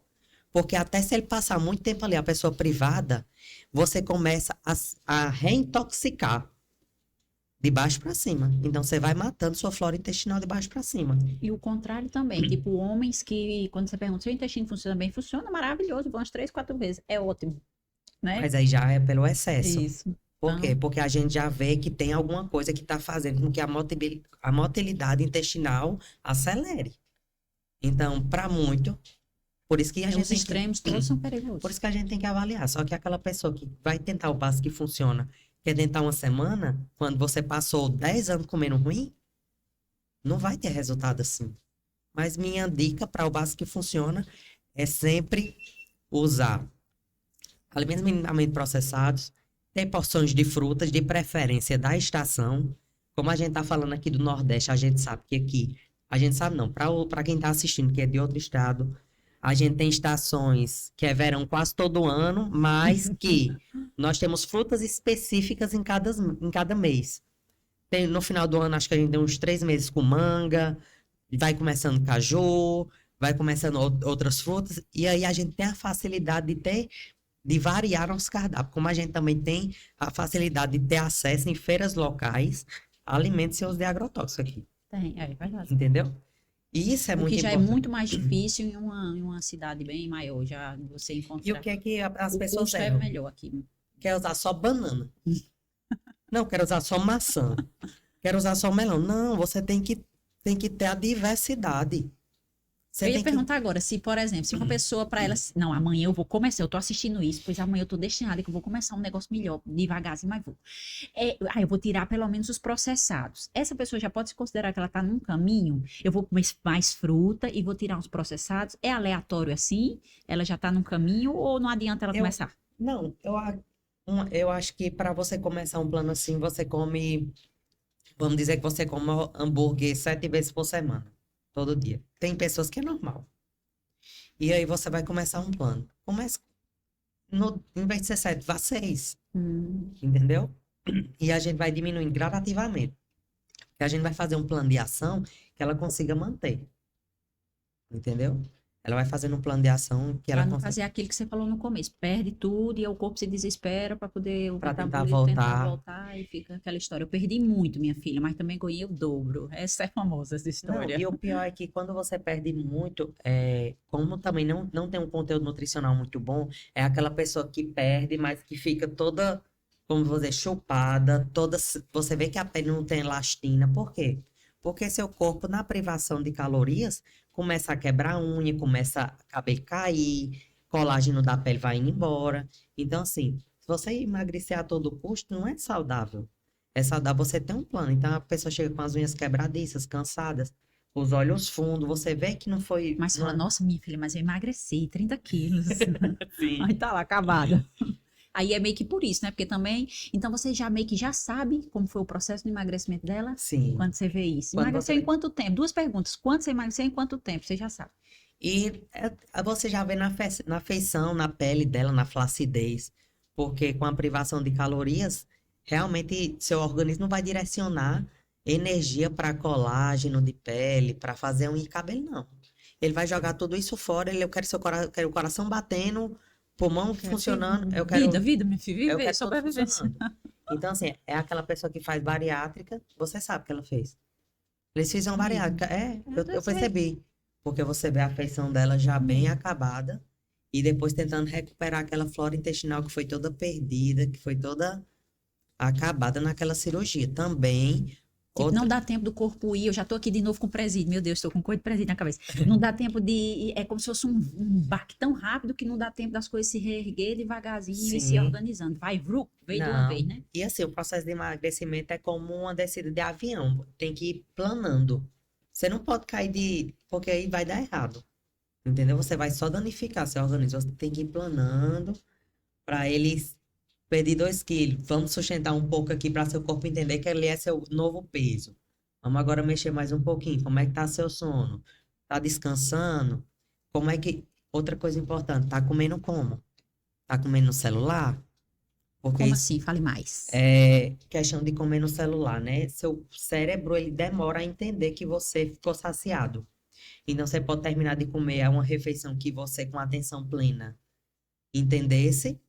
Porque até se ele passar muito tempo ali, a pessoa privada, você começa a reintoxicar de baixo para cima. Então, você vai matando sua flora intestinal de baixo para cima. E o contrário também. Tipo, homens que, quando você pergunta, seu intestino funciona bem? Funciona maravilhoso. Vão umas 3, 4 vezes. É ótimo. Né? Mas aí já é pelo excesso. Isso. Por quê? Porque a gente já vê que tem alguma coisa que está fazendo com que a motilidade intestinal acelere. Então, para muito, por isso que a gente Os extremos todos são perigosos. Por isso que a gente tem que avaliar. Só que aquela pessoa que vai tentar o básico que funciona, quer tentar uma semana, quando você passou 10 anos comendo ruim, não vai ter resultado assim. Mas minha dica para o básico que funciona é sempre usar alimentos minimamente processados, ter porções de frutas, de preferência da estação. Como a gente está falando aqui do Nordeste, a gente sabe que aqui, a gente sabe não, para quem está assistindo que é de outro estado, a gente tem estações que é verão quase todo ano, mas que nós temos frutas específicas em cada mês. No final do ano, acho que a gente tem uns 3 meses com manga, vai começando caju, vai começando outras frutas, e aí a gente tem a facilidade de variar nosso cardápio, como a gente também tem a facilidade de ter acesso em feiras locais a alimentos seus de agrotóxicos aqui. Tem, é verdade. Entendeu? E isso é muito importante. O que já é muito mais difícil em uma cidade bem maior, já você encontrar. E o que é que as pessoas custo é melhor aqui. Quer usar só banana. Não, quero usar só maçã. Quero usar só melão. Não, você tem que ter a diversidade. Eu ia perguntar agora, se, por exemplo, se uma pessoa para ela, não, amanhã eu vou começar, eu tô assistindo isso, pois amanhã eu tô destinada que eu vou começar um negócio melhor, devagarzinho, mas vou. Eu vou tirar pelo menos os processados. Essa pessoa já pode se considerar que ela tá num caminho, eu vou comer mais fruta e vou tirar os processados. É aleatório assim? Ela já tá num caminho ou não adianta ela começar? Não, eu acho que para você começar um plano assim, você come, vamos dizer que você come hambúrguer 7 vezes por semana. Todo dia. Tem pessoas que é normal. E aí você vai começar um plano. Comece, em vez de ser 7, vá 6. Entendeu? E a gente vai diminuindo gradativamente. E a gente vai fazer um plano de ação que ela consiga manter. Entendeu? ela vai fazendo um plano de ação que ela Para não consegue fazer aquilo que você falou no começo. Perde tudo e aí o corpo se desespera para poder o para tentar metabolismo tentar voltar. voltar e fica aquela história. Eu perdi muito, minha filha, mas também ganhei o dobro. Essa é famosa, essa Não, história. e o pior é que quando você perde muito, como também não tem um conteúdo nutricional muito bom, é aquela pessoa que perde, mas que fica toda, como vou dizer, chupada, você vê que a pele não tem elastina. Por quê? Porque seu corpo, na privação de calorias, começa a quebrar a unha, começa a cabelo cair, colágeno da pele vai indo embora. Então, assim, se você emagrecer a todo custo, não é saudável. É saudável você ter um plano. Então, a pessoa chega com as unhas quebradiças, cansadas, os olhos fundos, você vê que não foi. Mas fala, nossa, minha filha, mas eu emagreci 30 quilos. Sim, Aí tá lá, acabada. Aí é meio que por isso, né? Porque também, então você já meio que já sabe como foi o processo de emagrecimento dela sim. quando você vê isso. Quando Emagreceu em você... quanto tempo? Duas perguntas. Quanto você emagreceu em quanto tempo? Você já sabe. Você já vê na feição, na pele dela, na flacidez. Porque com a privação de calorias, realmente seu organismo vai direcionar energia para colágeno de pele, para fazer unha e cabelo, não. Ele vai jogar tudo isso fora, eu quero quero o coração batendo, pulmão funcionando, Vida, vida, meu filho, eu viver, quero tudo sobrevivência. funcionando. Então, assim, é aquela pessoa que faz bariátrica, você sabe que ela fez. Eles fizeram Mesmo. bariátrica. Eu Eu sei. percebi. Porque você vê a feição dela já bem acabada e depois tentando recuperar aquela flora intestinal que foi toda perdida, que foi toda acabada naquela cirurgia. Também, Tipo, não outra. dá tempo do corpo ir. Eu já tô aqui de novo com presídio. Meu Deus, estou com coisa de presídio na cabeça. Não dá tempo de. É como se fosse um baque tão rápido que não dá tempo das coisas se reerguer devagarzinho e se Sim, organizando. Vai, vru, veio de uma vez, não. né? E assim, o processo de emagrecimento é como uma descida de avião. Tem que ir planando. Você não pode cair de. Porque aí vai dar errado. Entendeu? Você vai só danificar seu organismo. Você tem que ir planando para eles perder 2 quilos. Vamos sustentar um pouco aqui para seu corpo entender que ele é seu novo peso. Vamos agora mexer mais um pouquinho. Como é que tá seu sono? Tá descansando? Como é que... Outra coisa importante, tá comendo como? Tá comendo no celular? Porque Como isso assim? Fale mais. é questão de comer no celular, né? Seu cérebro, ele demora a entender que você ficou saciado. Então, você pode terminar de comer uma refeição que você, com atenção plena, entendesse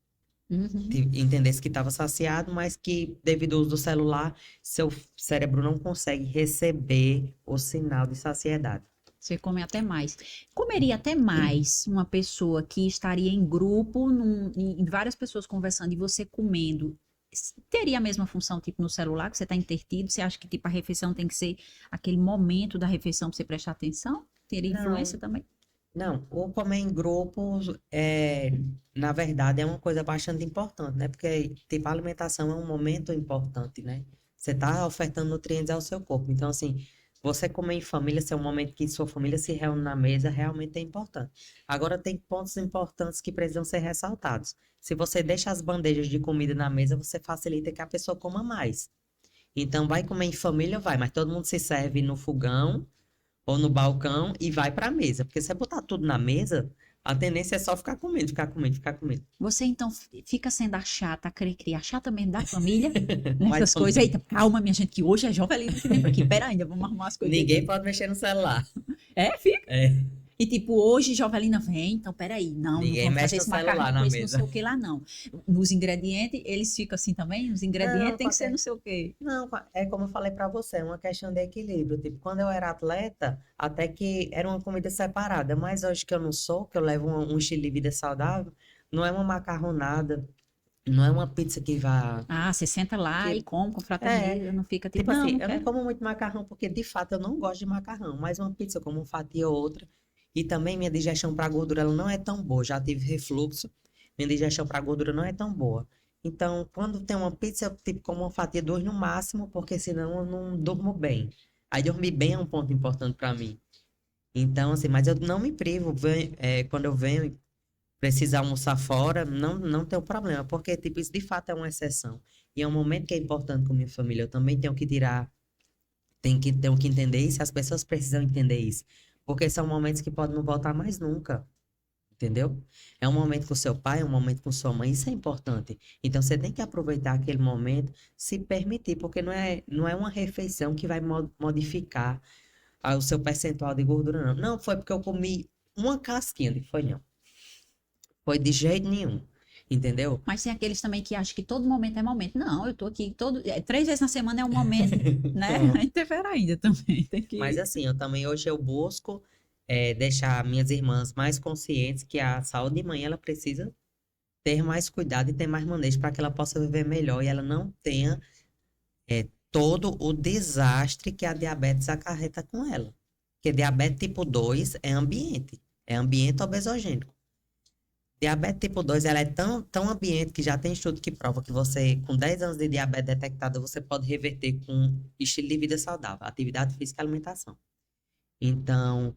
Uhum. entendesse que estava saciado, mas que, devido ao uso do celular, seu cérebro não consegue receber o sinal de saciedade. Você come até mais. Comeria até mais uma pessoa que estaria em grupo, em várias pessoas conversando e você comendo. Teria a mesma função, tipo, no celular, que você está intertido? Você acha que, tipo, a refeição tem que ser aquele momento da refeição para você prestar atenção? Teria influência Não, também? não. O comer em grupos, na verdade, é uma coisa bastante importante, né? Porque, tipo, a alimentação é um momento importante, né? Você está ofertando nutrientes ao seu corpo. Então, assim, você comer em família, se é um momento que sua família se reúne na mesa, realmente é importante. Agora, tem pontos importantes que precisam ser ressaltados. Se você deixa as bandejas de comida na mesa, você facilita que a pessoa coma mais. Então, vai comer em família, vai, mas todo mundo se serve no fogão ou no balcão e vai para a mesa. Porque se você botar tudo na mesa, a tendência é só ficar comendo, ficar comendo, ficar comendo. Você, então, fica sendo a chata, a cri-cri, a chata mesmo da família, Mas nessas coisas. Eita, calma, minha gente, que hoje é Jovelina que vem pra aqui. Pera ainda, vamos arrumar as coisas ninguém aqui. pode mexer no celular. É, fica. É, E tipo, hoje Jovelina vem, então peraí, não ninguém vamos mexe fazer no esse celular macarrão com na esse não sei mesa. o que lá, não. Nos ingredientes, eles ficam assim também? Os ingredientes Não, tem que ser não sei o quê. não, é como eu falei para você, é uma questão de equilíbrio. Tipo, quando eu era atleta, até que era uma comida separada, mas hoje que eu não sou, que eu levo um estilo de vida saudável, não é uma macarronada, não é uma pizza que vá. Ah, você senta lá e Que, come com é, fraterniza, não fica tipo, tipo não, assim, não eu não quero. como muito macarrão porque de fato eu não gosto de macarrão, mas uma pizza eu como uma fatia ou outra. E também minha digestão para gordura ela não é tão boa. Já tive refluxo, minha digestão para gordura não é tão boa. Então, quando tem uma pizza, eu tipo como uma fatia, duas no máximo, porque senão eu não durmo bem. Aí dormir bem é um ponto importante para mim. Então, assim, mas eu não me privo, quando eu venho e precisar almoçar fora, não tenho problema, porque tipo, isso de fato é uma exceção. E é um momento que é importante com minha família. Eu também tenho que tirar tenho que entender isso, as pessoas precisam entender isso. Porque são momentos que podem não voltar mais nunca, entendeu? É um momento com seu pai, é um momento com sua mãe, isso é importante. Então você tem que aproveitar aquele momento, se permitir, porque não é uma refeição que vai modificar o seu percentual de gordura, não. Não, foi porque eu comi uma casquinha de foi não. Foi de jeito nenhum, entendeu? Mas tem aqueles também que acham que todo momento é momento. Não, eu tô aqui 3 vezes na semana é um momento, né? Pronto. Interfere ainda também. Tem Mas que. assim, eu também hoje eu busco deixar minhas irmãs mais conscientes que a saúde de mãe ela precisa ter mais cuidado e ter mais manejo para que ela possa viver melhor e ela não tenha todo o desastre que a diabetes acarreta com ela. Porque diabetes tipo 2 é ambiente obesogênico. Diabetes tipo 2 ela é tão ambiente que já tem estudo que prova que você, com 10 anos de diabetes detectada, você pode reverter com estilo de vida saudável, atividade física e alimentação. Então,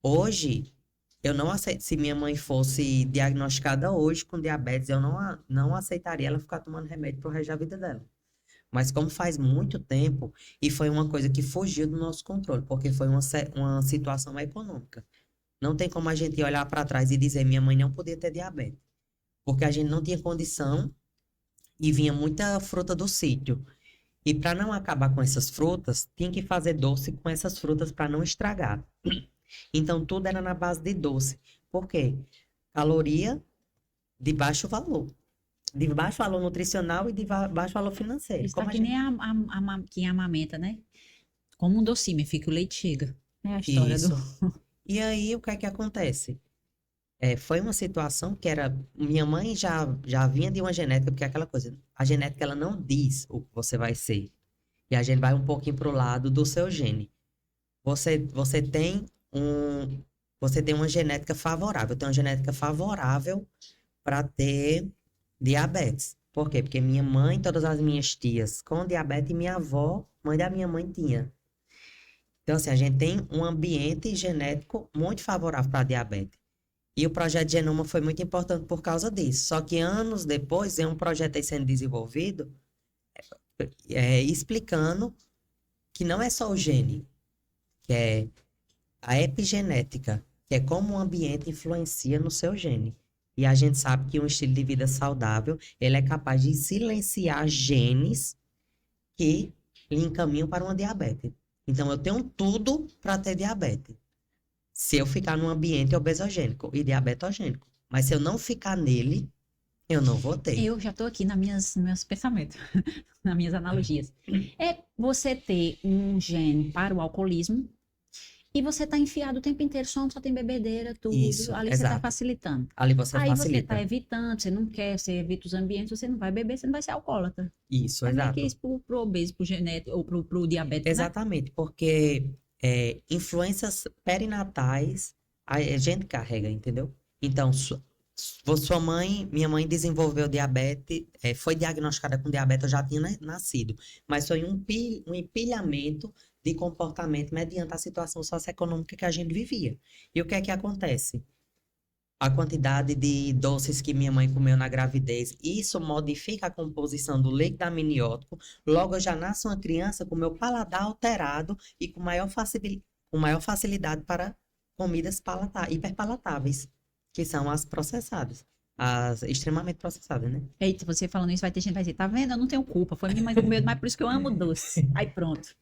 hoje, eu não aceito, se minha mãe fosse diagnosticada hoje com diabetes, eu não aceitaria ela ficar tomando remédio pro resto da vida dela. Mas como faz muito tempo, e foi uma coisa que fugiu do nosso controle, porque foi uma situação econômica. Não tem como a gente olhar para trás e dizer minha mãe não podia ter diabetes, porque a gente não tinha condição e vinha muita fruta do sítio. E para não acabar com essas frutas, tinha que fazer doce com essas frutas para não estragar. Então tudo era na base de doce. Por quê? Caloria de baixo valor. De baixo valor nutricional e de baixo valor financeiro. Está Como a que gente... nem quem amamenta, né? Como um docinho, fica o leite chega. É a história do. Isso. E aí, o que é que acontece? Foi uma situação que era... Minha mãe já vinha de uma genética, porque é aquela coisa, a genética ela não diz o que você vai ser. E a gente vai um pouquinho pro lado do seu gene. Você tem você tem uma genética favorável. Eu tenho uma genética favorável para ter diabetes. Por quê? Porque minha mãe, todas as minhas tias com diabetes e minha avó, mãe da minha mãe, tinha. Então, assim, a gente tem um ambiente genético muito favorável para diabetes. E o projeto Genoma foi muito importante por causa disso. Só que anos depois, tem um projeto aí sendo desenvolvido explicando que não é só o gene, que é a epigenética, que é como o ambiente influencia no seu gene. E a gente sabe que um estilo de vida saudável, ele é capaz de silenciar genes que lhe encaminham para uma diabetes. Então, eu tenho tudo para ter diabetes. Se eu ficar num ambiente obesogênico e diabetogênico. Mas se eu não ficar nele, eu não vou ter. Eu já estou aqui nos meus pensamentos, nas minhas analogias. É você ter um gene para o alcoolismo e você está enfiado o tempo inteiro, só tem bebedeira, tudo. Isso, Ali você está exato. facilitando. Ali você Aí você facilita. está evitando, você não quer, você evita os ambientes, você não vai beber, você não vai ser alcoólatra. Isso, É meio exato. que isso pro obeso, pro genético, ou pro diabetes, né? Exatamente, porque influências perinatais a gente carrega, entendeu? Então, sua mãe, minha mãe desenvolveu diabetes, foi diagnosticada com diabetes, eu já tinha nascido, mas foi um empilhamento de comportamento mediante a situação socioeconômica que a gente vivia. E o que é que acontece? A quantidade de doces que minha mãe comeu na gravidez, isso modifica a composição do leite amniótico. Logo, eu já nasço uma criança com meu paladar alterado e com maior facilidade para comidas hiperpalatáveis, que são as processadas, as extremamente processadas, né? Eita, você falando isso, vai ter gente que vai dizer, tá vendo? Eu não tenho culpa, foi minha mãe que comeu, mas por isso que eu amo doce. Aí pronto.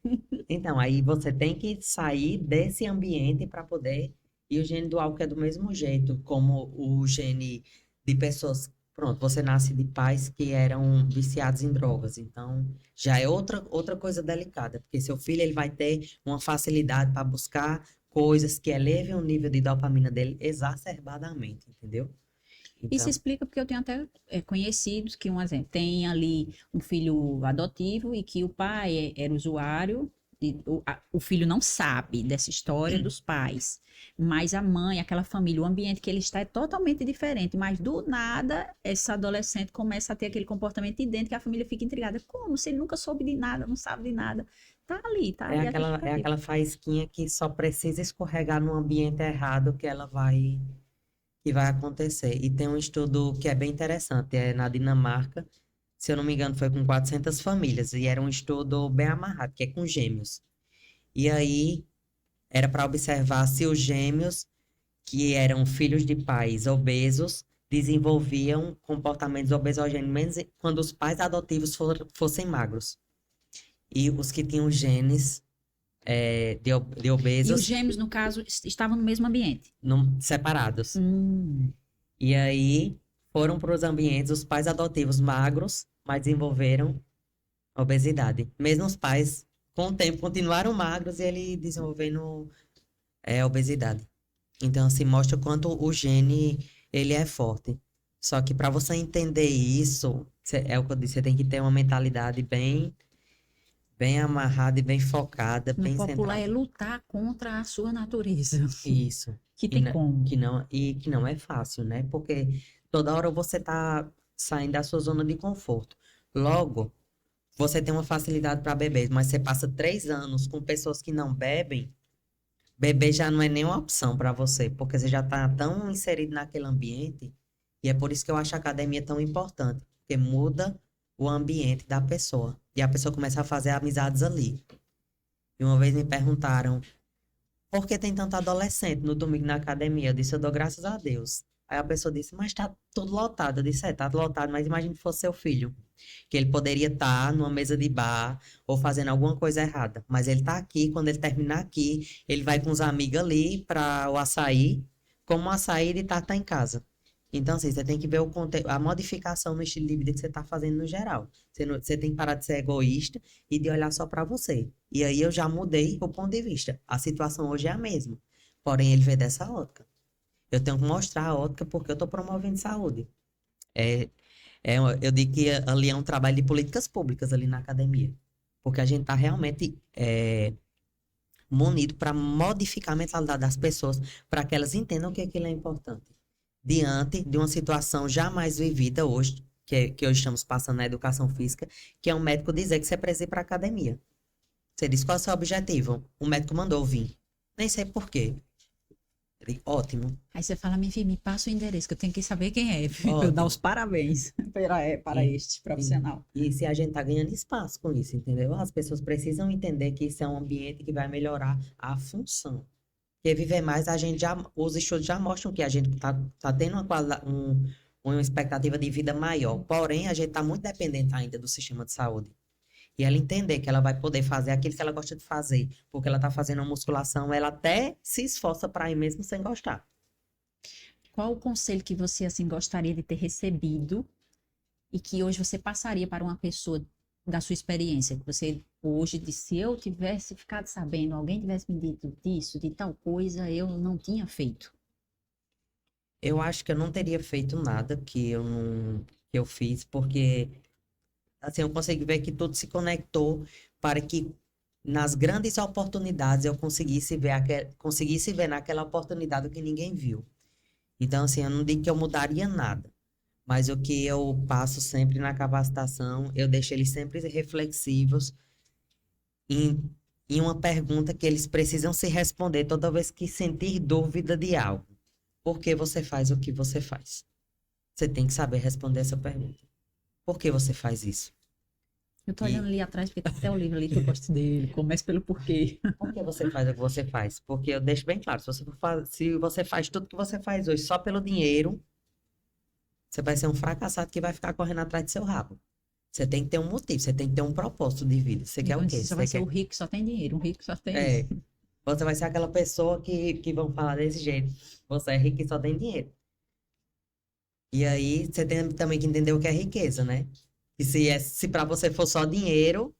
Então, aí você tem que sair desse ambiente para poder. E o gene do álcool é do mesmo jeito, como o gene de pessoas. Pronto, você nasce de pais que eram viciados em drogas. Então, já é outra coisa delicada, porque seu filho ele vai ter uma facilidade para buscar coisas que elevem o nível de dopamina dele exacerbadamente, entendeu? Isso Então, explica porque eu tenho até conhecidos que, um exemplo, tem ali um filho adotivo e que o pai era usuário, e o filho não sabe dessa história dos pais, mas a mãe, aquela família, o ambiente que ele está é totalmente diferente, mas do nada, esse adolescente começa a ter aquele comportamento idêntico que a família fica intrigada. Como? Se ele nunca soube de nada, não sabe de nada. Tá ali a é justificativa. aquela faísquinha que só precisa escorregar no ambiente errado que vai acontecer. E tem um estudo que é bem interessante, é na Dinamarca, se eu não me engano, foi com 400 famílias, e era um estudo bem amarrado, que é com gêmeos. E aí, era para observar se os gêmeos, que eram filhos de pais obesos, desenvolviam comportamentos obesogênicos menos quando os pais adotivos fossem magros. E os que tinham genes de E os obesos gêmeos, no caso, estavam no mesmo ambiente. separados. Hum. E aí foram para os ambientes, os pais adotivos magros, mas desenvolveram obesidade. Mesmo os pais, com o tempo, continuaram magros e ele desenvolvendo obesidade. Então, assim, mostra o quanto o gene, ele é forte. Só que para você entender isso, é o que eu disse, você tem que ter uma mentalidade bem amarrada e bem focada, No bem popular é centrada. lutar contra a sua natureza. Isso. Que tem como. Que não é fácil, né? Porque toda hora você tá saindo da sua zona de conforto. Logo, você tem uma facilidade para beber, mas você passa 3 anos com pessoas que não bebem, beber já não é nenhuma opção para você, porque você já tá tão inserido naquele ambiente, e é por isso que eu acho a academia tão importante, porque muda o ambiente da pessoa, e a pessoa começa a fazer amizades ali. E uma vez me perguntaram, por que tem tanto adolescente no domingo na academia? Eu disse, eu dou graças a Deus. Aí a pessoa disse, mas tá tudo lotado. Eu disse, tá lotado, mas imagine que fosse seu filho. Que ele poderia estar numa mesa de bar ou fazendo alguma coisa errada. Mas ele tá aqui, quando ele terminar aqui, ele vai com os amigos ali para o açaí, como o açaí ele tá em casa. Então, assim, você tem que ver a modificação no estilo de vida que você tá fazendo no geral. Você tem que parar de ser egoísta e de olhar só para você. E aí eu já mudei o ponto de vista. A situação hoje é a mesma. Porém, ele vê dessa ótica. Eu tenho que mostrar a ótica porque eu estou promovendo saúde. É, eu digo que ali é um trabalho de políticas públicas ali na academia. Porque a gente está realmente munido para modificar a mentalidade das pessoas para que elas entendam que aquilo é importante. Diante de uma situação jamais vivida hoje, que hoje estamos passando na educação física, que é um médico dizer que você precisa ir para a academia. Você diz qual é o seu objetivo? O médico mandou vir. Nem sei por quê. Ele, ótimo, Aí você fala, minha filha, me passa o endereço, que eu tenho que saber quem é. Pra eu dar ótimo. os parabéns para E, este profissional. e se a gente tá ganhando espaço com isso, entendeu? As pessoas precisam entender que isso é um ambiente que vai melhorar a função. Porque viver mais, os estudos já mostram que a gente tá tendo uma expectativa de vida maior. Porém, a gente tá muito dependente ainda do sistema de saúde. E ela entender que ela vai poder fazer aquilo que ela gosta de fazer, porque ela tá fazendo uma musculação, ela até se esforça para ir mesmo sem gostar. Qual o conselho que você, assim, gostaria de ter recebido e que hoje você passaria para uma pessoa da sua experiência? Que você hoje disse, se eu tivesse ficado sabendo, alguém tivesse me dito disso, de tal coisa, eu não tinha feito. Eu acho que eu não teria feito nada que eu não, que eu fiz, porque assim eu consegui ver que tudo se conectou para que nas grandes oportunidades eu conseguisse ver naquela oportunidade o que ninguém viu. Então, assim, eu não digo que eu mudaria nada, mas o que eu passo sempre na capacitação, eu deixo eles sempre reflexivos em, em uma pergunta que eles precisam se responder toda vez que sentir dúvida de algo. Por que você faz o que você faz? Você tem que saber responder essa pergunta. Por que você faz isso? Eu tô olhando E ali atrás, porque tá até o livro ali que eu gosto dele. Comece pelo porquê. por que você faz o que você faz? Porque eu deixo bem claro, se você faz tudo que você faz hoje só pelo dinheiro, você vai ser um fracassado que vai ficar correndo atrás do seu rabo. Você tem que ter um motivo, você tem que ter um propósito de vida. Você quer o Então, quê? você só vai Você ser o quer... rico que só tem dinheiro, um rico que só tem. É, você vai ser aquela pessoa que vão falar desse jeito. Você é rico e só tem dinheiro. E aí você tem também que entender o que é riqueza, né? E se para você for só dinheiro,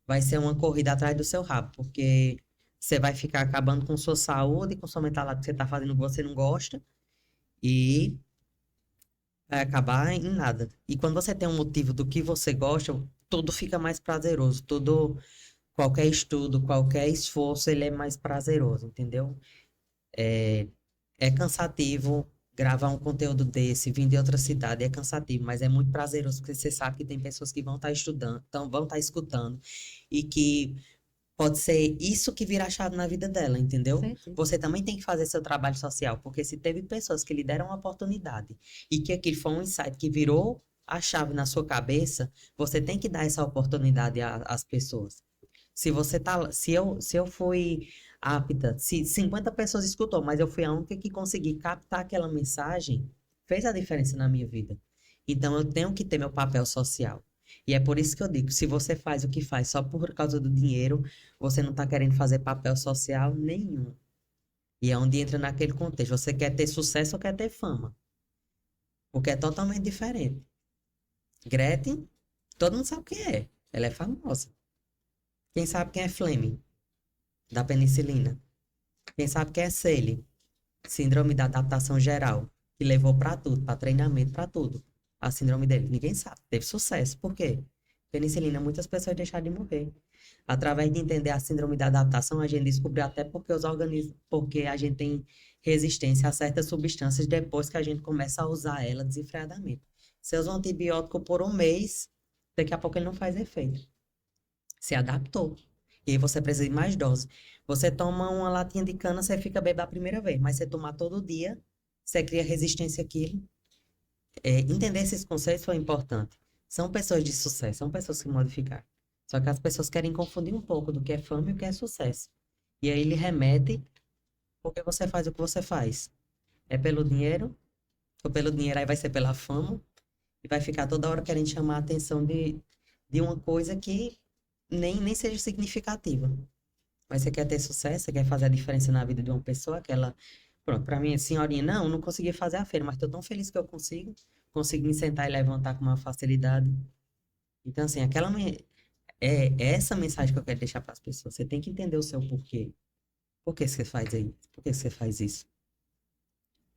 vai ser uma corrida atrás do seu rabo, porque você vai ficar acabando com sua saúde, com sua mentalidade, que você tá fazendo o que você não gosta e vai acabar em nada. E quando você tem um motivo do que você gosta, tudo fica mais prazeroso, qualquer estudo, qualquer esforço, ele é mais prazeroso, entendeu? É cansativo gravar um conteúdo desse, vir de outra cidade, é cansativo, mas é muito prazeroso, porque você sabe que tem pessoas que vão estar estudando, então vão estar escutando, e que pode ser isso que vira a chave na vida dela, entendeu? Certo. Você também tem que fazer seu trabalho social, porque se teve pessoas que lhe deram uma oportunidade e que aquilo foi um insight que virou a chave na sua cabeça, você tem que dar essa oportunidade às pessoas. Se eu fui apta, se 50 pessoas escutou, mas eu fui a única que consegui captar aquela mensagem, fez a diferença na minha vida. Então eu tenho que ter meu papel social. E é por isso que eu digo, se você faz o que faz só por causa do dinheiro, você não tá querendo fazer papel social nenhum. E é onde entra naquele contexto. Você quer ter sucesso ou quer ter fama? Porque é totalmente diferente. Gretchen, todo mundo sabe quem é. Ela é famosa. Quem sabe quem é Fleming, da penicilina? Quem sabe quem é Sally, síndrome da adaptação geral, que levou pra tudo, pra treinamento, pra tudo. A síndrome dele, ninguém sabe. Teve sucesso. Por quê? Penicilina, muitas pessoas deixaram de morrer. Através de entender a síndrome da adaptação, a gente descobriu até porque os organismos, porque a gente tem resistência a certas substâncias depois que a gente começa a usar ela desenfreadamente. Você usa um antibiótico por um mês, daqui a pouco ele não faz efeito. Se adaptou. E aí você precisa de mais dose. Você toma uma latinha de cana, você fica bebendo a primeira vez, mas você tomar todo dia, você cria resistência àquilo. Entender esses conceitos foi importante. São pessoas de sucesso, são pessoas que modificaram. Só que as pessoas querem confundir um pouco do que é fama e o que é sucesso. E aí ele remete porque você faz o que você faz. É pelo dinheiro, ou pelo dinheiro aí vai ser pela fama, e vai ficar toda hora querendo chamar a atenção de uma coisa que nem seja significativa. Mas você quer ter sucesso, você quer fazer a diferença na vida de uma pessoa, aquela. Pronto, pra mim, senhorinha, não consegui fazer a feira, mas tô tão feliz que eu consigo me sentar e levantar com uma facilidade. Então, assim, é essa mensagem que eu quero deixar para as pessoas. Você tem que entender o seu porquê. Por que você faz aí? Por que você faz isso?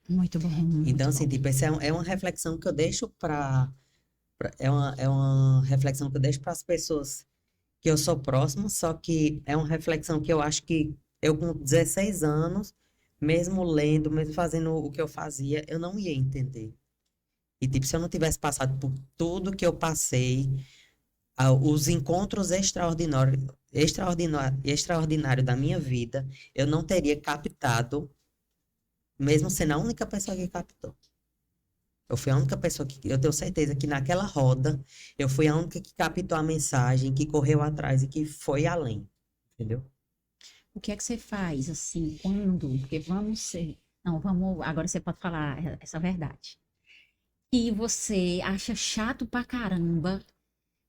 Muito bom, Então, muito assim, bom. tipo, essa é uma reflexão que eu deixo é uma reflexão que eu deixo para as pessoas que eu sou próximo, só que é uma reflexão que eu acho que eu com 16 anos, mesmo lendo, mesmo fazendo o que eu fazia, eu não ia entender. E, tipo, se eu não tivesse passado por tudo que eu passei, os encontros extraordinários da minha vida, eu não teria captado, mesmo sendo a única pessoa que captou. Eu fui a única pessoa que, eu tenho certeza que naquela roda, eu fui a única que captou a mensagem, que correu atrás e que foi além. Entendeu? O que é que você faz assim, quando? Porque vamos ser. Não, vamos. Agora você pode falar essa verdade. E você acha chato pra caramba.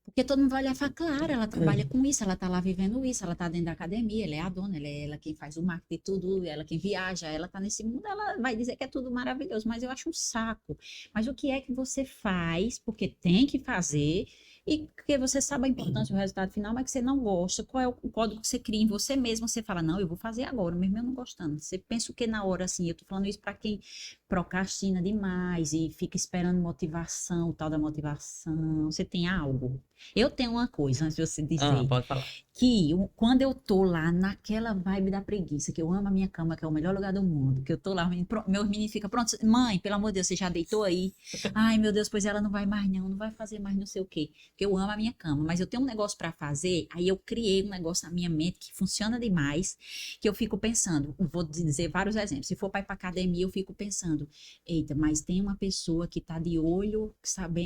Porque todo mundo vai olhar e falar, claro, ela trabalha com isso, ela tá lá vivendo isso, ela tá dentro da academia, ela é a dona, ela quem faz o marketing de tudo, ela quem viaja, ela tá nesse mundo, ela vai dizer que é tudo maravilhoso, mas eu acho um saco. Mas o que é que você faz, porque tem que fazer, e porque você sabe a importância do resultado final, mas que você não gosta, qual é o código que você cria em você mesmo, você fala, não, eu vou fazer agora, mesmo eu não gostando. Você pensa o que na hora, assim, eu tô falando isso para quem procrastina demais e fica esperando motivação, o tal da motivação, você tem algo? Eu tenho uma coisa, antes de você Ah, dizer, pode falar. que quando eu tô lá naquela vibe da preguiça, que eu amo a minha cama, que é o melhor lugar do mundo, que eu tô lá, meus meninos ficam, pronto, mãe, pelo amor de Deus, você já deitou aí? Ai, meu Deus, pois ela não vai mais não, não vai fazer mais não sei o quê, porque eu amo a minha cama, mas eu tenho um negócio pra fazer, aí eu criei um negócio na minha mente que funciona demais, que eu fico pensando, vou dizer vários exemplos, se for pra ir pra academia, eu fico pensando, eita, mas tem uma pessoa que tá de olho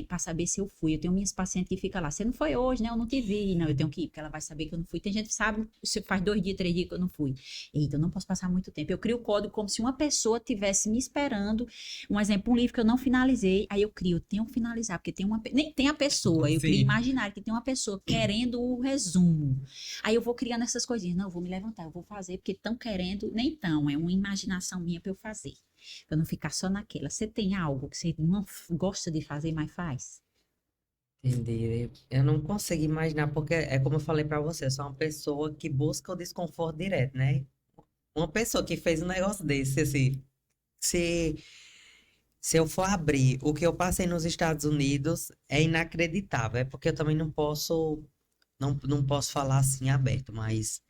pra saber se eu fui, eu tenho minhas pacientes que ficam lá, você não foi hoje, né, eu não te vi, não, eu tenho que ir, porque ela vai saber que eu não fui. Tem gente que sabe, se faz 2 dias, 3 dias que eu não fui. Eita, eu não posso passar muito tempo. Eu crio o código como se uma pessoa tivesse me esperando. Um exemplo, um livro que eu não finalizei, aí eu crio, eu tenho que finalizar, porque tem nem tem a pessoa, eu crio Sim. imaginar que tem uma pessoa querendo o resumo. Aí eu vou criando essas coisinhas. Não, eu vou me levantar, eu vou fazer, porque estão querendo, nem tão, é uma imaginação minha para eu fazer. Pra eu não ficar só naquela. Você tem algo que você não gosta de fazer, mas faz? Entendi. Eu não consigo imaginar, porque é como eu falei pra você, eu sou uma pessoa que busca o desconforto direto, né? Uma pessoa que fez um negócio desse, assim, se, se eu for abrir o que eu passei nos Estados Unidos, é inacreditável. É porque eu também não posso falar assim aberto, mas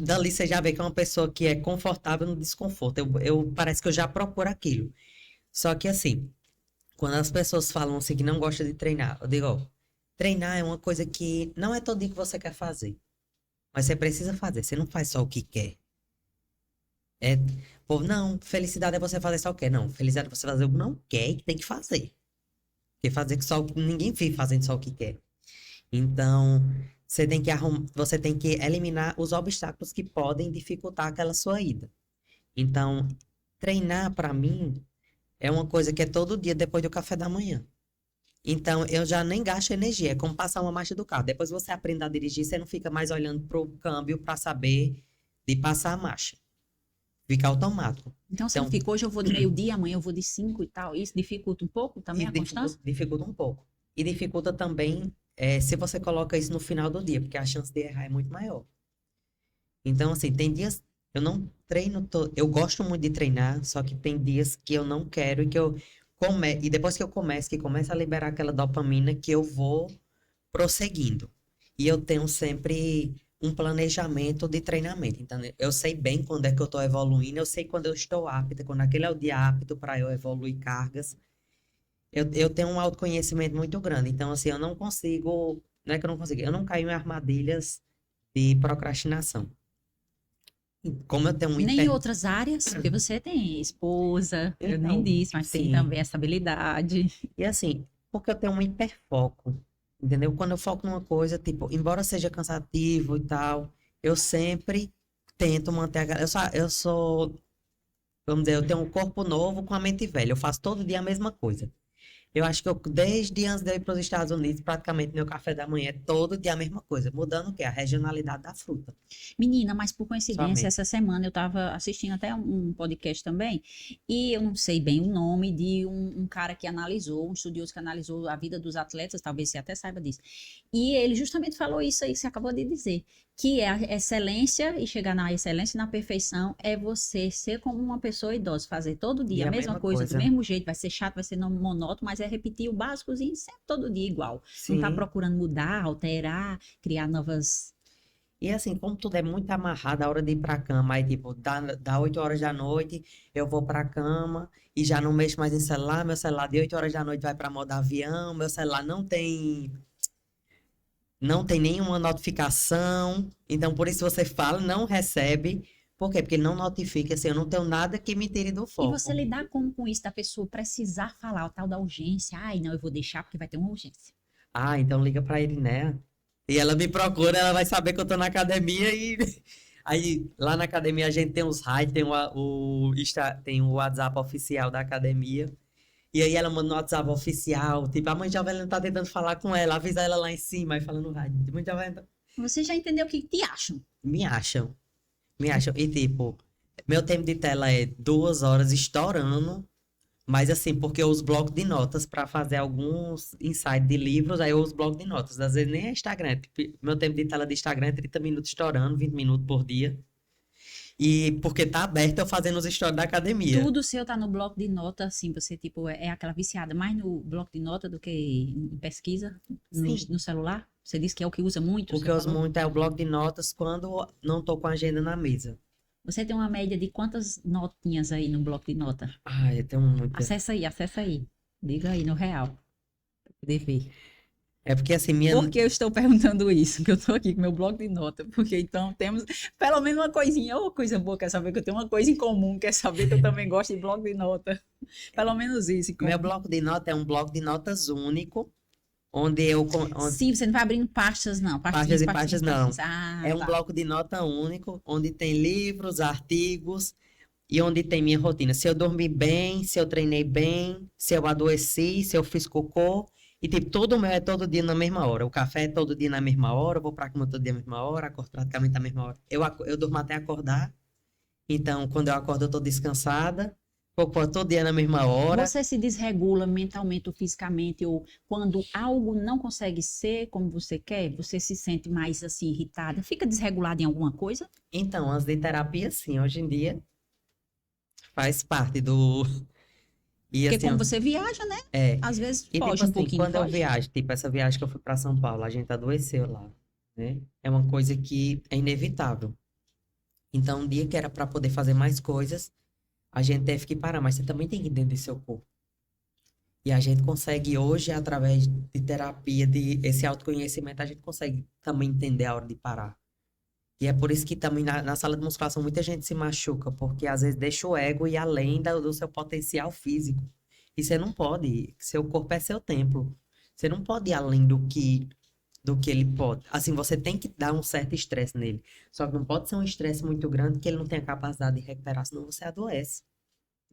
dali você já vê que é uma pessoa que é confortável no desconforto. Parece que eu já procuro aquilo. Só que assim, quando as pessoas falam assim que não gosta de treinar, eu digo, ó, treinar é uma coisa que não é todo dia que você quer fazer, mas você precisa fazer. Você não faz só o que quer. É, pô, não, felicidade é você fazer só o que quer. Não, felicidade é você fazer o que não quer e que tem que fazer. Porque fazer só ninguém vive fazendo só o que quer. Então, você tem que eliminar os obstáculos que podem dificultar aquela sua ida. Então, treinar pra mim é uma coisa que é todo dia depois do café da manhã. Então, eu já nem gasto energia. É como passar uma marcha do carro. Depois você aprende a dirigir, você não fica mais olhando pro câmbio para saber de passar a marcha. Fica automático. Então você não Então, fica, hoje eu vou de meio-dia, amanhã eu vou de 5 e tal. Isso dificulta um pouco também e a constância? dificulta um pouco. E dificulta também se você coloca isso no final do dia, porque a chance de errar é muito maior. Então, assim, tem dias. Eu não treino. Eu gosto muito de treinar, só que tem dias que eu não quero e que eu e depois que eu começo, que começa a liberar aquela dopamina, que eu vou prosseguindo. E eu tenho sempre um planejamento de treinamento. Então, eu sei bem quando é que eu estou evoluindo, eu sei quando eu estou apta, quando aquele é o dia apto para eu evoluir cargas. Eu tenho um autoconhecimento muito grande. Então, assim, eu não consigo. Não é que eu não consigo, eu não caio em armadilhas de procrastinação. Como eu tenho um Nem em hiper. outras áreas, porque você tem esposa, eu nem Então, disse, mas tem sim. também essa habilidade. E assim, porque eu tenho um hiperfoco, entendeu? Quando eu foco numa coisa, tipo, embora seja cansativo e tal, eu sempre tento manter vamos dizer, eu tenho um corpo novo com a mente velha. Eu faço todo dia a mesma coisa. Eu acho que desde antes de eu ir para os Estados Unidos, praticamente meu café da manhã é todo dia a mesma coisa. Mudando o quê? A regionalidade da fruta. Menina, mas por coincidência, Somente. essa semana eu estava assistindo até um podcast também, e eu não sei bem o nome de um cara que analisou, um estudioso que analisou a vida dos atletas, talvez você até saiba disso. E ele justamente falou isso aí que você acabou de dizer, que é a excelência e chegar na excelência e na perfeição é você ser como uma pessoa idosa, fazer todo E dia a a mesma mesma coisa, do coisa. mesmo jeito, vai ser chato, vai ser monótono, mas é repetir o básicozinho sempre todo dia igual. Não tá Sim. procurando mudar, alterar, criar novas. E assim, como tudo é muito amarrado, a hora de ir pra cama, aí tipo, dá 8 horas da noite, eu vou pra cama e já não mexo mais em celular, meu celular de 8 horas da noite vai pra modo avião, meu celular não tem nenhuma notificação, então por isso você fala, não recebe, por quê? Porque ele não notifica, assim, eu não tenho nada que me tire do E você foco. lidar como com isso da pessoa precisar falar o tal da urgência. Ai, não, eu vou deixar porque vai ter uma urgência. Ah, então liga pra ele, né? E ela me procura, ela vai saber que eu tô na academia e. Aí, lá na academia a gente tem os raids, tem o WhatsApp oficial da academia. E aí ela manda no WhatsApp oficial, tipo, a mãe de Avelina tá tentando falar com ela, avisa ela lá em cima, aí falando no rádio. Mãe de Avelina, Você já entendeu o que te acham. me acham, me acham. E tipo, meu tempo de tela é 2 horas estourando. Mas assim, porque eu uso bloco de notas para fazer alguns insights de livros, aí eu uso bloco de notas. Às vezes nem é Instagram. Tipo, meu tempo de tela de Instagram é 30 minutos estourando, 20 minutos por dia. E porque tá aberto eu fazendo os stories da academia. Tudo seu tá no bloco de nota, assim, você, tipo, é aquela viciada mais no bloco de nota do que em pesquisa Sim. no celular? Você disse que é o que usa muito, O que você eu uso falou? muito é o bloco de notas quando não tô com a agenda na mesa. Você tem uma média de quantas notinhas aí no bloco de nota? Ai, eu tenho muita. Acessa aí, acessa aí. Diga aí no real, pra poder ver. É porque assim, minha. Por que eu estou perguntando isso? Que eu estou aqui com meu bloco de nota. Porque então temos pelo menos uma coisinha, ou coisa boa, quer saber que eu tenho uma coisa em comum, quer saber que eu também gosto de bloco de nota. Pelo menos isso. Meu bloco de nota é um bloco de notas único, onde Sim, você não vai abrindo pastas, não. pastas Pastinhas, e pastinhas, pastas não. pastinhas. Ah, É um tá. bloco de nota único, onde tem livros, artigos e onde tem minha rotina. Se eu dormi bem, se eu treinei bem, se eu adoeci, se eu fiz cocô. E tipo, tudo meu é todo dia na mesma hora. O café é todo dia na mesma hora, eu vou pra cama todo dia na mesma hora, acordo praticamente na mesma hora. Eu durmo até acordar. Então, quando eu acordo, eu tô descansada. Cocô todo dia na mesma hora. Você se desregula mentalmente ou fisicamente, ou quando algo não consegue ser como você quer, você se sente mais assim irritada, fica desregulada em alguma coisa? Então, antes de terapia, sim, hoje em dia faz parte do. E Porque assim, como você viaja, né? é. Às vezes E tipo foge um assim, pouquinho, não quando eu foge? viajo, tipo essa viagem que eu fui pra São Paulo, a gente adoeceu lá, né? É uma coisa que é inevitável. Então, um dia que era pra poder fazer mais coisas, a gente teve que parar, mas você também tem que entender seu corpo. E a gente consegue hoje, através de terapia, de esse autoconhecimento, a gente consegue também entender a hora de parar. E é por isso que também na sala de musculação muita gente se machuca, porque às vezes deixa o ego ir além do seu potencial físico. E você não pode, seu corpo é seu templo. Você não pode ir além do que ele pode. Assim, você tem que dar um certo estresse nele. Só que não pode ser um estresse muito grande que ele não tenha capacidade de recuperar, senão você adoece.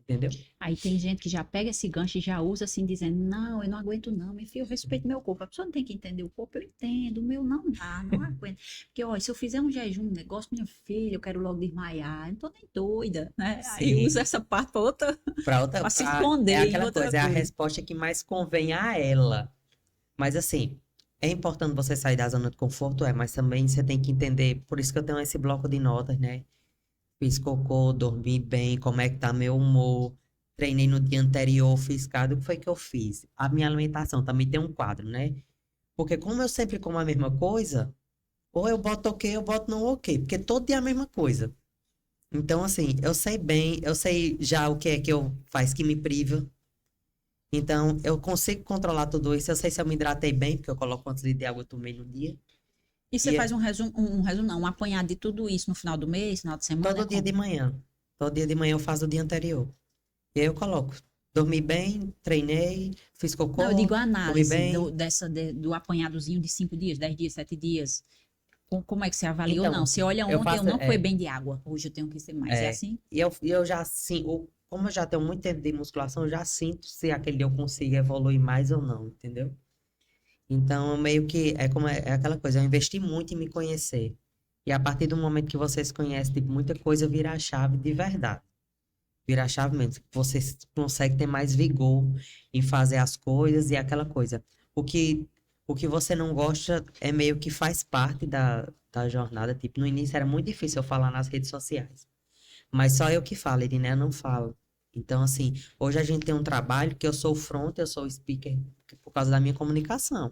entendeu? Aí tem gente que já pega esse gancho e já usa assim, dizendo, não, eu não aguento não, meu filho, eu respeito meu corpo. A pessoa não tem que entender o corpo, eu entendo, o meu não dá, não aguento. Porque, ó, se eu fizer um jejum, um negócio, minha filha, eu quero logo desmaiar, eu não tô nem doida, né? Aí usa Sim. essa parte pra outra, Pra outra, pra se é esconder em aquela outra coisa, é a coisa. resposta que mais convém a ela. Mas assim, é importante você sair da zona de conforto, mas também você tem que entender, por isso que eu tenho esse bloco de notas, né? Fiz cocô, dormi bem, como é que tá meu humor, treinei no dia anterior, fiz cada, o que foi que eu fiz? A minha alimentação também tem um quadro, né? Porque como eu sempre como a mesma coisa, ou eu boto ok, eu boto não ok, porque todo dia é a mesma coisa. Então, assim, eu sei bem, eu sei já o que é que eu faz que me priva. Então, eu consigo controlar tudo isso. Eu sei se eu me hidratei bem, porque eu coloco quantos litros de água eu tomei no dia. E você E faz é um resumo não, um apanhado de tudo isso no final do mês, final de semana, é todo dia como? de manhã. Todo dia de manhã eu faço o dia anterior. E aí eu coloco. Dormi bem, treinei, fiz Não, eu digo cocô, a comi análise bem. do apanhadozinho de 5 dias, 10 dias, 7 dias. Como é que você avaliou? Não, Então, você olha eu ontem, eu faço. não fui bem de água, hoje eu tenho que ser mais. É assim? E eu já, assim, como eu já tenho muito tempo de musculação, eu já sinto se aquele dia eu consigo evoluir mais ou não, entendeu? Então, meio que é como é aquela coisa, eu investi muito em me conhecer. E a partir do momento que você se conhece, tipo, muita coisa vira a chave de verdade. Vira a chave mesmo. Você consegue ter mais vigor em fazer as coisas e aquela coisa. O que, o que você não gosta é meio que faz parte da jornada. Tipo, no início era muito difícil eu falar nas redes sociais. Mas só eu que falo, Iriné não fala. Então, assim, hoje a gente tem um trabalho que eu sou o front, eu sou o speaker por causa da minha comunicação.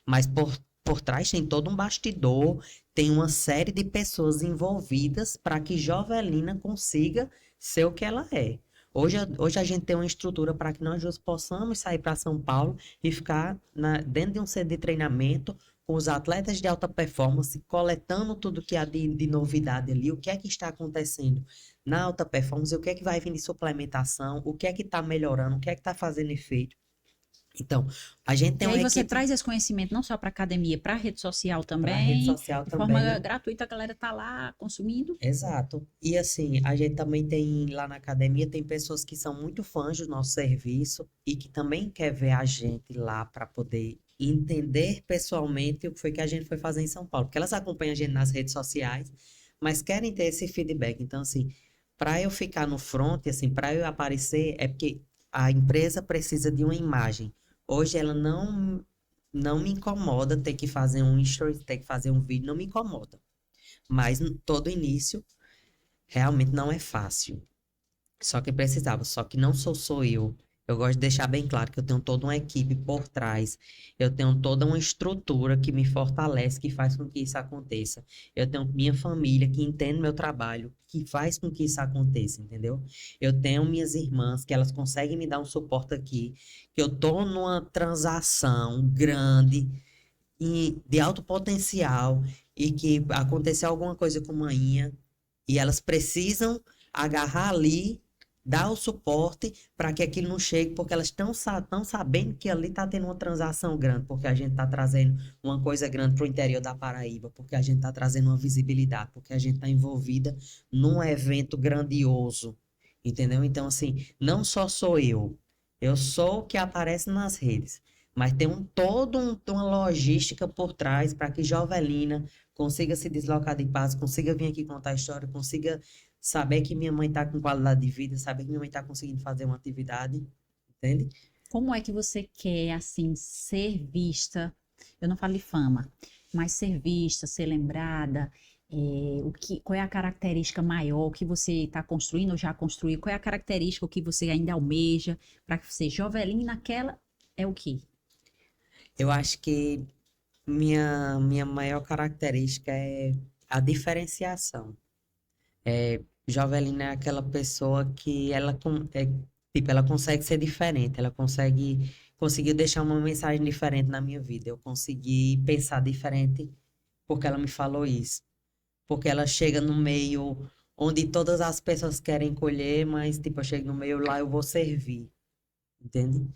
Mas por trás tem todo um bastidor, tem uma série de pessoas envolvidas para que Jovelina consiga ser o que ela é. Hoje a gente tem uma estrutura para que nós duas possamos sair para São Paulo e ficar dentro de um centro de treinamento com os atletas de alta performance, coletando tudo que há de novidade ali, o que é que está acontecendo na alta performance, o que é que vai vir de suplementação, o que é que está melhorando, o que é que está fazendo efeito. Então, a gente E tem aí uma você equipe traz esse conhecimento não só para academia, para a rede social para rede também, social de forma também. gratuita, a galera tá lá consumindo. Exato. E assim, a gente também tem lá na academia, tem pessoas que são muito fãs do nosso serviço e que também quer ver a gente lá para poder entender pessoalmente o que foi que a gente foi fazer em São Paulo. Porque elas acompanham a gente nas redes sociais, mas querem ter esse feedback. Então, assim, para eu ficar no front, assim, para eu aparecer, é porque a empresa precisa de uma imagem. Hoje ela não me incomoda ter que fazer um story, ter que fazer um vídeo, não me incomoda. Mas todo início realmente não é fácil. Só que precisava, só que não sou eu. Eu gosto de deixar bem claro que eu tenho toda uma equipe por trás. Eu tenho toda uma estrutura que me fortalece, que faz com que isso aconteça. Eu tenho minha família que entende meu trabalho, que faz com que isso aconteça, entendeu? Eu tenho minhas irmãs que elas conseguem me dar um suporte aqui, que eu tô numa transação grande e de alto potencial e que aconteceu alguma coisa com a manhinha e elas precisam agarrar ali, dar o suporte para que aquilo não chegue, porque elas estão sabendo que ali está tendo uma transação grande, porque a gente está trazendo uma coisa grande para o interior da Paraíba, porque a gente está trazendo uma visibilidade, porque a gente está envolvida num evento grandioso, entendeu? Então, assim, não só sou eu sou o que aparece nas redes. Mas tem uma logística por trás para que Jovelina consiga se deslocar de paz, consiga vir aqui contar a história, consiga saber que minha mãe está com qualidade de vida, saber que minha mãe está conseguindo fazer uma atividade, entende? Como é que você quer, assim, ser vista? Eu não falo de fama, mas ser vista, ser lembrada. Qual é a característica maior que você está construindo ou já construiu? Qual é a característica que você ainda almeja para que você, Jovelina, naquela, é o quê? Eu acho que minha maior característica é a diferenciação. Jovelina é aquela pessoa que tipo, ela consegue ser diferente, ela conseguiu deixar uma mensagem diferente na minha vida. Eu consegui pensar diferente porque ela me falou isso. Porque ela chega no meio onde todas as pessoas querem colher, mas tipo, eu chego no meio lá, eu vou servir, entende?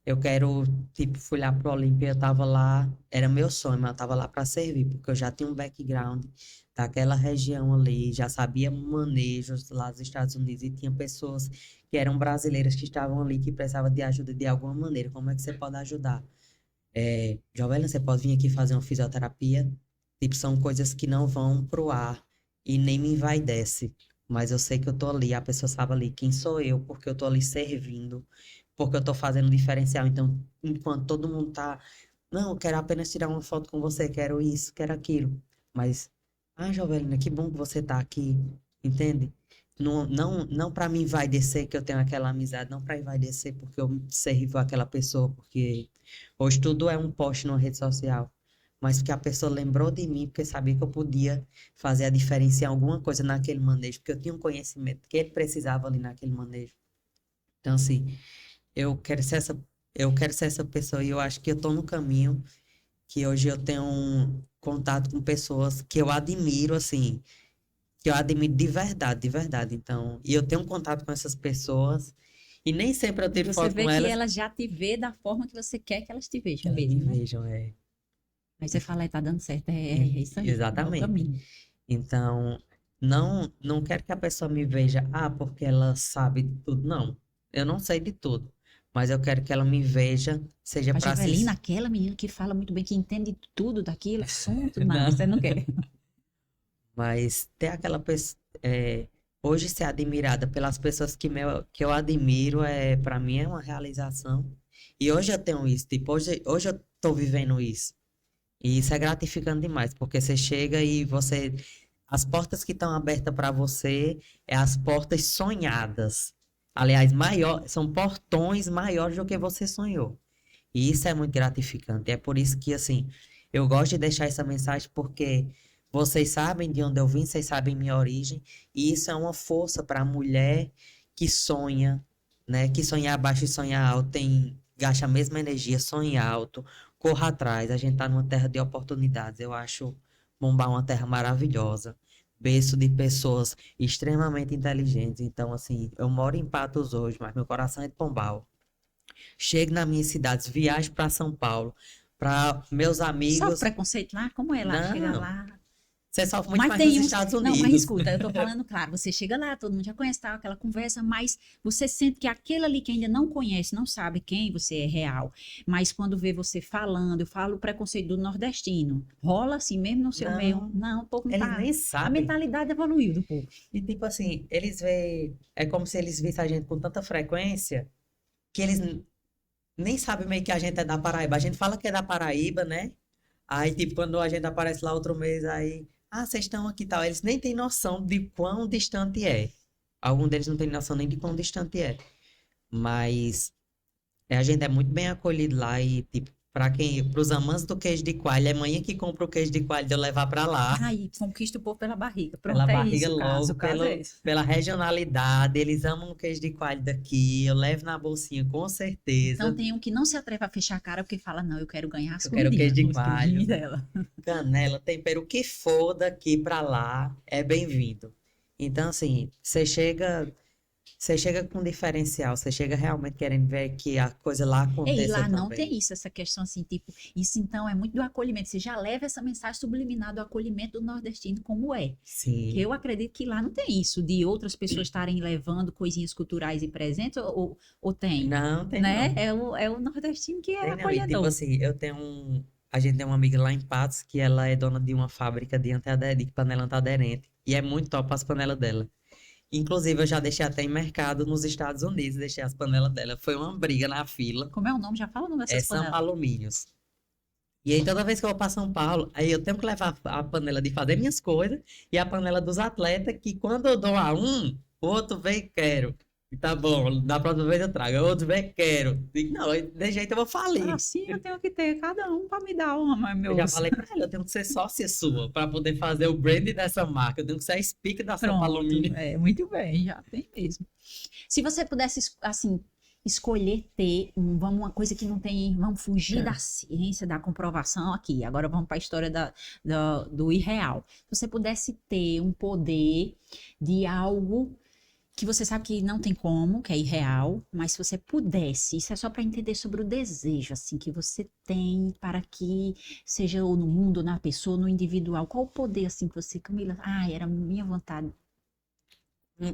Eu quero, tipo, fui lá pro Olímpia, eu tava lá, era meu sonho, mas eu tava lá para servir, porque eu já tinha um background daquela região ali, já sabia manejos lá dos Estados Unidos e tinha pessoas que eram brasileiras que estavam ali que precisavam de ajuda de alguma maneira. Como é que você pode ajudar? Jovelina, você pode vir aqui fazer uma fisioterapia? Tipo, são coisas que não vão pro ar e nem me envaidece. Mas eu sei que eu tô ali, a pessoa sabe ali quem sou eu, porque eu tô ali servindo, porque eu tô fazendo diferencial. Então, enquanto todo mundo tá, não, eu quero apenas tirar uma foto com você, quero isso, quero aquilo. Mas, Jovelina, que bom que você tá aqui, entende? Não, não, não para mim vai descer que eu tenho aquela amizade, não para vai descer porque eu sirvo aquela pessoa, porque hoje tudo é um post numa rede social. Mas porque a pessoa lembrou de mim, porque sabia que eu podia fazer a diferença em alguma coisa naquele manejo, porque eu tinha um conhecimento que ele precisava ali naquele manejo. Então, assim, eu quero ser essa, eu quero ser essa pessoa e eu acho que eu tô no caminho, que hoje eu tenho um contato com pessoas que eu admiro, assim, que eu admiro de verdade, de verdade. Então, e eu tenho um contato com essas pessoas e nem sempre eu E tiro você foto vê com que elas, elas já te vê da forma que você quer que elas te que vejam elas me mesmo, né? vejam, é. Aí você fala, tá dando certo, é isso aí, é o Exatamente. caminho. Então, não quero que a pessoa me veja, porque ela sabe de tudo. Não, eu não sei de tudo, mas eu quero que ela me veja, seja A para Jovelina, se. aquela menina que fala muito bem, que entende tudo daquilo, assunto, não, Não, você não quer. mas ter aquela pessoa. Hoje ser admirada pelas pessoas que eu admiro, para mim é uma realização. E hoje eu tenho isso, tipo, hoje eu tô vivendo isso. E isso é gratificante demais, porque você chega e você. As portas que estão abertas para você é as portas sonhadas. Aliás, são portões maiores do que você sonhou. E isso é muito gratificante. É por isso que, assim, eu gosto de deixar essa mensagem, porque vocês sabem de onde eu vim, vocês sabem minha origem, e isso é uma força para a mulher que sonha, né? Que sonhar baixo e sonhar alto gasta a mesma energia, sonha alto, corra atrás. A gente tá numa terra de oportunidades. Eu acho Mombá uma terra maravilhosa. Berço de pessoas extremamente inteligentes. Então, assim, eu moro em Patos hoje, mas meu coração é de Pombal. Chego na minha cidade, viajo para São Paulo, para meus Sofre amigos. preconceito lá? Como é lá? Chega Não, lá. você sofre muito Mas mais nos tem uns. Estados Não, mas Unidos. escuta, eu tô falando claro, você chega lá, todo mundo já conhece, tá, aquela conversa, mas você sente que aquele ali que ainda não conhece, não sabe quem você é real. Mas quando vê você falando, eu falo o preconceito do nordestino. Rola assim mesmo no seu meio? Não, Não, o povo não eles tá. nem A sabem. mentalidade evoluiu do povo. E tipo assim, eles veem. É como se eles vissem a gente com tanta frequência que eles nem sabem meio que a gente é da Paraíba. A gente fala que é da Paraíba, né? Aí, tipo, quando a gente aparece lá outro mês, aí. Vocês estão aqui e tal. Eles nem têm noção de quão distante é. Algum deles não tem noção nem de quão distante é. Mas a gente é muito bem acolhido lá e, tipo, pros amantes do queijo de coalho, é manhã que compra o queijo de coalho de eu levar pra lá. Aí conquista o povo pela barriga. Pela Pronto, é barriga isso o caso. logo, O caso é esse. pela regionalidade. Eles amam o queijo de coalho daqui. Eu levo na bolsinha, com Então certeza. tem um que não se atreve a fechar a cara porque fala, não, eu quero ganhar as Eu quero queijo comidinhas, de os queijinhos coalho, dela. canela, tempero, o que for daqui pra lá é bem-vindo. Então, assim, você chega com diferencial, você chega realmente querendo ver que a coisa lá E aconteça lá não também. tem isso, essa questão assim, tipo, isso então é muito do acolhimento. Você já leva essa mensagem subliminar do acolhimento do nordestino como é. Que Sim. eu acredito que lá não tem isso, de outras pessoas estarem levando coisinhas culturais e presentes, ou tem, Não, tem né? não. É o nordestino que é Tem não. E tipo acolhedor. assim, a gente tem uma amiga lá em Patos que ela é dona de uma fábrica de panela antiaderente. E é muito top as panelas dela. Inclusive, eu já deixei até em mercado nos Estados Unidos, deixei as panelas dela. Foi uma briga na fila. Como é o nome? Já fala o nome É dessas Sampa panelas. Alumínios. E aí, toda vez que eu vou para São Paulo, aí eu tenho que levar a panela de fazer minhas coisas e a panela dos atletas, que quando eu dou a um, o outro vem e quero. E tá bom, da próxima vez eu trago. O outro vem e quero. Digo, não, de jeito eu vou falir. Assim eu tenho que ter cada um para me dar uma, Eu já meus. falei pra ela, eu tenho que ser sócia sua para poder fazer o brand dessa marca. Eu tenho que ser a speaker da Sampa Pronto, Alumínio. é muito bem, já tem mesmo. Se você pudesse, assim, escolher ter uma coisa que não tem, vamos fugir da ciência, da comprovação aqui. Agora vamos para a história do irreal. Se você pudesse ter um poder de algo que você sabe que não tem como, que é irreal, mas se você pudesse, isso é só para entender sobre o desejo, assim, que você tem para que seja ou no mundo, ou na pessoa, no individual. Qual o poder, assim, que você, Camila, era minha vontade.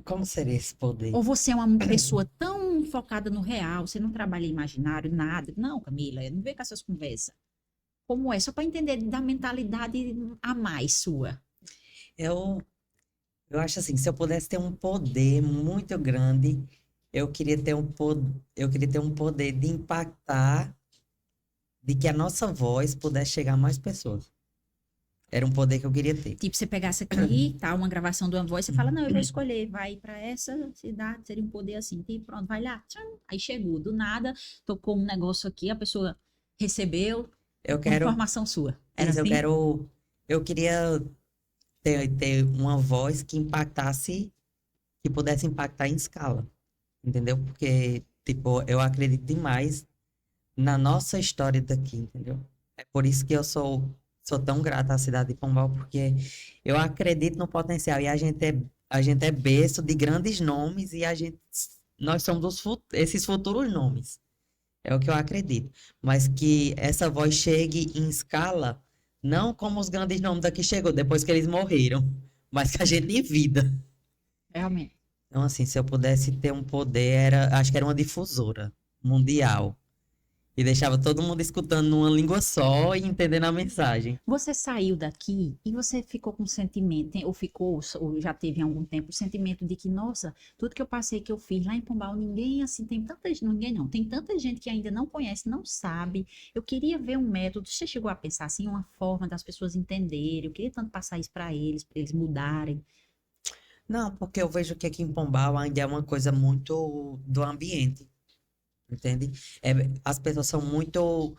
Como seria esse poder? Ou você é uma pessoa tão focada no real, você não trabalha imaginário, nada. Não, Camila, não vem com essas conversas. Como é? Só para entender da mentalidade a mais sua. Eu, eu acho assim, se eu pudesse ter um poder muito grande, eu queria ter um poder de impactar, de que a nossa voz pudesse chegar a mais pessoas. Era um poder que eu queria ter. Tipo, você pegasse aqui, tá, uma gravação de uma voz, você fala, não, eu vou escolher, vai para essa cidade, seria um poder assim, e pronto, vai lá, tcham. Aí chegou, do nada, tocou um negócio aqui, a pessoa recebeu Eu uma quero, informação sua. Era isso, assim? eu queria ter uma voz que impactasse, que pudesse impactar em escala, entendeu? Porque, tipo, eu acredito demais na nossa história daqui, entendeu? É por isso que sou tão grata à cidade de Pombal, porque eu acredito no potencial e a gente é berço de grandes nomes e nós somos esses futuros nomes. É o que eu acredito. Mas que essa voz chegue em escala, não como os grandes nomes daqui chegou, depois que eles morreram, mas que a gente em vida. Realmente. Então, assim, se eu pudesse ter um poder, acho que era uma difusora mundial. E deixava todo mundo escutando numa língua só e entendendo a mensagem. Você saiu daqui e você ficou com o sentimento, ou ficou, ou já teve há algum tempo, o sentimento de que, nossa, tudo que eu passei, que eu fiz lá em Pombal, ninguém assim, tem tanta gente, ninguém não, tem tanta gente que ainda não conhece, não sabe. Eu queria ver um método, você chegou a pensar assim, uma forma das pessoas entenderem, eu queria tanto passar isso para eles mudarem. Não, porque eu vejo que aqui em Pombal ainda é uma coisa muito do ambiente, entende? As pessoas são muito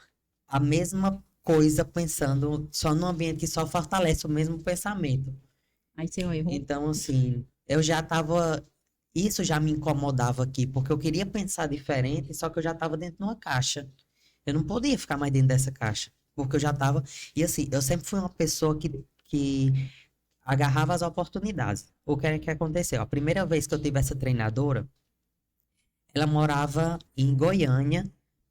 a mesma coisa pensando só num ambiente que só fortalece o mesmo pensamento. Aí você, ó, errou. Então, assim, isso já me incomodava aqui, porque eu queria pensar diferente, só que eu já estava dentro de uma caixa. Eu não podia ficar mais dentro dessa caixa, porque eu já estava. E assim, eu sempre fui uma pessoa que agarrava as oportunidades. O que é que aconteceu? A primeira vez que eu tive essa treinadora, ela morava em Goiânia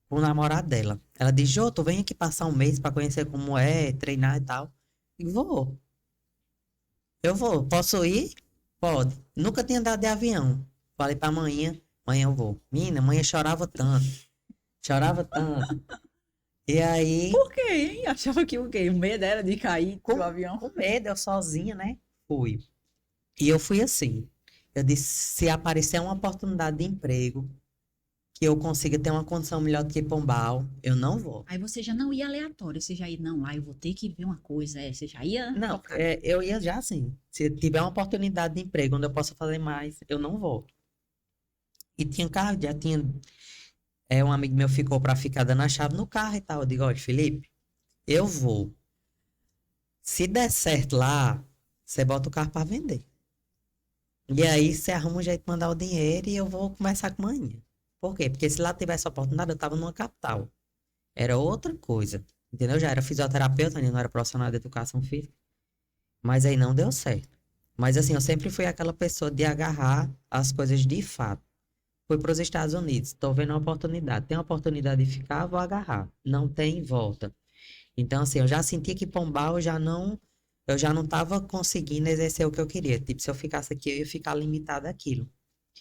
com o namorado dela. Ela disse: Jô, tu vem aqui passar um mês para conhecer como é, treinar e tal. E vou. Eu vou. Posso ir? Pode. Nunca tinha andado de avião. Falei pra amanhã, amanhã eu vou. Menina, amanhã chorava tanto. Chorava tanto. E aí, Por quê, hein? Achava que o quê? O medo era de cair com, do avião. com medo, eu sozinha, né? Fui. E eu fui assim. Eu disse, se aparecer uma oportunidade de emprego, que eu consiga ter uma condição melhor do que Pombal, eu não vou. Aí você já não ia aleatório, você já ia, não, lá eu vou ter que ver uma coisa, você já ia Não, focado. eu ia já assim. Se tiver uma oportunidade de emprego onde eu possa fazer mais, eu não vou. E tinha carro, já tinha. Um amigo meu ficou pra ficar dando a chave no carro e tal. Eu digo, olha, Felipe, eu vou. Se der certo lá, você bota o carro pra vender. E aí você arruma um jeito de mandar o dinheiro e eu vou começar com manhã. Por quê? Porque se lá tivesse oportunidade, eu tava numa capital. Era outra coisa. Entendeu? Já era fisioterapeuta, né? Não era profissional de educação física. Mas aí não deu certo. Mas assim, eu sempre fui aquela pessoa de agarrar as coisas de fato. Fui para os Estados Unidos, estou vendo uma oportunidade. Tem uma oportunidade de ficar, vou agarrar. Não tem volta. Então, assim, eu já senti que Pombal eu já não estava conseguindo exercer o que eu queria. Tipo, se eu ficasse aqui, eu ia ficar limitada àquilo.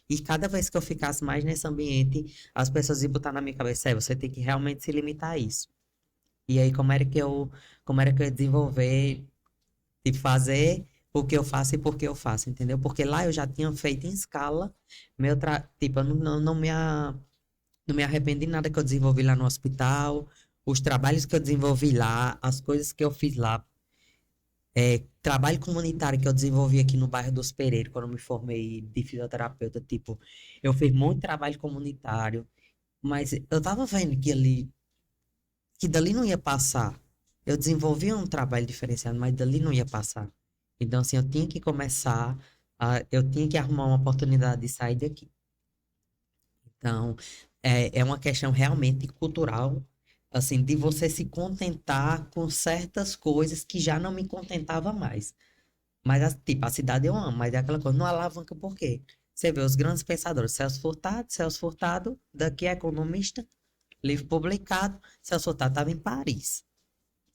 E cada vez que eu ficasse mais nesse ambiente, as pessoas iam botar na minha cabeça, você tem que realmente se limitar a isso. E aí, como era que eu ia desenvolver, tipo, fazer o que eu faço e por que eu faço, entendeu? Porque lá eu já tinha feito em escala, tipo, eu não me arrependo de nada que eu desenvolvi lá no hospital, os trabalhos que eu desenvolvi lá, as coisas que eu fiz lá. Trabalho comunitário que eu desenvolvi aqui no bairro dos Pereiros, quando eu me formei de fisioterapeuta, tipo, eu fiz muito trabalho comunitário, mas eu tava vendo que dali não ia passar. Eu desenvolvi um trabalho diferenciado, mas dali não ia passar. Então, assim, eu tinha que arrumar uma oportunidade de sair daqui. Então, é uma questão realmente cultural, assim, de você se contentar com certas coisas que já não me contentava mais. Mas, tipo, a cidade eu amo, mas é aquela coisa, não alavanca por quê? Você vê os grandes pensadores, Celso Furtado, daqui é economista, livro publicado, Celso Furtado estava em Paris.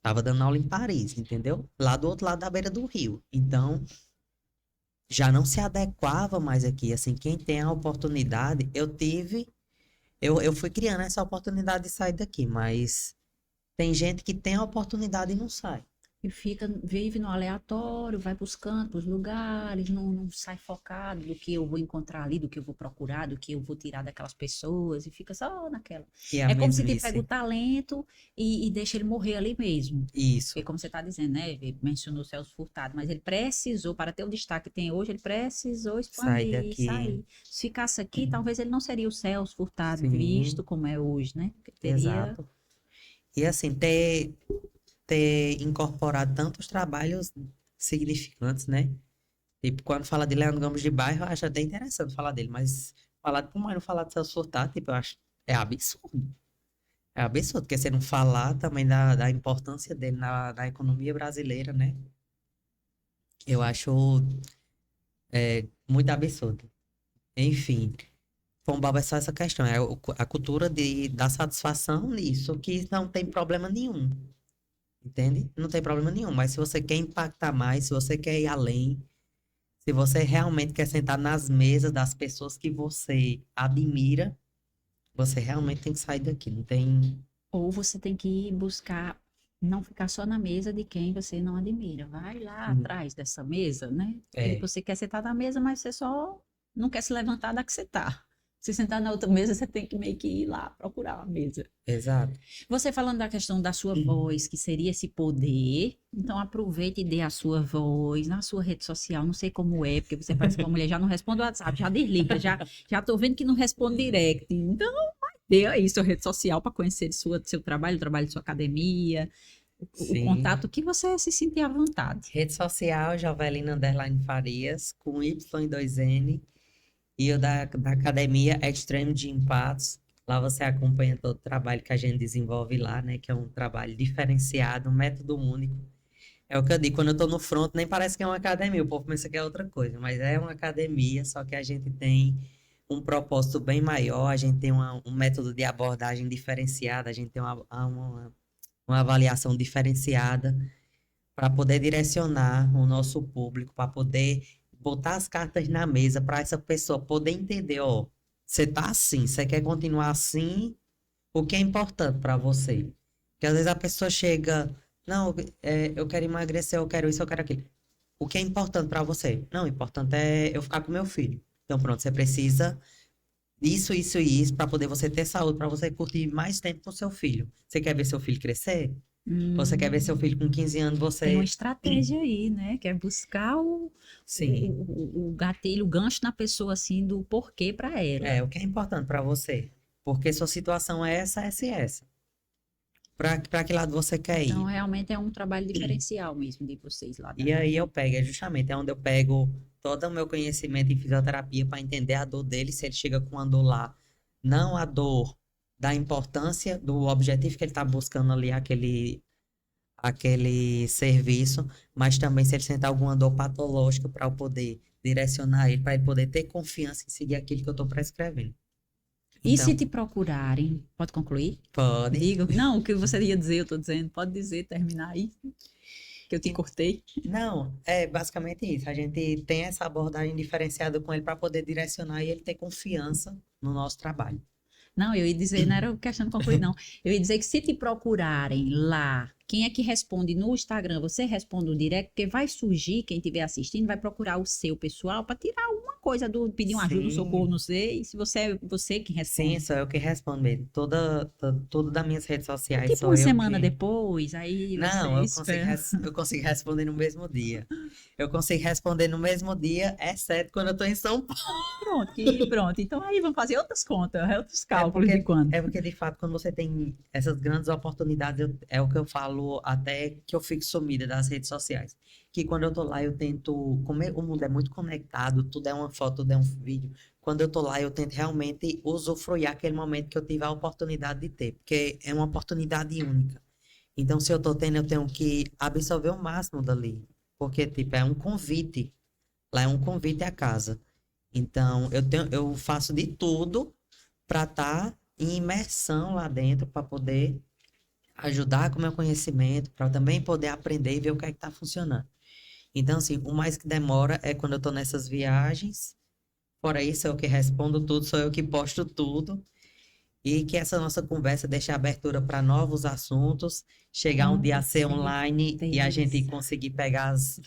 Tava dando aula em Paris, entendeu? Lá do outro lado da beira do rio. Então, já não se adequava mais aqui. Assim, quem tem a oportunidade, eu fui criando essa oportunidade de sair daqui, mas tem gente que tem a oportunidade e não sai. E vive no aleatório, vai buscando os lugares, não sai focado do que eu vou encontrar ali, do que eu vou procurar, do que eu vou tirar daquelas pessoas, e fica só naquela. E a É como se te mesmice. pega o talento e deixa ele morrer ali mesmo. Isso, Porque como você está dizendo, né? Ele mencionou o Celso Furtado, mas ele precisou, para ter o destaque que tem hoje, ele precisou sai expandir, daqui. sair. Se ficasse aqui, talvez ele não seria o Celso Furtado Sim, visto como é hoje, né? Porque teria. exato. E assim, ter incorporado tantos trabalhos significantes, né? Tipo, quando fala de Leandro Gomes de Bairro, eu acho até interessante falar dele, mas falar de Pomar e não falar de Celso Furtado, tipo, eu acho, é absurdo. É absurdo, porque você não falar também da importância dele na economia brasileira, né? Eu acho muito absurdo. Enfim, Pombal é só essa questão, é a cultura da satisfação nisso, que não tem problema nenhum, entende? Não tem problema nenhum, mas se você quer impactar mais, se você quer ir além, se você realmente quer sentar nas mesas das pessoas que você admira, você realmente tem que sair daqui, não tem... Ou você tem que buscar não ficar só na mesa de quem você não admira. Vai lá Hum, atrás dessa mesa, né? Porque É, você quer sentar na mesa, mas você só não quer se levantar da que você tá. Se sentar na outra mesa, você tem que meio que ir lá procurar a mesa. exato. Você falando da questão da sua voz, que seria esse poder, então aproveite e dê a sua voz na sua rede social. Não sei como é, porque você parece que uma mulher já não responde o WhatsApp, já desliga, já tô vendo que não responde direct. Então, dê aí sua rede social para conhecer seu trabalho, o trabalho de sua academia, o Sim. contato que você se sentir à vontade. Rede social, Jovelina Underline Farias, com Y e 2N. E o da academia Extreme Gym Patos. Lá você acompanha todo o trabalho que a gente desenvolve lá, né? Que é um trabalho diferenciado, um método único. É o que eu digo, quando eu tô no front, nem parece que é uma academia. O povo pensa que é outra coisa, mas é uma academia, só que a gente tem um propósito bem maior, a gente tem um método de abordagem diferenciado, a gente tem uma avaliação diferenciada para poder direcionar o nosso público, para poder botar as cartas na mesa para essa pessoa poder entender, ó, você tá assim, você quer continuar assim, o que é importante para você? Porque às vezes a pessoa chega, não, eu quero emagrecer, eu quero isso, eu quero aquilo. O que é importante para você? Não, o importante é eu ficar com meu filho. Então pronto, você precisa isso, isso e isso para poder você ter saúde, para você curtir mais tempo com seu filho. Você quer ver seu filho crescer? Você quer ver seu Hum, filho com 15 anos, tem uma você... estratégia aí, né? Que é buscar Sim. o gatilho, o gancho na pessoa, assim, do porquê para ela. É, o que é importante para você? Porque sua situação é essa e essa. Para que lado você quer Então, ir? realmente é um trabalho diferencial mesmo de vocês lá E da. aí eu pego, é justamente é onde eu pego todo o meu conhecimento em fisioterapia para entender a dor dele, se ele chega com uma dor lá, não a dor da importância do objetivo que ele está buscando ali, aquele serviço, mas também se ele sentir alguma dor patológica para eu poder direcionar ele, para ele poder ter confiança em seguir aquilo que eu estou prescrevendo. E se Então, te procurarem, pode concluir? pode. Diga. Não, o que você ia dizer, eu tô dizendo. Pode dizer, terminar aí, que eu te cortei. Não, é basicamente isso. A gente tem essa abordagem diferenciada com ele para poder direcionar e ele ter confiança no nosso trabalho. Não, eu ia dizer, não era questão de concluir, não. Eu ia dizer que se te procurarem lá, quem é que responde no Instagram? Você responde o direct, porque vai surgir, quem estiver assistindo, vai procurar o seu pessoal para tirar alguma coisa pedir uma ajuda, um socorro, Sim, não sei. Se você é você que sim, responde. sou eu que respondo mesmo. Tudo das minhas redes É sociais tipo sou uma eu semana que. depois, aí você Não, espera. eu consigo responder no mesmo dia. Eu consigo responder no mesmo dia, exceto quando eu tô em São Paulo. Pronto, pronto. Então aí vamos fazer outras contas, outros É cálculos de porque, quando. é porque, de fato, quando você tem essas grandes oportunidades, é o que eu falo até que eu fico sumida das redes sociais. Que quando eu tô lá, eu tento. Como o mundo é muito conectado, tudo é uma foto, tudo é um vídeo. Quando eu tô lá, eu tento realmente usufruir aquele momento que eu tive a oportunidade de ter. Porque é uma oportunidade única. Então, se eu tô tendo, eu tenho que absorver o máximo dali. Porque, tipo, é um convite. Lá é um convite à casa. Então, eu faço de tudo para estar em imersão lá dentro, para poder ajudar com o meu conhecimento, para também poder aprender e ver o que é que está funcionando. Então, assim, o mais que demora é quando eu estou nessas viagens. Fora isso, sou eu que respondo tudo, sou eu que posto tudo. E que essa nossa conversa deixe abertura para novos assuntos, chegar um Com dia a ser online e a gente certeza. conseguir pegar Isso,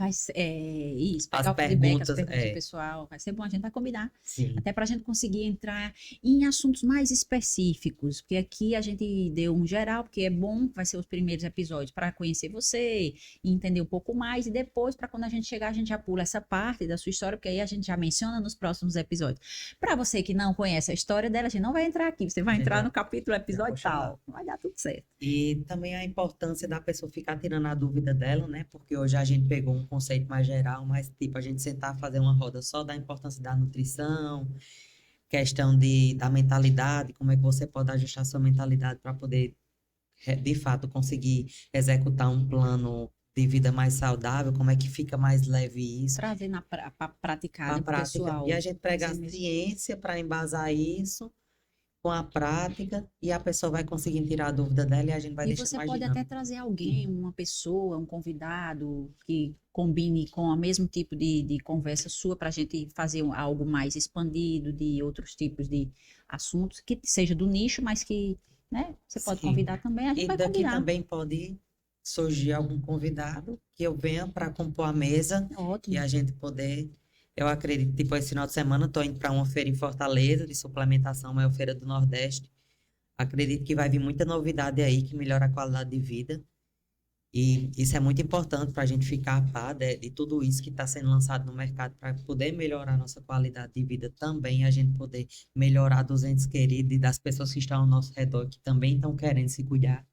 as pegar o feedback, as perguntas. perguntas do pessoal, vai ser bom, a gente vai combinar. Sim, Até para a gente conseguir entrar em assuntos mais específicos, porque aqui a gente deu um geral, porque é bom, vai ser os primeiros episódios para conhecer você e entender um pouco mais, e depois, para quando a gente chegar, a gente já pula essa parte da sua história, porque aí a gente já menciona nos próximos episódios. Para você que não conhece a história dela, a gente não vai entrar aqui, você vai a gente entrar vai, no capítulo, já episódio vou chamar. tal, vai dar tudo certo. E também a importância da pessoa ficar tirando a dúvida dela, né? Porque hoje a gente pegou um conceito mais geral, mas tipo, a gente sentar fazer uma roda só da importância da nutrição, questão da mentalidade, como é que você pode ajustar sua mentalidade para poder, de fato, conseguir executar um plano de vida mais saudável, como é que fica mais leve isso, Trazer para praticar, a né, pro prática. E a pessoal gente fazer pegar a mesmo. ciência para embasar isso com a prática, e a pessoa vai conseguindo tirar a dúvida dela e a gente vai E deixando você mais pode até dinâmico. trazer alguém, uma pessoa, um convidado que combine com o mesmo tipo de conversa sua para a gente fazer algo mais expandido de outros tipos de assuntos, que seja do nicho, mas que, né, você pode Sim. convidar também, a gente E vai daqui combinar. também pode surgir algum convidado que eu venha para compor a mesa e Ótimo. a gente poder. Eu acredito, tipo, esse final de semana estou indo para uma feira em Fortaleza de suplementação, maior feira do Nordeste. Acredito que vai vir muita novidade aí que melhora a qualidade de vida. E isso é muito importante para a gente ficar a par de tudo isso que está sendo lançado no mercado para poder melhorar a nossa qualidade de vida também, a gente poder melhorar dos entes queridos e das pessoas que estão ao nosso redor que também estão querendo se cuidar.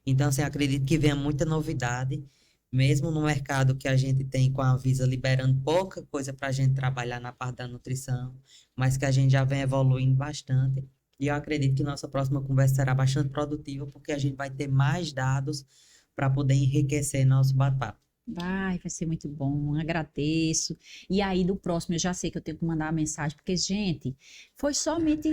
Então, assim, acredito que venha muita novidade, mesmo no mercado que a gente tem com a Anvisa liberando pouca coisa para a gente trabalhar na parte da nutrição, mas que a gente já vem evoluindo bastante. E eu acredito que nossa próxima conversa será bastante produtiva, porque a gente vai ter mais dados para poder enriquecer nosso bate-papo. Vai ser muito bom, agradeço. E aí, do próximo, eu já sei que eu tenho que mandar uma mensagem, porque, gente, foi somente.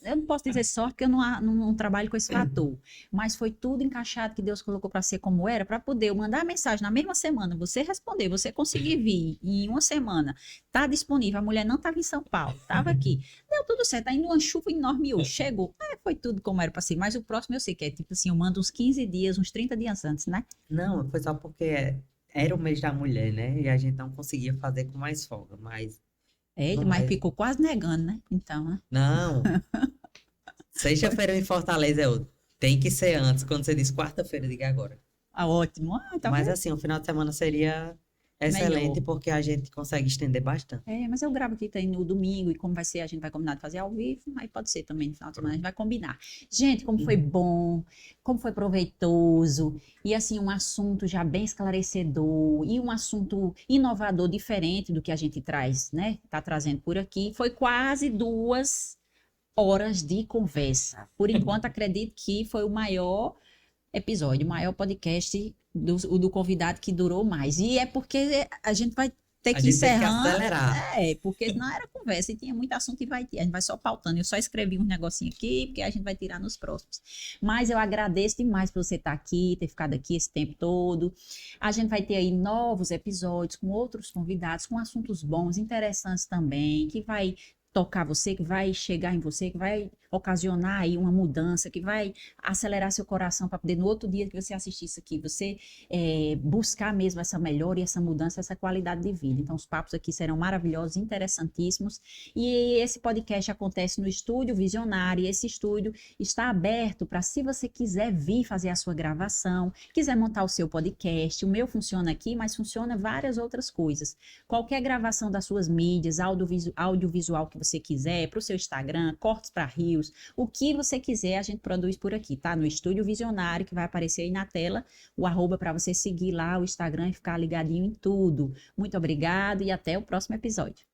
Eu não posso dizer sorte, porque eu não trabalho com esse fator, mas foi tudo encaixado que Deus colocou para ser como era, para poder eu mandar a mensagem na mesma semana, você responder, você conseguir vir em uma semana, tá disponível. A mulher não estava em São Paulo, estava aqui. Deu tudo certo, ainda uma chuva enorme hoje, chegou. Foi tudo como era para ser, mas o próximo eu sei que é tipo assim, eu mando uns 15 dias, uns 30 dias antes, né? Não, foi só porque era o mês da mulher, né? E a gente não conseguia fazer com mais folga, mas Eita, não mas vai. ficou quase negando, né? Então, né? Não, sexta-feira em Fortaleza é outro. Tem que ser antes, quando você diz quarta-feira, diga agora. Ah, ótimo. Tá Mas vendo? assim, o final de semana seria excelente Melhor. porque a gente consegue estender bastante. Mas eu gravo aqui tem no domingo e como vai ser, a gente vai combinar de fazer ao vivo, aí pode ser também no final de semana, a gente vai combinar. Gente, como foi bom, como foi proveitoso, e assim, um assunto já bem esclarecedor, e um assunto inovador, diferente do que a gente traz, né? Tá trazendo por aqui. Foi quase 2 horas de conversa. Por enquanto, acredito que foi o maior episódio, o maior podcast do convidado que durou mais. E é porque a gente vai ter A que ir gente teve que encerrando, acelerar. porque não era conversa e tinha muito assunto e a gente vai só pautando. Eu só escrevi um negocinho aqui, porque a gente vai tirar nos próximos. Mas eu agradeço demais por você estar aqui, ter ficado aqui esse tempo todo. A gente vai ter aí novos episódios com outros convidados, com assuntos bons, interessantes também, que vai tocar você, que vai chegar em você, que vai ocasionar aí uma mudança, que vai acelerar seu coração para poder no outro dia que você assistir isso aqui, você buscar mesmo essa melhora e essa mudança, essa qualidade de vida. Então os papos aqui serão maravilhosos, interessantíssimos, e esse podcast acontece no Estúdio Visionário, e esse estúdio está aberto para se você quiser vir fazer a sua gravação, quiser montar o seu podcast, o meu funciona aqui, mas funciona várias outras coisas. Qualquer gravação das suas mídias, audiovisual que você quiser, para o seu Instagram, cortes para Reels, o que você quiser, a gente produz por aqui, tá? No Estúdio Visionário, que vai aparecer aí na tela, o arroba para você seguir lá o Instagram e ficar ligadinho em tudo. Muito obrigado e até o próximo episódio.